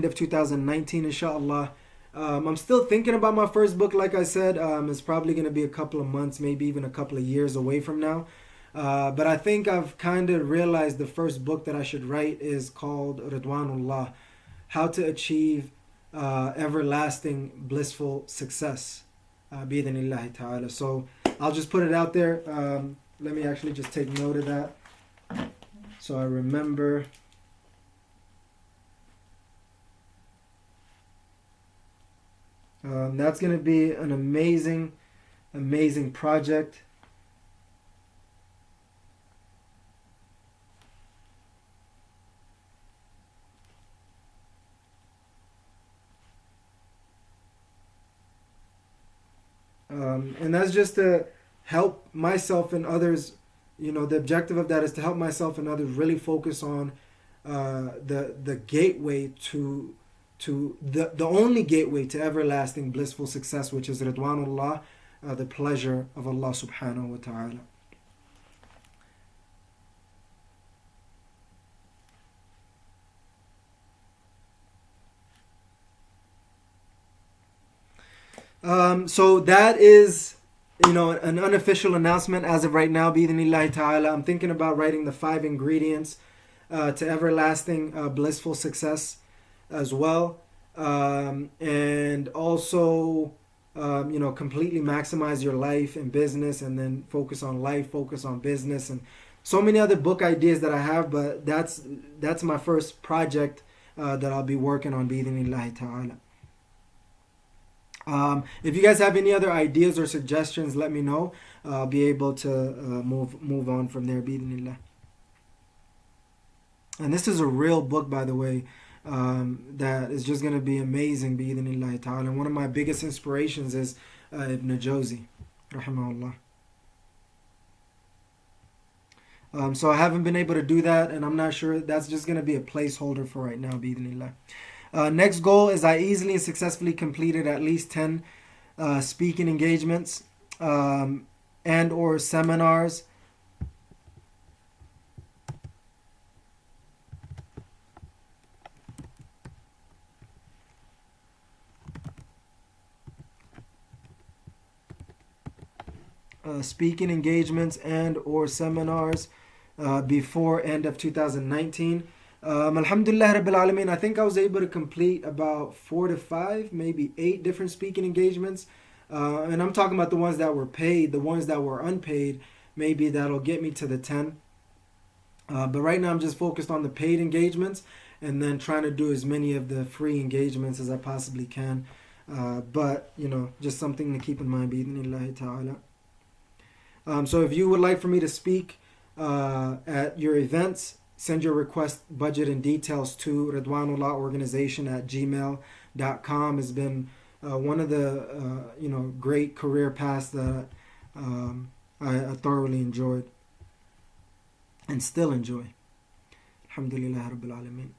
of 2019, inshallah. I'm still thinking about my first book, like I said. It's probably going to be a couple of months, maybe even a couple of years away from now. But I think I've kind of realized the first book that I should write is called Ridwanullah, How to Achieve Everlasting Blissful Success. Bi-idhnillahi ta'ala. So I'll just put it out there. Let me actually just take note of that so I remember. That's going to be an amazing, amazing project. And that's just to help myself and others. You know, the objective of that is to help myself and others really focus on the gateway to the only gateway to everlasting blissful success, which is Ridwanullah, the pleasure of Allah subhanahu wa ta'ala. So that is, you know, an unofficial announcement as of right now. Bi-idhnillahi ta'ala, I'm thinking about writing the 5 ingredients to everlasting blissful success as well, and also you know, completely maximize your life and business, and then focus on life, focus on business, and so many other book ideas that I have. But that's my first project that I'll be working on, bi-idhnillahi ta'ala. If you guys have any other ideas or suggestions, let me know. I'll be able to move on from there, bi-idhnillah. And this is a real book, by the way, that is just going to be amazing, bi-idhnillah ta'ala. And one of my biggest inspirations is Ibn Jawzi, rahimahullah. So I haven't been able to do that, and I'm not sure. That's just going to be a placeholder for right now, bi-idhnillah. Next goal is I easily and successfully completed at least 10 speaking engagements and or seminars. Speaking engagements and or seminars before end of 2019. Alhamdulillah Rabbil Alameen, I think I was able to complete about 4 to 5, maybe 8 different speaking engagements. And I'm talking about the ones that were paid. The ones that were unpaid, maybe that'll get me to the 10. But right now I'm just focused on the paid engagements, and then trying to do as many of the free engagements as I possibly can. But, you know, just something to keep in mind, bi-idhnillahi ta'ala. So if you would like for me to speak at your events, send your request, budget, and details to Ridwanullah Organization at gmail.com. Has been one of the you know, great career paths that I thoroughly enjoyed and still enjoy. Alhamdulillah Rabbil Alameen.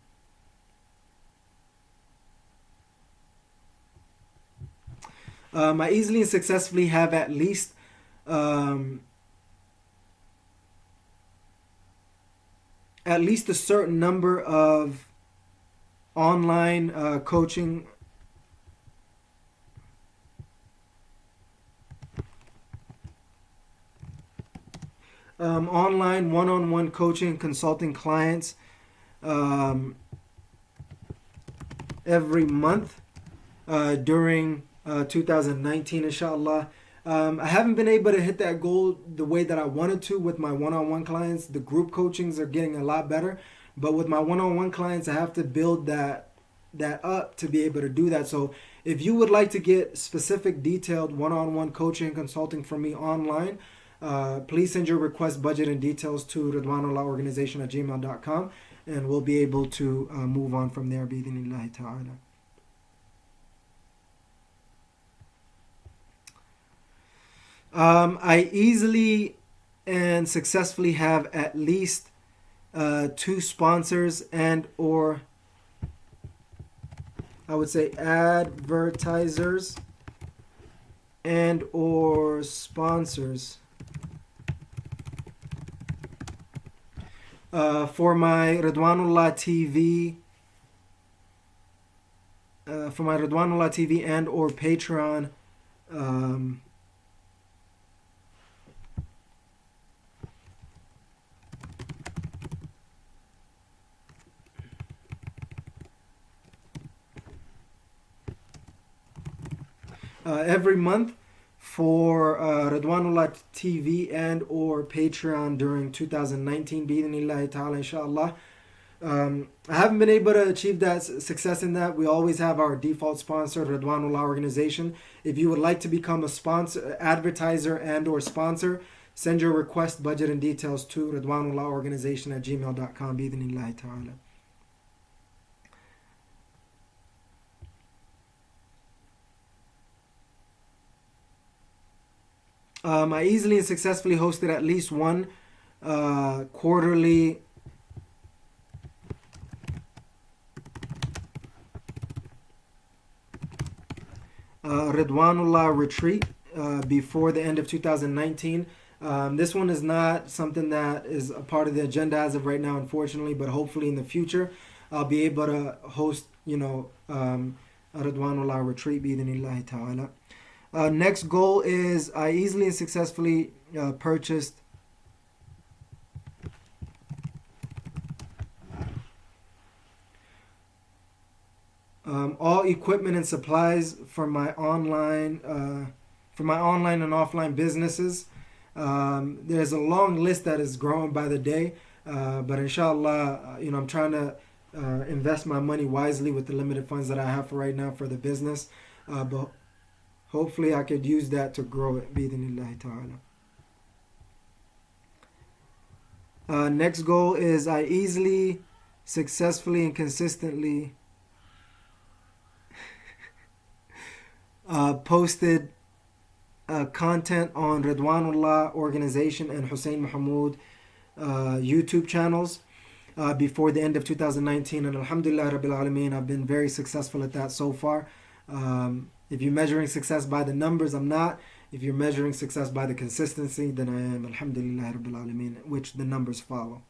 I easily and successfully have at least a certain number of online coaching online one-on-one coaching consulting clients every month during 2019, inshallah. I haven't been able to hit that goal the way that I wanted to with my one-on-one clients. The group coachings are getting a lot better, but with my one-on-one clients, I have to build that up to be able to do that. So if you would like to get specific, detailed one-on-one coaching and consulting from me online, please send your request, budget, and details to Ridwanullah Organization at gmail.com, and we'll be able to move on from there, bi-idhnillahi ta'ala. I easily and successfully have at least two sponsors and or I would say advertisers and or sponsors for my Ridwanullah TV and or Patreon every month for Ridwanullah TV and or Patreon during 2019 bi'idhnillahi ta'ala inshallah. I haven't been able to achieve that success in that. We always have our default sponsor, Ridwanullah organization. If you would like to become a sponsor, advertiser and or sponsor, send your request, budget and details to Ridwanullah organization at gmail.com bi'idhnillahi ta'ala. I easily and successfully hosted at least one quarterly Ridwanullah retreat before the end of 2019. This one is not something that is a part of the agenda as of right now, unfortunately, but hopefully in the future I'll be able to host, a Ridwanullah retreat bi'idhnillahi ta'ala. Next goal is I easily and successfully purchased all equipment and supplies for my online and offline businesses. There's a long list that is growing by the day, but inshallah, I'm trying to invest my money wisely with the limited funds that I have for right now for the business. But hopefully I could use that to grow it, bi'idhnillahi ta'ala. Next goal is I easily, successfully, and consistently posted content on Ridwanullah organization and Hussein Mohamud YouTube channels before the end of 2019, and alhamdulillah rabbil alameen, I've been very successful at that so far. If you're measuring success by the numbers, I'm not. If you're measuring success by the consistency, then I am, alhamdulillah rabbil alameen, which the numbers follow.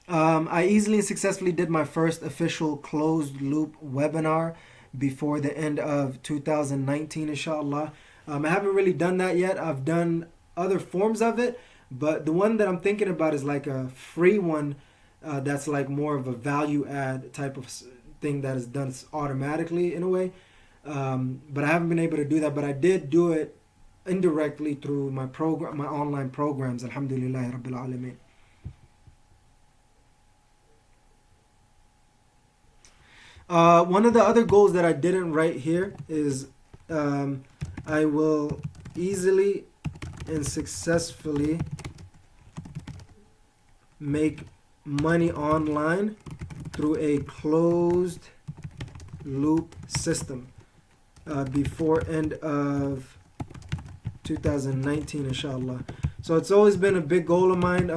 I easily and successfully did my first official closed loop webinar before the end of 2019, inshallah. I haven't really done that yet. I've done other forms of it, but the one that I'm thinking about is like a free one that's like more of a value add type of thing that is done automatically in a way. But I haven't been able to do that, but I did do it indirectly through my online programs, alhamdulillah rabbil alameen. One of the other goals that I didn't write here is I will easily and successfully make money online through a closed loop system before end of 2019 inshallah. So it's always been a big goal of mine.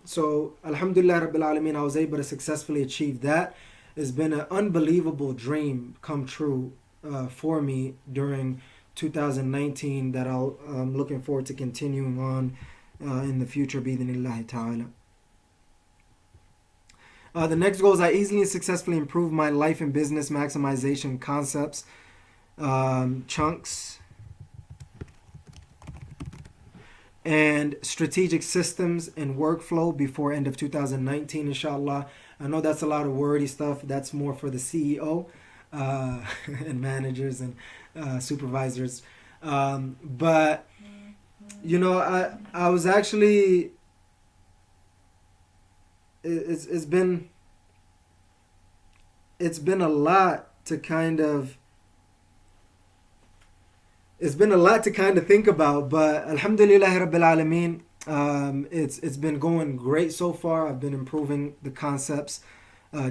So alhamdulillah rabbil alameen, I was able to successfully achieve that. It's been an unbelievable dream come true for me during 2019 that I'm looking forward to continuing on in the future bi'idhnillahi ta'ala. The next goal is I easily and successfully improve my life and business maximization concepts, chunks, and strategic systems and workflow before end of 2019 inshallah. I know that's a lot of wordy stuff. That's more for the CEO and managers and supervisors. But I was actually it's been a lot to kind of think about, but alhamdulillah rabbil alameen, it's been going great so far. I've been improving the concepts,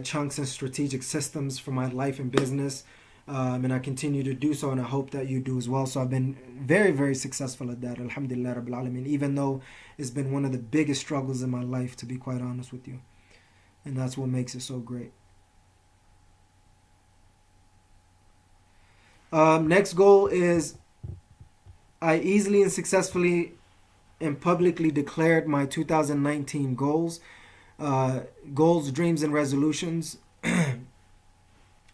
chunks and strategic systems for my life and business. and I continue to do so, and I hope that you do as well. So I've been very, very successful at that, alhamdulillah rabbil alameen, even though it's been one of the biggest struggles in my life, to be quite honest with you, and that's what makes it so great. Next goal is I easily and successfully and publicly declared my 2019 goals, dreams, and resolutions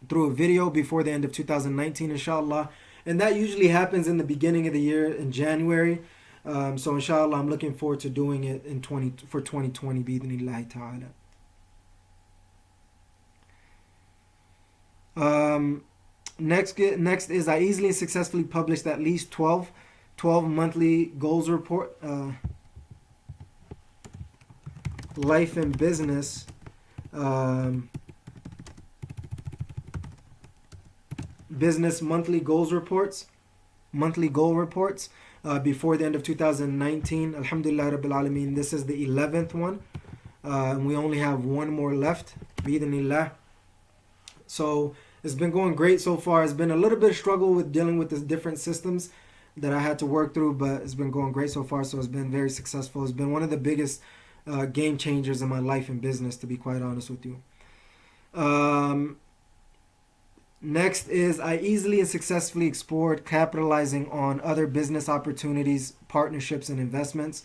through a video before the end of 2019, inshallah. And that usually happens in the beginning of the year in January. So inshallah, I'm looking forward to doing it for 2020, bi-idhnillahi ta'ala. Next is I easily and successfully published at least 12 monthly goals report, life and business, business monthly goals reports, monthly goal reports before the end of 2019. Alhamdulillah rabbil alameen. This is the 11th one, and we only have one more left, bi-idhnillah. So it's been going great so far. It's been a little bit of struggle with dealing with the different systems that I had to work through, but it's been going great so far. So it's been very successful. It's been one of the biggest game changers in my life and business, to be quite honest with you. Next is I easily and successfully explored capitalizing on other business opportunities, partnerships, and investments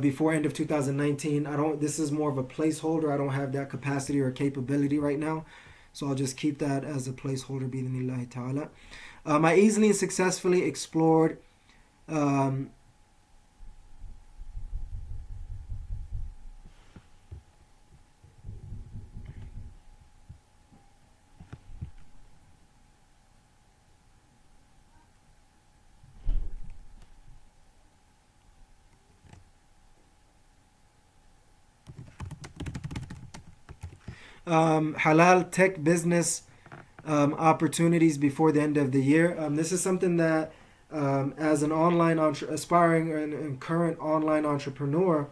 before end of 2019. This is more of a placeholder. I don't have that capacity or capability right now, so I'll just keep that as a placeholder, bi-idhnillahi ta'ala. I easily and successfully explored halal tech business opportunities before the end of the year. This is something that, as an online aspiring and current online entrepreneur,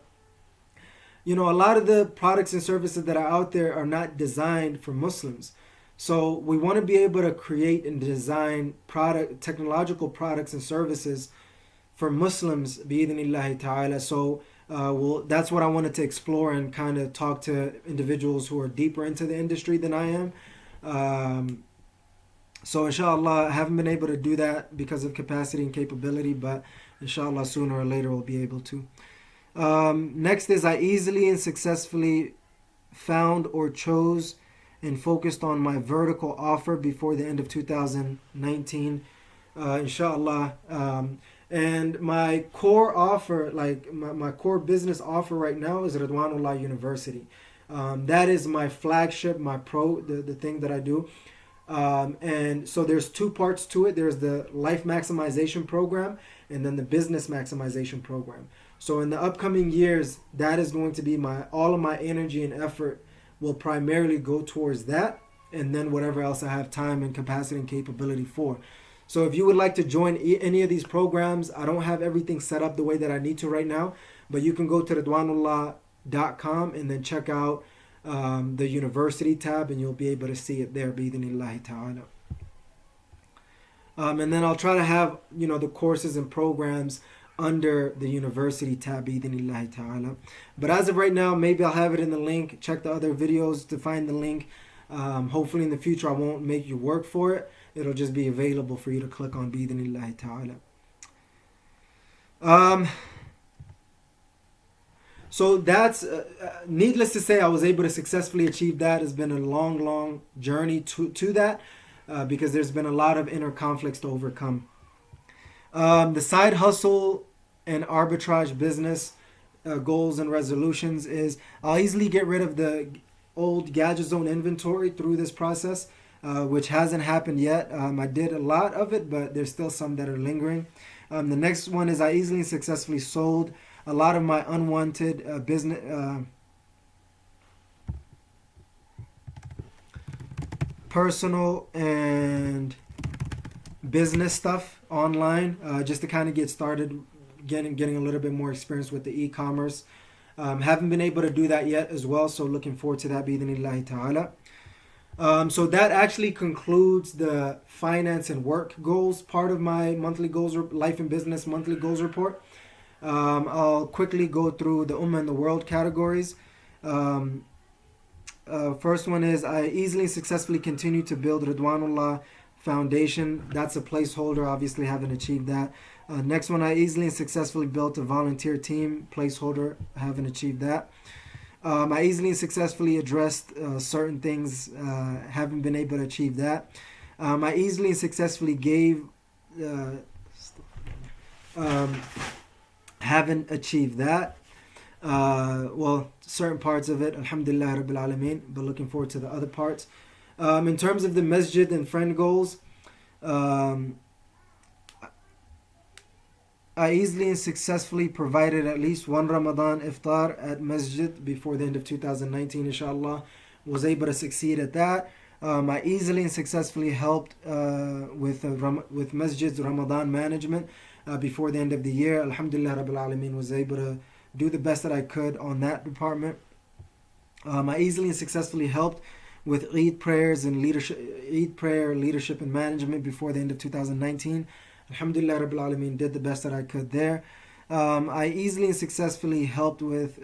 a lot of the products and services that are out there are not designed for Muslims. So we want to be able to create and design technological products and services for Muslims, bi-idhnillahi ta'ala. So that's what I wanted to explore and kind of talk to individuals who are deeper into the industry than I am. So inshallah, I haven't been able to do that because of capacity and capability, but inshallah sooner or later we'll be able to. Next is I easily and successfully found or chose and focused on my vertical offer before the end of 2019, inshallah. And my core offer, like my core business offer right now, is Ridwanullah University. That is my flagship, the thing that I do. And so there's two parts to it. There's the life maximization program and then the business maximization program. So in the upcoming years, that is going to be all of my energy and effort will primarily go towards that, and then whatever else I have time and capacity and capability for. So if you would like to join any of these programs, I don't have everything set up the way that I need to right now, but you can go to Ridwanullah.com and then check out the university tab, and you'll be able to see it there, bi-idhnillahi ta'ala. And then I'll try to have the courses and programs under the university tab, bi-idhnillahi ta'ala. But as of right now, maybe I'll have it in the link. Check the other videos to find the link. Hopefully in the future I won't make you work for it. It'll just be available for you to click on, bi-idhnillahi ta'ala. So that's, needless to say, I was able to successfully achieve that. It's been a long journey to that, because there's been a lot of inner conflicts to overcome. The side hustle and arbitrage business goals and resolutions is I'll easily get rid of the old Gadget Zone inventory through this process, which hasn't happened yet. I did a lot of it, but there's still some that are lingering. The next one is I easily and successfully sold a lot of my unwanted business, personal and business stuff online, just to kind of get started, getting a little bit more experience with the e-commerce. Haven't been able to do that yet as well, so looking forward to that, bi-idhnillahi ta'ala. So that actually concludes the finance and work goals part of my monthly goals, life and business monthly goals report. I'll quickly go through the Ummah and the world categories. Um, First one is I easily and successfully continue to build Ridwanullah Foundation. That's a placeholder. Obviously, haven't achieved that. Next one, I easily and successfully built a volunteer team. Placeholder. Haven't achieved that. I easily and successfully addressed certain things. Haven't been able to achieve that. I easily and successfully gave. Haven't achieved that. Well, certain parts of it, alhamdulillah rabbil alameen, but looking forward to the other parts. In terms of the masjid and friend goals, I easily and successfully provided at least one Ramadan iftar at masjid before the end of 2019, inshallah. Was able to succeed at that. I easily and successfully helped with masjid's Ramadan management before the end of the year. Alhamdulillah rabbil alameen, was able to do the best that I could on that department. I easily and successfully helped with Eid prayers and leadership and management before the end of 2019. Alhamdulillah Rabbil Alameen, did the best that I could there. I easily and successfully helped with,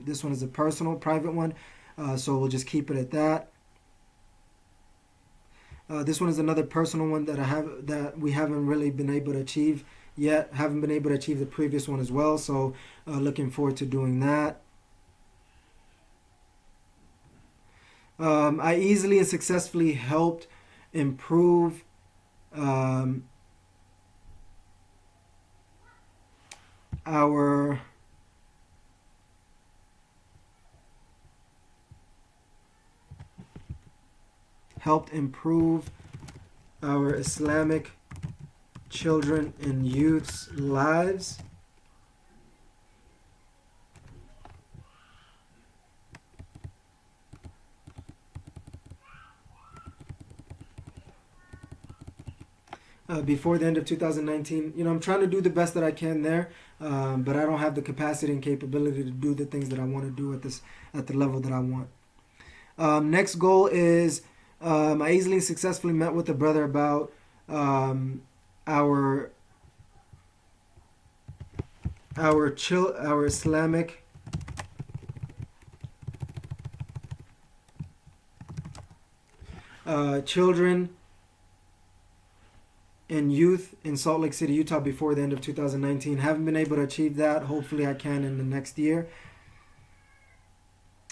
this one is a private one, so we'll just keep it at that. This one is another personal one that we haven't really been able to achieve yet. Haven't been able to achieve the previous one as well, so looking forward to doing that. I easily and successfully helped improve our Islamic children and youth's lives. Before the end of 2019, I'm trying to do the best that I can there, but I don't have the capacity and capability to do the things that I want to do at the level that I want. Next goal is I easily and successfully met with a brother about our Islamic children and youth in Salt Lake City, Utah before the end of 2019. Haven't been able to achieve that. Hopefully I can in the next year.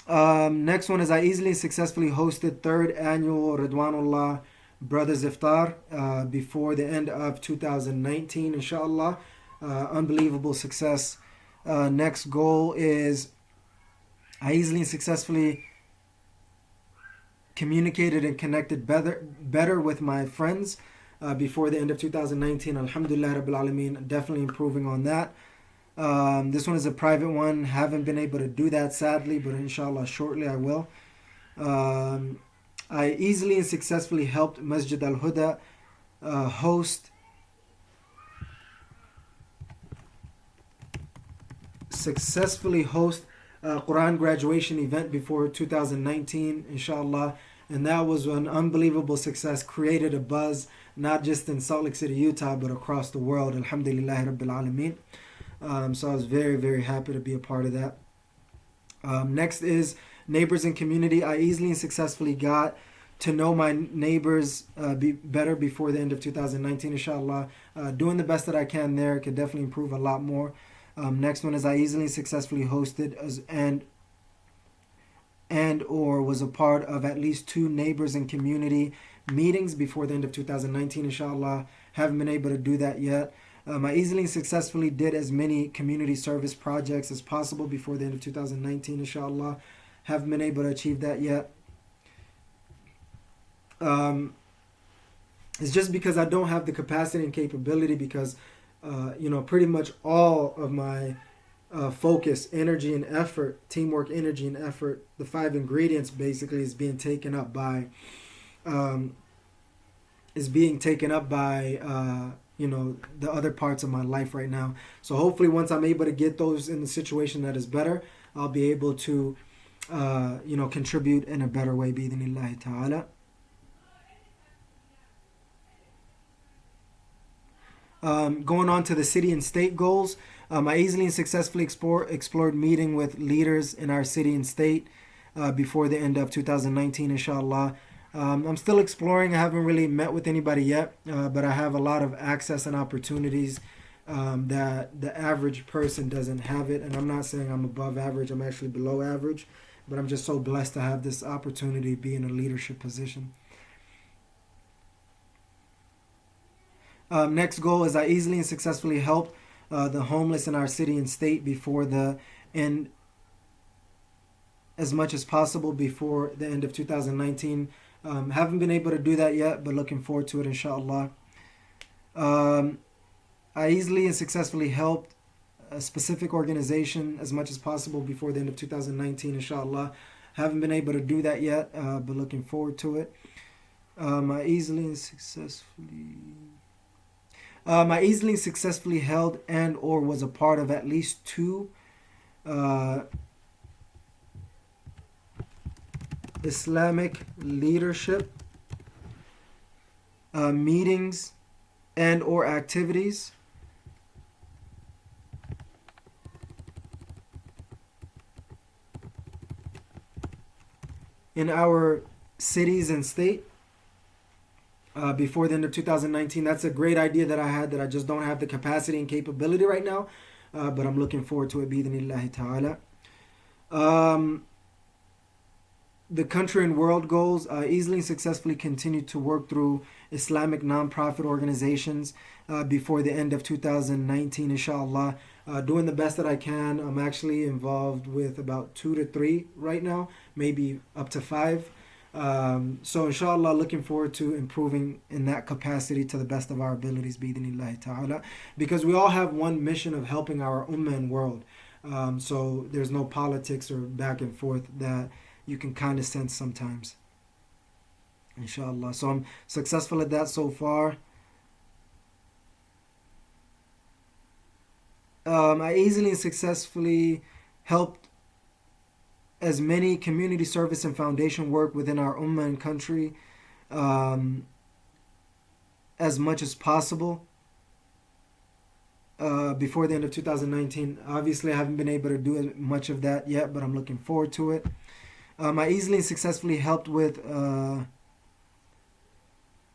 Next one is I easily and successfully hosted 3rd annual Ridwanullah Brothers Iftar before the end of 2019, inshallah. Unbelievable success. Next goal is I easily and successfully communicated and connected better with my friends before the end of 2019. Alhamdulillah Rabbil Alameen, definitely improving on that. This one is a private one. Haven't been able to do that, sadly, but inshallah shortly I will. I easily and successfully helped Masjid Al-Huda host Quran graduation event before 2019, inshallah. And that was an unbelievable success, created a buzz, not just in Salt Lake City, Utah, but across the world. Alhamdulillah Rabbil Alameen. So I was very, very happy to be a part of that. Next is neighbors and community. I easily and successfully got to know my neighbors better before the end of 2019, inshallah. Doing the best that I can there. Could definitely improve a lot more. Next one is I easily and successfully hosted and or was a part of at least 2 neighbors and community meetings before the end of 2019, inshallah. Haven't been able to do that yet. I easily and successfully did as many community service projects as possible before the end of 2019, inshallah. Haven't been able to achieve that yet. It's just because I don't have the capacity and capability, because pretty much all of my focus, energy and effort, teamwork, energy and effort, the 5 ingredients basically is being taken up by the other parts of my life right now. So hopefully once I'm able to get those in the situation that is better, I'll be able to contribute in a better way, bi'idhnillahi ta'ala. Going on to the city and state goals, I easily and successfully explored meeting with leaders in our city and state before the end of 2019, inshallah. I'm still exploring. I haven't really met with anybody yet, but I have a lot of access and opportunities that the average person doesn't have it. And I'm not saying I'm above average, I'm actually below average, but I'm just so blessed to have this opportunity to be in a leadership position. Next goal is I easily and successfully helped the homeless in our city and state before the end, as much as possible before the end of 2019. Haven't been able to do that yet, but looking forward to it, inshallah. I easily and successfully helped a specific organization as much as possible before the end of 2019, inshallah. Haven't been able to do that yet, but looking forward to it. I easily and successfully held and or was a part of at least two Islamic leadership meetings and or activities in our cities and state before the end of 2019. That's a great idea that I had that I just don't have the capacity and capability right now, but I'm looking forward to it, bi'idhnillahi ta'ala. The country and world goals, easily and successfully continue to work through Islamic non-profit organizations before the end of 2019, inshallah. Doing the best that I can. I'm actually involved with about 2 to 3 right now, maybe up to 5. So inshallah, looking forward to improving in that capacity to the best of our abilities, bi'idhnillahi ta'ala. Because we all have one mission of helping our ummah and world. So there's no politics or back and forth that you can kind of sense sometimes, inshallah. So I'm successful at that so far. I easily and successfully helped as many community service and foundation work within our ummah and country as much as possible before the end of 2019. Obviously, I haven't been able to do much of that yet, but I'm looking forward to it. I easily and successfully helped with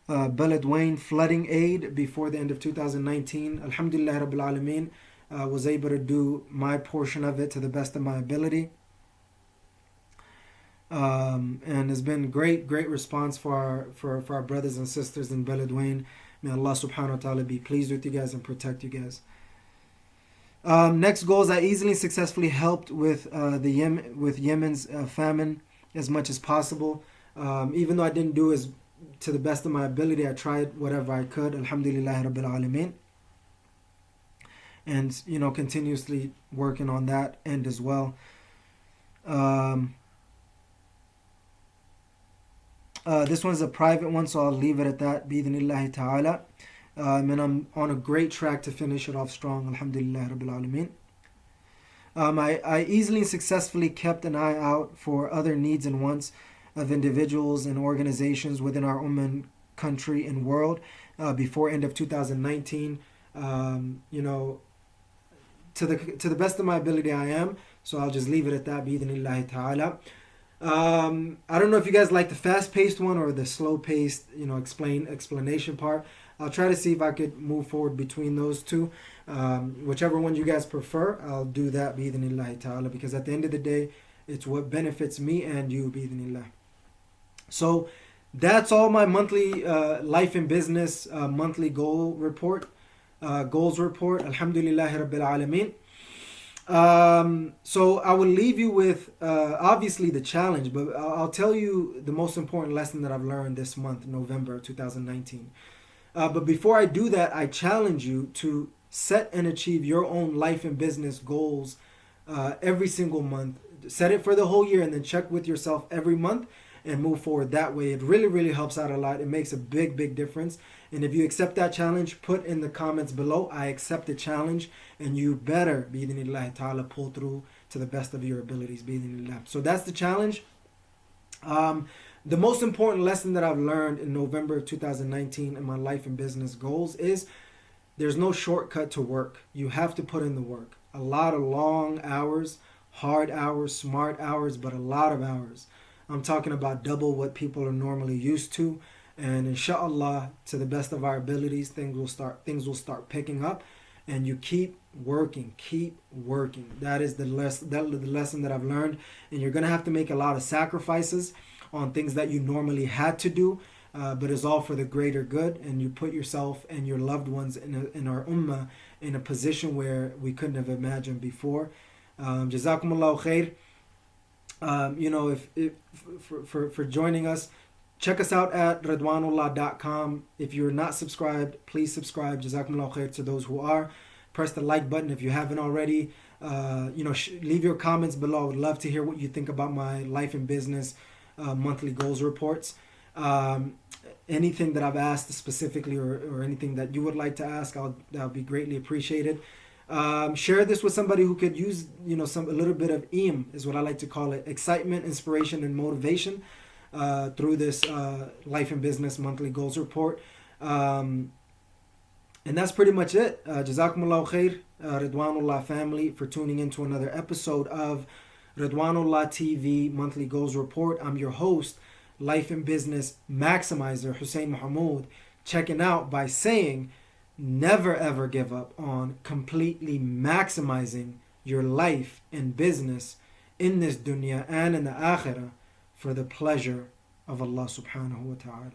Beledweyne flooding aid before the end of 2019. Alhamdulillah Rabbil Alameen, was able to do my portion of it to the best of my ability. And there's been great response for our brothers and sisters in Beledweyne. May Allah subhanahu wa ta'ala be pleased with you guys and protect you guys. Next goals, I easily and successfully helped with Yemen's famine as much as possible. Even though I didn't do as to the best of my ability, I tried whatever I could. Alhamdulillah Rabbil Alameen. And continuously working on that end as well. This one's a private one, so I'll leave it at that, bi'idhnillahi ta'ala. And I'm on a great track to finish it off strong, alhamdulillah Rabbil Alameen. I easily and successfully kept an eye out for other needs and wants of individuals and organizations within our ummah, country, and world before end of 2019. To the best of my ability, I am. So I'll just leave it at that, bi'idhnillahi ta'ala. I don't know if you guys like the fast-paced one or the slow-paced, explanation part. I'll try to see if I could move forward between those two. Whichever one you guys prefer, I'll do that, bi'idhnillahi ta'ala, because at the end of the day, it's what benefits me and you, bi'idhnillah. So that's all my monthly life and business monthly goals report. Alhamdulillah Rabbil Alameen. So I will leave you with obviously the challenge, but I'll tell you the most important lesson that I've learned this month, November 2019. But before I do that, I challenge you to set and achieve your own life and business goals every single month. Set it for the whole year and then check with yourself every month and move forward that way. It really helps out a lot. It makes a big difference. And if you accept that challenge, put in the comments below, I accept the challenge, and you better, bi'idhnillahi ta'ala, pull through to the best of your abilities. So that's the challenge. The most important lesson that I've learned in November of 2019 in my life and business goals is there's no shortcut to work. You have to put in the work. A lot of long hours, hard hours, smart hours, but a lot of hours. I'm talking about double what people are normally used to. And inshallah, to the best of our abilities, things will start picking up. And you keep working. That is the lesson that I've learned. And you're going to have to make a lot of sacrifices on things that you normally had to do, but it's all for the greater good, and you put yourself and your loved ones in our ummah in a position where we couldn't have imagined before. Jazakumullahu khair. For joining us, check us out at Ridwanullah.com. If you're not subscribed, please subscribe. Jazakumullahu khair to those who are. Press the like button if you haven't already. Leave your comments below. I would love to hear what you think about my life and business monthly goals reports. Anything that I've asked specifically, or anything that you would like to ask, that would be greatly appreciated. Share this with somebody who could use a little bit of is what I like to call it, excitement, inspiration, and motivation through this life and business monthly goals report. And that's pretty much it. Jazakumullahu khair, Ridwanullah family, for tuning in to another episode of Ridwanullah TV Monthly Goals Report. I'm your host, Life and Business Maximizer, Hussein Mohamud, checking out by saying, never ever give up on completely maximizing your life and business in this dunya and in the akhirah for the pleasure of Allah subhanahu wa ta'ala.